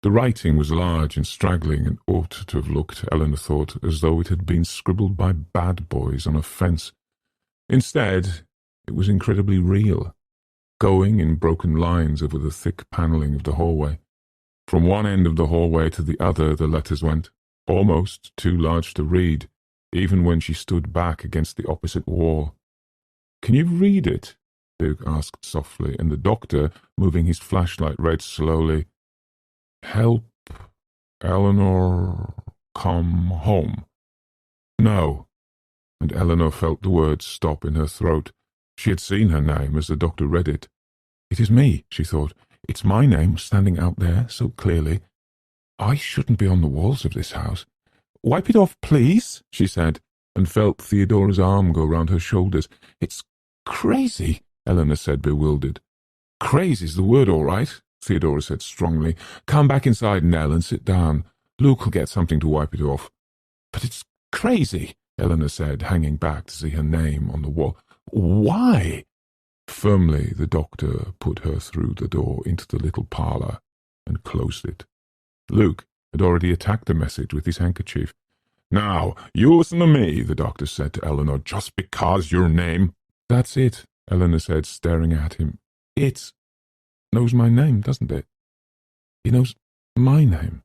The writing was large and straggling and ought to have looked, Eleanor thought, as though it had been scribbled by bad boys on a fence. Instead, it was incredibly real, going in broken lines over the thick panelling of the hallway. From one end of the hallway to the other the letters went, almost too large to read, even when she stood back against the opposite wall. "Can you read it?" Luke asked softly, and the doctor, moving his flashlight, read slowly, "Help Eleanor come home." "No," and Eleanor felt the words stop in her throat. She had seen her name as the doctor read it. "It is me," she thought. "It's my name standing out there so clearly. I shouldn't be on the walls of this house." "Wipe it off, please," she said, and felt Theodora's arm go round her shoulders. "It's crazy," Eleanor said, bewildered. "Crazy's the word, all right," Theodora said strongly. "Come back inside, Nell, and sit down. Luke will get something to wipe it off." "But it's crazy," Eleanor said, hanging back to see her name on the wall. "Why?" Firmly the doctor put her through the door into the little parlour and closed it. "Luke," had already attacked the message with his handkerchief. "Now, you listen to me," the doctor said to Eleanor, "just because your name—" "That's it," Eleanor said, staring at him. "It knows my name, doesn't it? It knows my name."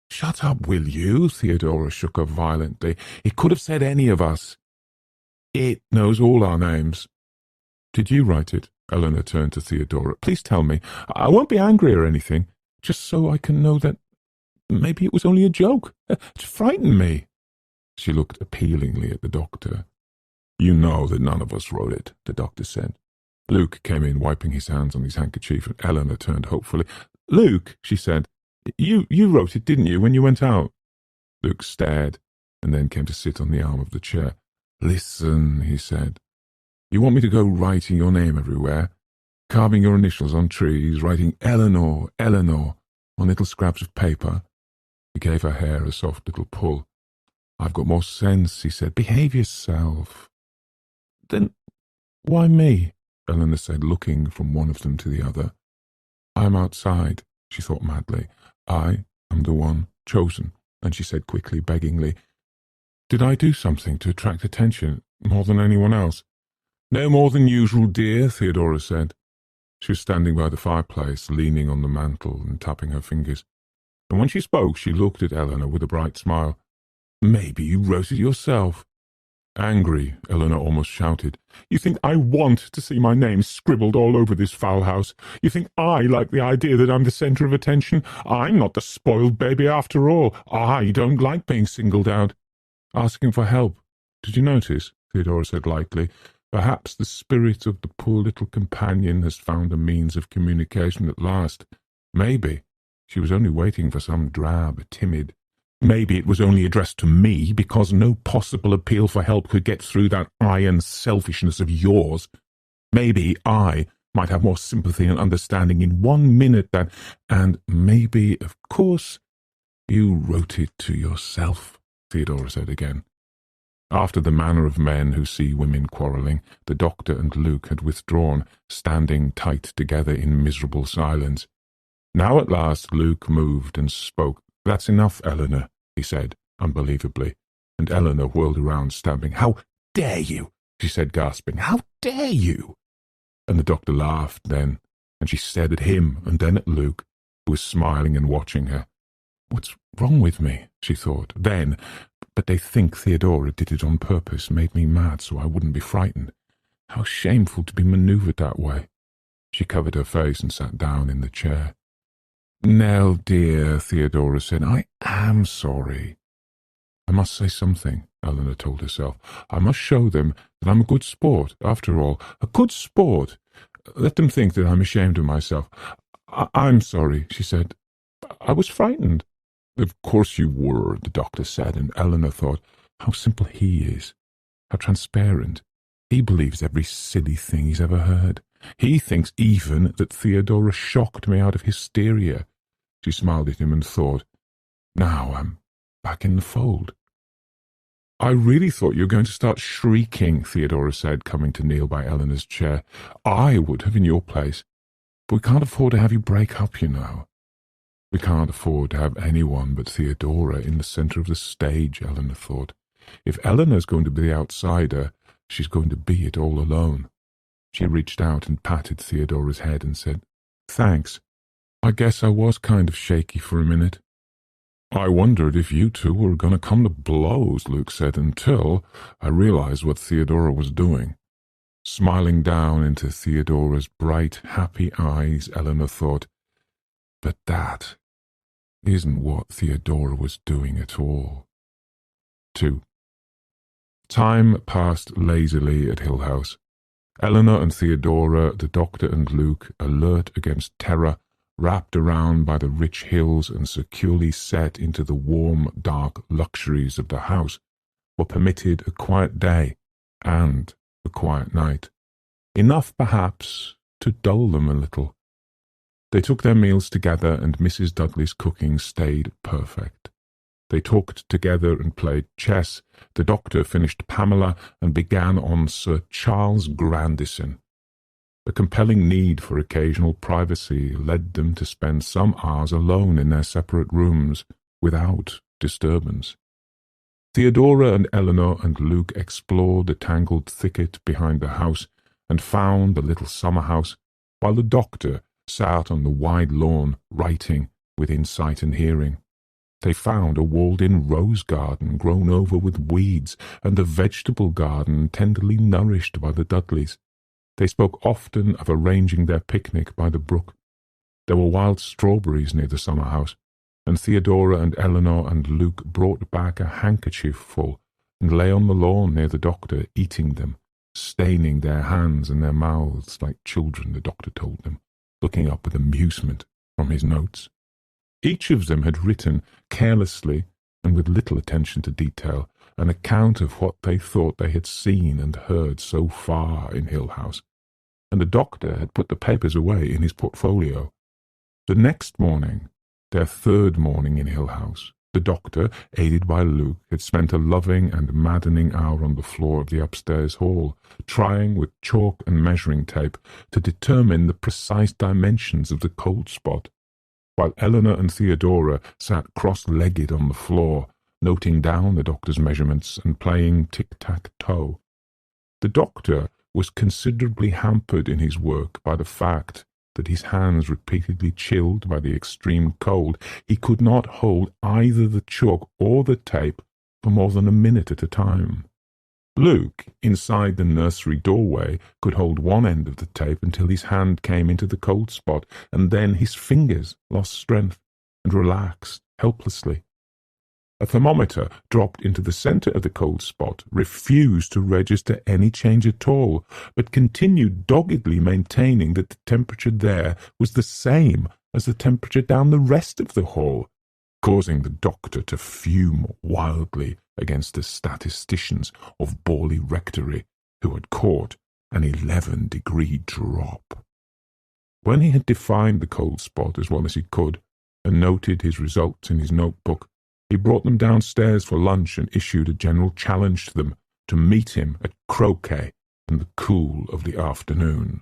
"Shut up, will you?" Theodora shook her violently. "It could have said any of us. It knows all our names." "Did you write it?" Eleanor turned to Theodora. "Please tell me. I won't be angry or anything, just so I can know that maybe it was only a joke. It frightened me." She looked appealingly at the doctor. "You know that none of us wrote it," the doctor said. Luke came in, wiping his hands on his handkerchief, and Eleanor turned hopefully. "Luke," she said, you wrote it, didn't you, when you went out?" Luke stared, and then came to sit on the arm of the chair. "Listen," he said. "You want me to go writing your name everywhere, carving your initials on trees, writing Eleanor, Eleanor, on little scraps of paper?" He gave her hair a soft little pull. "I've got more sense," he said. "Behave yourself." "Then why me?" Eleanor said, looking from one of them to the other. "I'm outside," she thought madly. "I am the one chosen." And she said quickly, beggingly, "Did I do something to attract attention more than anyone else?" "No more than usual, dear," Theodora said. She was standing by the fireplace, leaning on the mantel and tapping her fingers. And when she spoke, she looked at Eleanor with a bright smile. "Maybe you wrote it yourself." Angry, Eleanor almost shouted. "You think I want to see my name scribbled all over this foul house? You think I like the idea that I'm the centre of attention? I'm not the spoiled baby after all. I don't like being singled out." "Asking for help. Did you notice?" Theodora said lightly. "Perhaps the spirit of the poor little companion has found a means of communication at last. Maybe she was only waiting for some drab, timid— Maybe it was only addressed to me, because no possible appeal for help could get through that iron selfishness of yours. Maybe I might have more sympathy and understanding in 1 minute than— And maybe, of course, you wrote it to yourself," Theodora said again. After the manner of men who see women quarrelling, the doctor and Luke had withdrawn, standing tight together in miserable silence. Now at last Luke moved and spoke. "That's enough, Eleanor," he said, unbelievably, and Eleanor whirled around, stamping. "How dare you?" she said, gasping. "How dare you?" And the doctor laughed then, and she stared at him and then at Luke, who was smiling and watching her. "What's wrong with me?" she thought. Then, "But they think Theodora did it on purpose, made me mad so I wouldn't be frightened. How shameful to be manoeuvred that way." She covered her face and sat down in the chair. "Nell, dear," Theodora said, "I am sorry." "I must say something," Eleanor told herself. "I must show them that I'm a good sport, after all. A good sport. Let them think that I'm ashamed of myself. I'm sorry," she said. "I was frightened." "Of course you were," the doctor said, and Eleanor thought, how simple he is, how transparent. He believes every silly thing he's ever heard. He thinks even that Theodora shocked me out of hysteria. She smiled at him and thought, now I'm back in the fold. "I really thought you were going to start shrieking," Theodora said, coming to kneel by Eleanor's chair. "I would have in your place. But we can't afford to have you break up, you know." "We can't afford to have anyone but Theodora in the centre of the stage," Eleanor thought. "If Eleanor's going to be the outsider, she's going to be it all alone." She reached out and patted Theodora's head and said, "Thanks. I guess I was kind of shaky for a minute." "I wondered if you two were going to come to blows," Luke said, "until I realized what Theodora was doing." Smiling down into Theodora's bright, happy eyes, Eleanor thought, but that isn't what Theodora was doing at all. 2. Time passed lazily at Hill House. Eleanor and Theodora, the doctor and Luke, alert against terror, wrapped around by the rich hills and securely set into the warm, dark luxuries of the house, were permitted a quiet day and a quiet night. Enough, perhaps, to dull them a little. They took their meals together, and Mrs. Dudley's cooking stayed perfect. They talked together and played chess. The doctor finished Pamela and began on Sir Charles Grandison. A compelling need for occasional privacy led them to spend some hours alone in their separate rooms, without disturbance. Theodora and Eleanor and Luke explored the tangled thicket behind the house and found the little summer house, while the doctor sat on the wide lawn writing within sight and hearing. They found a walled-in rose garden grown over with weeds, and a vegetable garden tenderly nourished by the Dudleys. They spoke often of arranging their picnic by the brook. There were wild strawberries near the summer house, and Theodora and Eleanor and Luke brought back a handkerchief full and lay on the lawn near the doctor, eating them, staining their hands and their mouths like children, the doctor told them, looking up with amusement from his notes. Each of them had written, carelessly and with little attention to detail, an account of what they thought they had seen and heard so far in Hill House, and the doctor had put the papers away in his portfolio. The next morning, their third morning in Hill House, the doctor, aided by Luke, had spent a loving and maddening hour on the floor of the upstairs hall, trying with chalk and measuring tape to determine the precise dimensions of the cold spot, while Eleanor and Theodora sat cross-legged on the floor, noting down the doctor's measurements and playing tic-tac-toe. The doctor was considerably hampered in his work by the fact that his hands repeatedly chilled by the extreme cold. He could not hold either the chalk or the tape for more than a minute at a time. Luke, inside the nursery doorway, could hold one end of the tape until his hand came into the cold spot, and then his fingers lost strength and relaxed helplessly. A thermometer dropped into the centre of the cold spot refused to register any change at all, but continued doggedly maintaining that the temperature there was the same as the temperature down the rest of the hall, causing the doctor to fume wildly against the statisticians of Borley Rectory who had caught an 11-degree drop. When he had defined the cold spot as well as he could, and noted his results in his notebook, he brought them downstairs for lunch and issued a general challenge to them to meet him at croquet in the cool of the afternoon.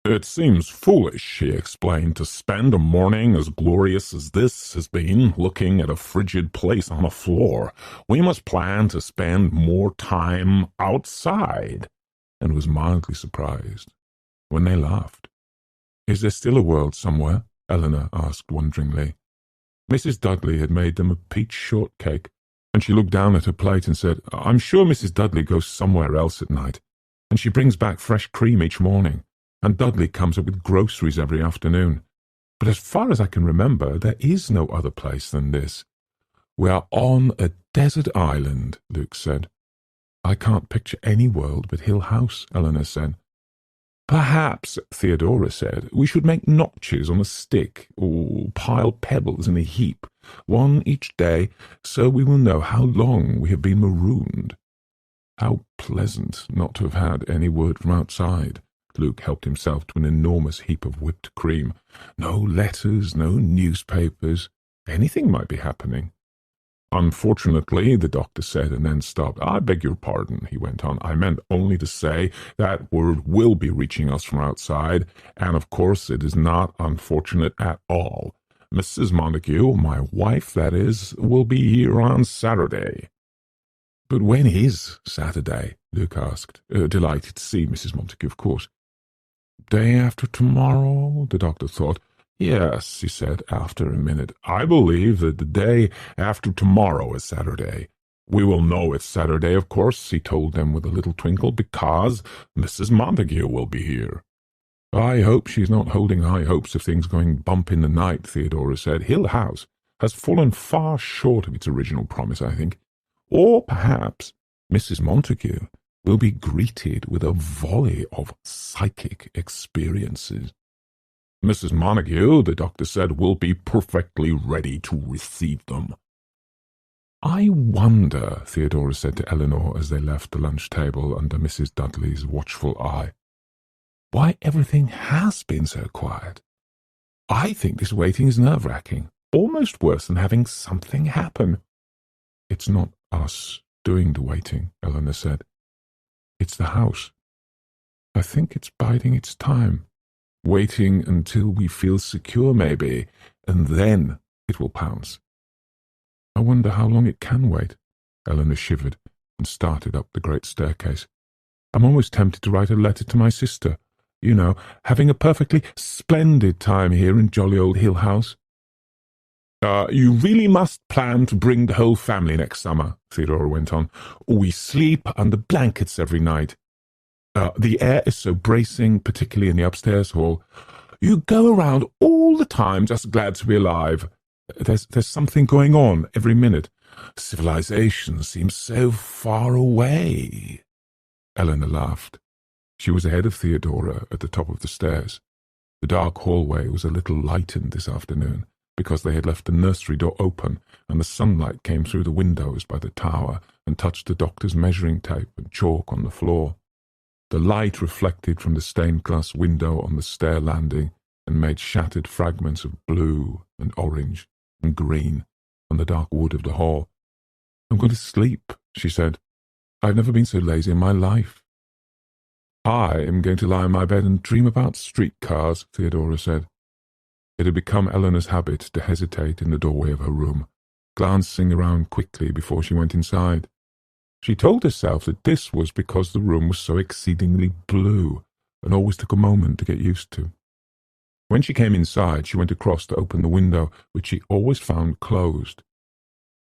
"It seems foolish," he explained, "to spend a morning as glorious as this has been looking at a frigid place on a floor. We must plan to spend more time outside," and was mildly surprised when they laughed. "Is there still a world somewhere?" Eleanor asked wonderingly. Mrs. Dudley had made them a peach shortcake, and she looked down at her plate and said, "I'm sure Mrs. Dudley goes somewhere else at night, and she brings back fresh cream each morning, and Dudley comes up with groceries every afternoon. But as far as I can remember, there is no other place than this." "We are on a desert island," Luke said. "I can't picture any world but Hill House," Eleanor said. "Perhaps," Theodora said, "we should make notches on a stick, or pile pebbles in a heap, one each day, so we will know how long we have been marooned." How pleasant not to have had any word from outside. Luke helped himself to an enormous heap of whipped cream. No letters, no newspapers. Anything might be happening. "Unfortunately," the doctor said, and then stopped. "I beg your pardon," he went on. "I meant only to say that word will be reaching us from outside, and of course it is not unfortunate at all. Mrs. Montague, my wife, that is, will be here on Saturday." "But when is Saturday?" Luke asked. Delighted to see Mrs. Montague, of course. "Day after tomorrow," the doctor thought. "Yes," he said after a minute, "I believe that the day after tomorrow is Saturday. We will know it's Saturday, of course," he told them with a little twinkle, "because Mrs. Montague will be here." "I hope she's not holding high hopes of things going bump in the night," Theodora said. "Hill House has fallen far short of its original promise, I think. Or perhaps Mrs. Montague will be greeted with a volley of psychic experiences." "Mrs. Montague," the doctor said, "will be perfectly ready to receive them." "I wonder," Theodora said to Eleanor as they left the lunch table under Mrs. Dudley's watchful eye, "why everything has been so quiet. I think this waiting is nerve-wracking, almost worse than having something happen." "It's not us doing the waiting," Eleanor said. "It's the house. I think it's biding its time. Waiting until we feel secure, maybe, and then it will pounce. I wonder how long it can wait. Eleanor shivered and started up the great staircase. I'm almost tempted to write a letter to my sister. You know, having a perfectly splendid time here in jolly old Hill House. You really must plan to bring the whole family next summer, Theodora went on. We sleep under blankets every night. The air is so bracing, particularly in the upstairs hall. You go around all the time just glad to be alive. There's something going on every minute. Civilization seems so far away. Eleanor laughed. She was ahead of Theodora at the top of the stairs. The dark hallway was a little lightened this afternoon, because they had left the nursery door open and the sunlight came through the windows by the tower and touched the doctor's measuring tape and chalk on the floor. The light reflected from the stained-glass window on the stair landing and made shattered fragments of blue and orange and green on the dark wood of the hall. I'm going to sleep, she said. I've never been so lazy in my life. I am going to lie in my bed and dream about streetcars, Theodora said. It had become Eleanor's habit to hesitate in the doorway of her room, glancing around quickly before she went inside. She told herself that this was because the room was so exceedingly blue and always took a moment to get used to. When she came inside, she went across to open the window, which she always found closed.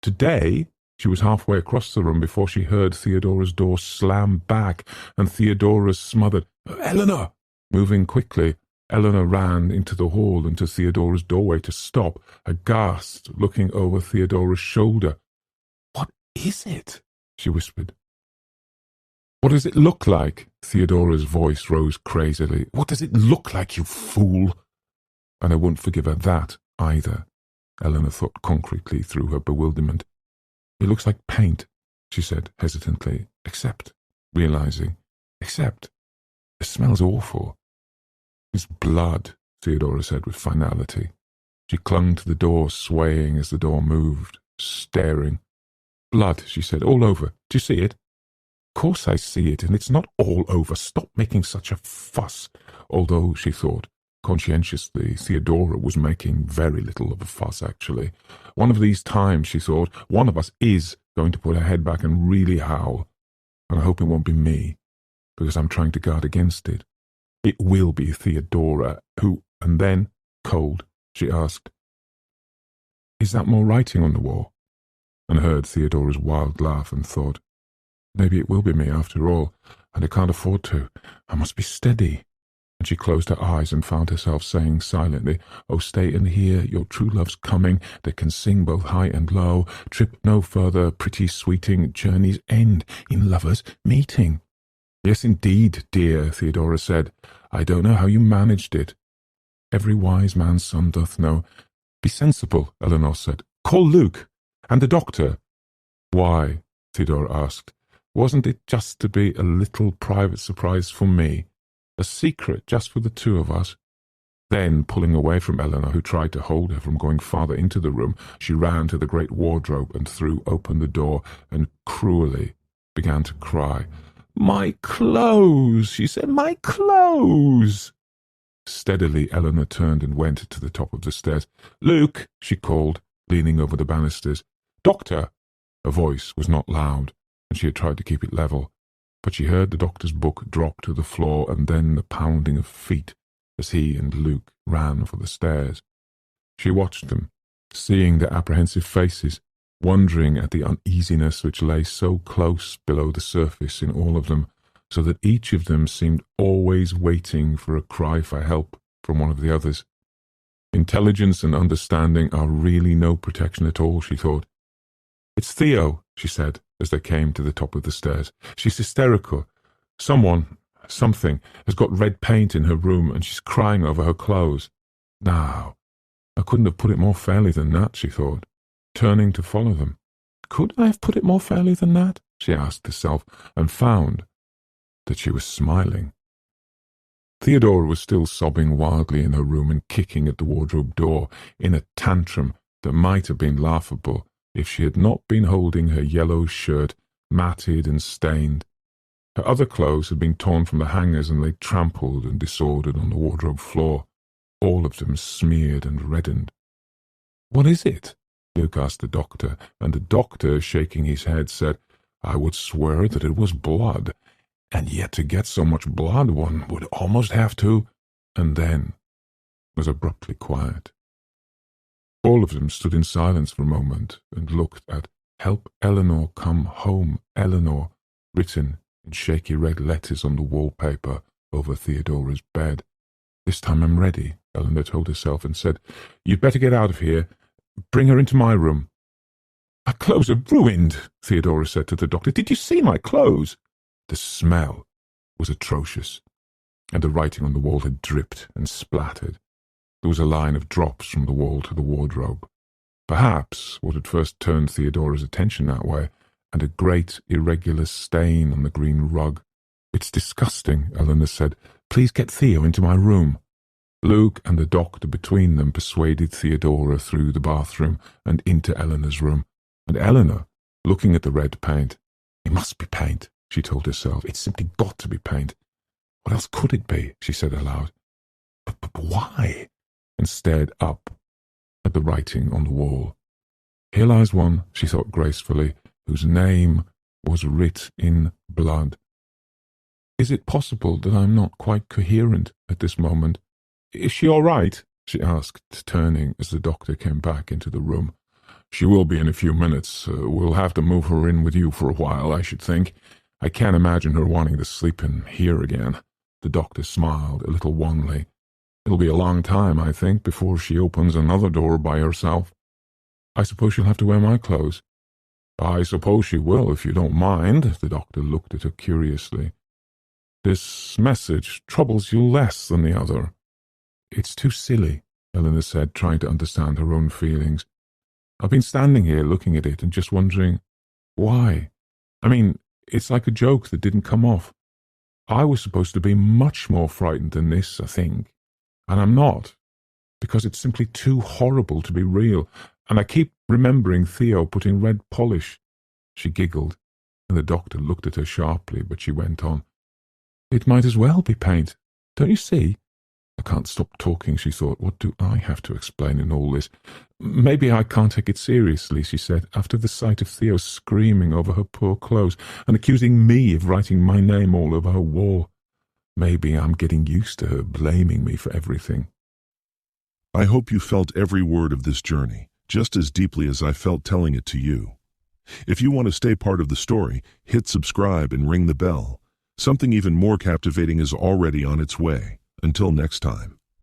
Today, she was halfway across the room before she heard Theodora's door slam back and Theodora's smothered, "Eleanor!" Moving quickly, Eleanor ran into the hall and to Theodora's doorway to stop, aghast, looking over Theodora's shoulder. "What is it?" she whispered. "What does it look like?" Theodora's voice rose crazily. "What does it look like, you fool?" And I wouldn't forgive her that, either. Eleanor thought concretely through her bewilderment. "It looks like paint," she said hesitantly, except it smells awful. "It's blood," Theodora said with finality. She clung to the door, swaying as the door moved, staring. "Blood," she said, "all over. Do you see it?" "Of course I see it, and it's not all over. Stop making such a fuss." Although, she thought, conscientiously, Theodora was making very little of a fuss, actually. One of these times, she thought, one of us is going to put her head back and really howl. And I hope it won't be me, because I'm trying to guard against it. It will be Theodora, who, and then, cold, she asked, "Is that more writing on the wall?" And heard Theodora's wild laugh and thought, maybe it will be me after all, and I can't afford to. I must be steady. And she closed her eyes and found herself saying silently, "Oh, stay in here, your true love's coming, that can sing both high and low. Trip no further, pretty sweeting, journeys end in lovers' meeting." "Yes, indeed, dear," Theodora said. "I don't know how you managed it." "Every wise man's son doth know." "Be sensible," Eleanor said. "Call Luke, and the doctor." "Why?" Theodora asked. "Wasn't it just to be a little private surprise for me? A secret just for the two of us?" Then, pulling away from Eleanor, who tried to hold her from going farther into the room, she ran to the great wardrobe and threw open the door and cruelly began to cry. "My clothes," she said, "my clothes." Steadily, Eleanor turned and went to the top of the stairs. "Luke," she called, leaning over the banisters. "Doctor!" Her voice was not loud, and she had tried to keep it level, but she heard the doctor's book drop to the floor and then the pounding of feet as he and Luke ran for the stairs. She watched them, seeing their apprehensive faces, wondering at the uneasiness which lay so close below the surface in all of them, so that each of them seemed always waiting for a cry for help from one of the others. Intelligence and understanding are really no protection at all, she thought. "It's Theo," she said, as they came to the top of the stairs. "She's hysterical. Something, has got red paint in her room and she's crying over her clothes." Now, I couldn't have put it more fairly than that, she thought, turning to follow them. Could I have put it more fairly than that? She asked herself, and found that she was smiling. Theodora was still sobbing wildly in her room and kicking at the wardrobe door in a tantrum that might have been laughable if she had not been holding her yellow shirt, matted and stained. Her other clothes had been torn from the hangers and lay trampled and disordered on the wardrobe floor, all of them smeared and reddened. "What is it?" Luke asked the doctor, and the doctor, shaking his head, said, "I would swear that it was blood, and yet to get so much blood one would almost have to—" and then was abruptly quiet. All of them stood in silence for a moment and looked at "Help Eleanor come home, Eleanor," written in shaky red letters on the wallpaper over Theodora's bed. "This time I'm ready," Eleanor told herself, and said, "You'd better get out of here. Bring her into my room." "My clothes are ruined," Theodora said to the doctor. "Did you see my clothes?" The smell was atrocious, and the writing on the wall had dripped and splattered. There was a line of drops from the wall to the wardrobe. Perhaps what had first turned Theodora's attention that way, and a great irregular stain on the green rug. "It's disgusting," Eleanor said. "Please get Theo into my room." Luke and the doctor between them persuaded Theodora through the bathroom and into Eleanor's room, and Eleanor, looking at the red paint, "It must be paint," she told herself. "It's simply got to be paint. What else could it be?" she said aloud. But why?" and stared up at the writing on the wall. "Here lies one," she thought gracefully, "whose name was writ in blood. Is it possible that I'm not quite coherent at this moment? Is she all right?" she asked, turning as the doctor came back into the room. "She will be in a few minutes. We'll have to move her in with you for a while, I should think. I can't imagine her wanting to sleep in here again." The doctor smiled a little wanly. "It'll be a long time, I think, before she opens another door by herself." "I suppose she'll have to wear my clothes." "I suppose she will, if you don't mind." The doctor looked at her curiously. "This message troubles you less than the other." "It's too silly," Eleanor said, trying to understand her own feelings. "I've been standing here looking at it and just wondering, why? I mean, it's like a joke that didn't come off. I was supposed to be much more frightened than this, I think. And I'm not, because it's simply too horrible to be real, and I keep remembering Theo putting red polish." She giggled, and the doctor looked at her sharply, but she went on. "It might as well be paint. Don't you see? I can't stop talking," she thought. "What do I have to explain in all this? Maybe I can't take it seriously," she said, "after the sight of Theo screaming over her poor clothes and accusing me of writing my name all over her wall. Maybe I'm getting used to her blaming me for everything." I hope you felt every word of this journey, just as deeply as I felt telling it to you. If you want to stay part of the story, hit subscribe and ring the bell. Something even more captivating is already on its way. Until next time.